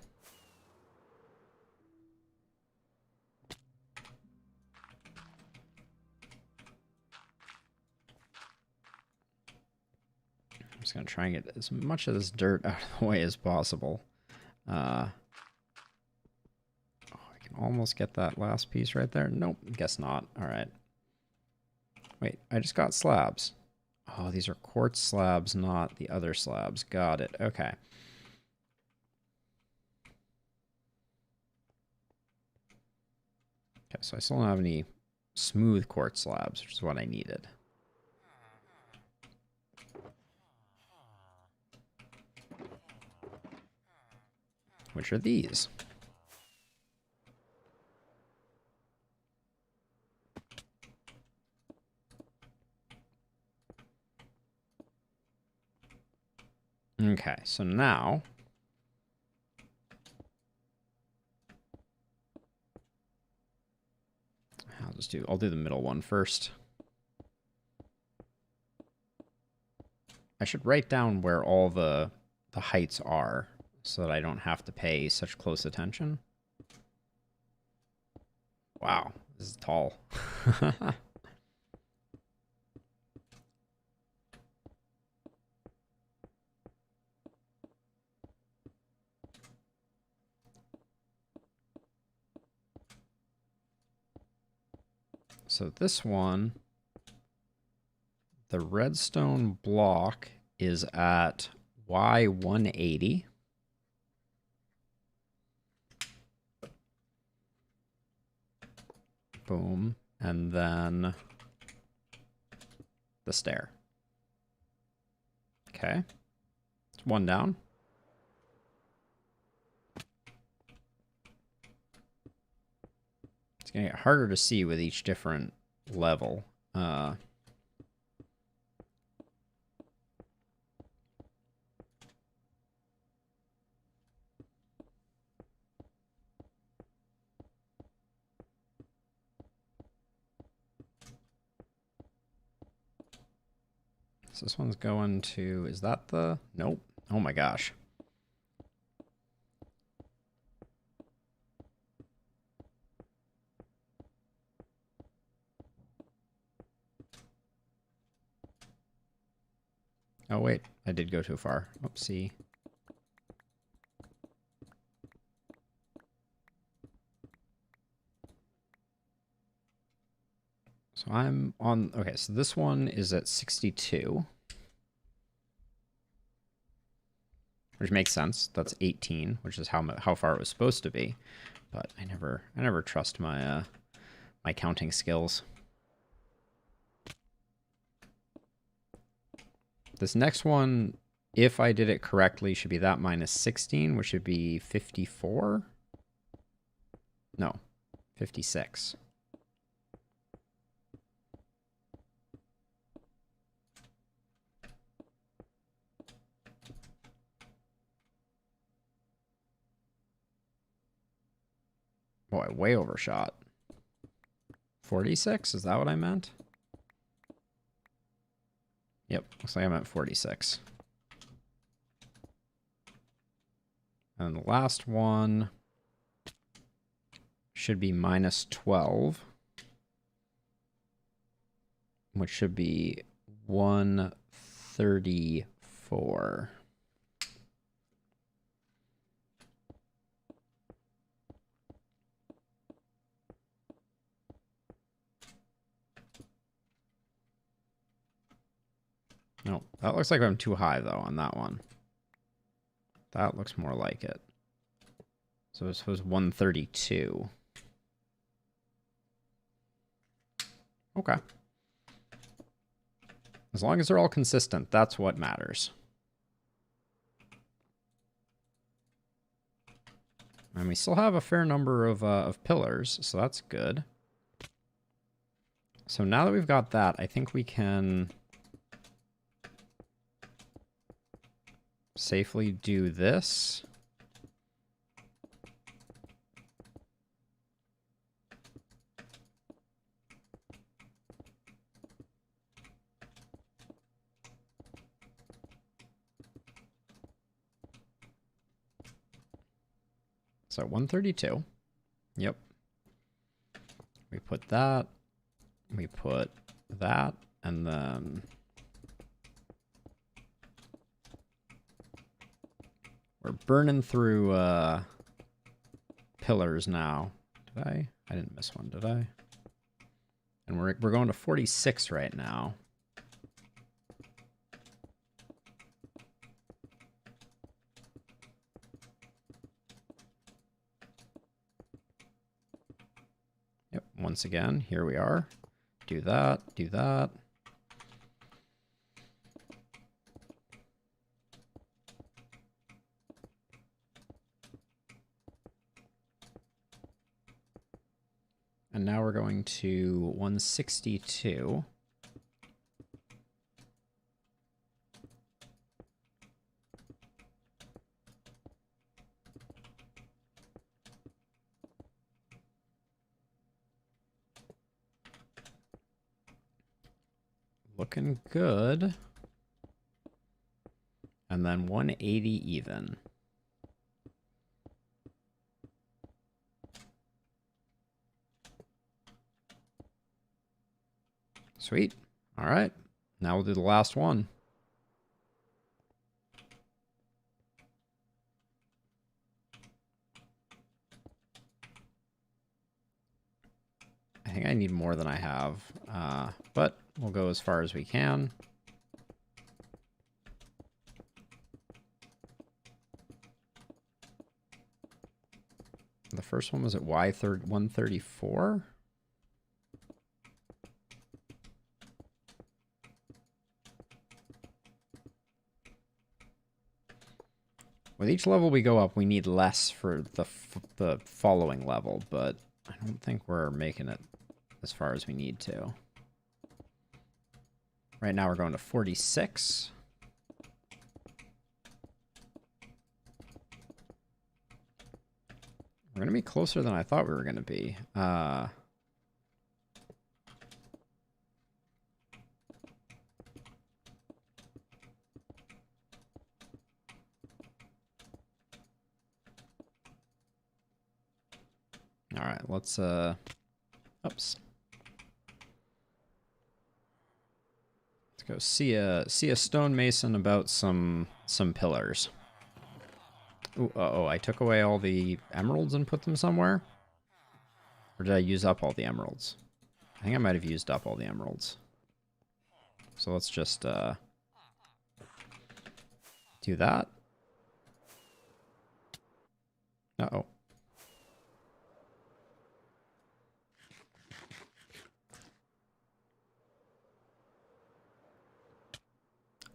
I'm just gonna try and get as much of this dirt out of the way as possible. Oh, I can almost get that last piece right there. Nope, guess not. All right. Wait, I just got slabs. Oh, these are quartz slabs, not the other slabs. Got it. Okay. Okay, so I still don't have any smooth quartz slabs, which is what I needed. Which are these? Okay, so now I'll do the middle one first. I should write down where all the heights are so that I don't have to pay such close attention. Wow, this is tall. So this one, the redstone block is at Y180. Boom. And then the stair. Okay. It's one down. It's going to get harder to see with each different level. So this one's going to, is that the, nope. Oh my gosh. Oh wait, I did go too far. Oopsie. So I'm on, okay, so this one is at 62. Which makes sense. That's 18, which is how far it was supposed to be. But I never trust my my counting skills. This next one, if I did it correctly, should be that minus 16, which should be 54. No, 56. Oh, I way overshot. 46? Is that what I meant? Yep, looks like I meant 46. And the last one should be minus 12, which should be 134. No, that looks like I'm too high, though, on that one. That looks more like it. So I suppose 132. Okay. As long as they're all consistent, that's what matters. And we still have a fair number of pillars, so that's good. So now that we've got that, I think we can safely do this. So 132. Yep. We put that. We put that. And then we're burning through pillars now. Did I? I didn't miss one, did I? And we're going to 46 right now. Yep, once again, here we are. Do that, do that. And now we're going to 162. Looking good. And then 180 even. Sweet. All right. Now we'll do the last one. I think I need more than I have, but we'll go as far as we can. The first one was at Y134. With each level we go up, we need less for the following level, but I don't think we're making it as far as we need to. Right now we're going to 46. We're going to be closer than I thought we were going to be. All right, let's, oops. Let's go see a stonemason about some pillars. Ooh, uh-oh, I took away all the emeralds and put them somewhere? Or did I use up all the emeralds? I think I might have used up all the emeralds. So let's just, do that. Uh-oh.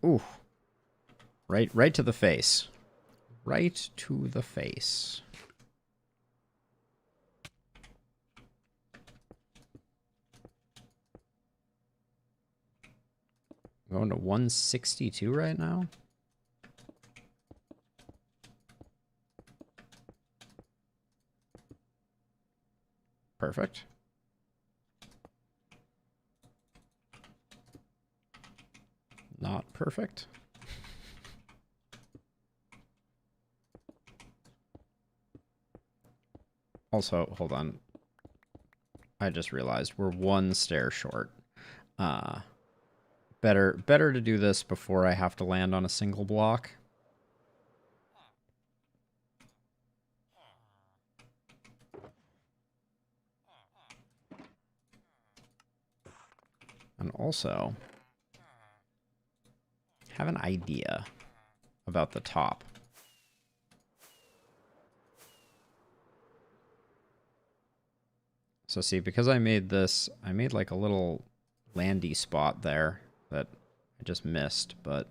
Ooh. Right to the face. Right to the face. I'm going to 162 right now. Perfect. Not perfect. Also, hold on. I just realized we're one stair short. Better to do this before I have to land on a single block. And also, have an idea about the top. So see, because I made this, I made like a little landy spot there that I just missed, but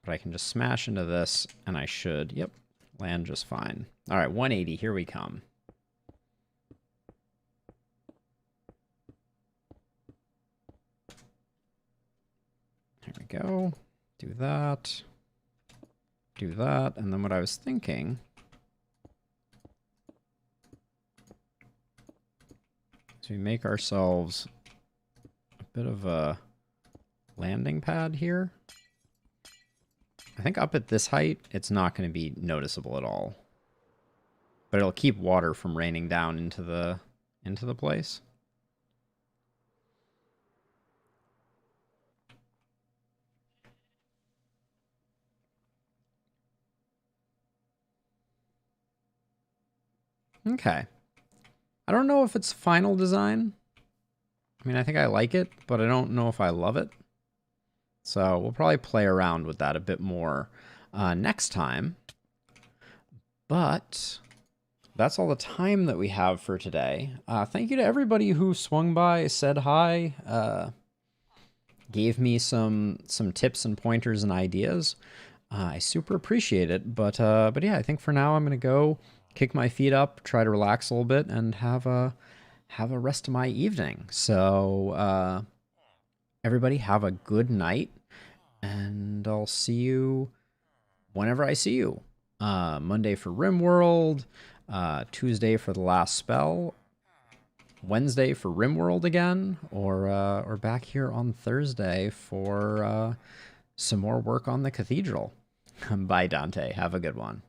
I can just smash into this and I should, yep, land just fine. All right, 180, here we come. Here we go. Do that. Do that. And then what I was thinking is we make ourselves a bit of a landing pad here. I think up at this height, it's not going to be noticeable at all. But it'll keep water from raining down into the place. Okay. I don't know if it's final design. I mean, I think I like it, but I don't know if I love it. So we'll probably play around with that a bit more next time. But that's all the time that we have for today. Thank you to everybody who swung by, said hi, gave me some tips and pointers and ideas. I super appreciate it. But yeah, I think for now I'm gonna go kick my feet up, try to relax a little bit, and have a rest of my evening. So everybody have a good night, and I'll see you whenever I see you. Monday for RimWorld, Tuesday for the last spell, Wednesday for RimWorld again, or back here on Thursday for some more work on the cathedral. Bye, Dante. Have a good one.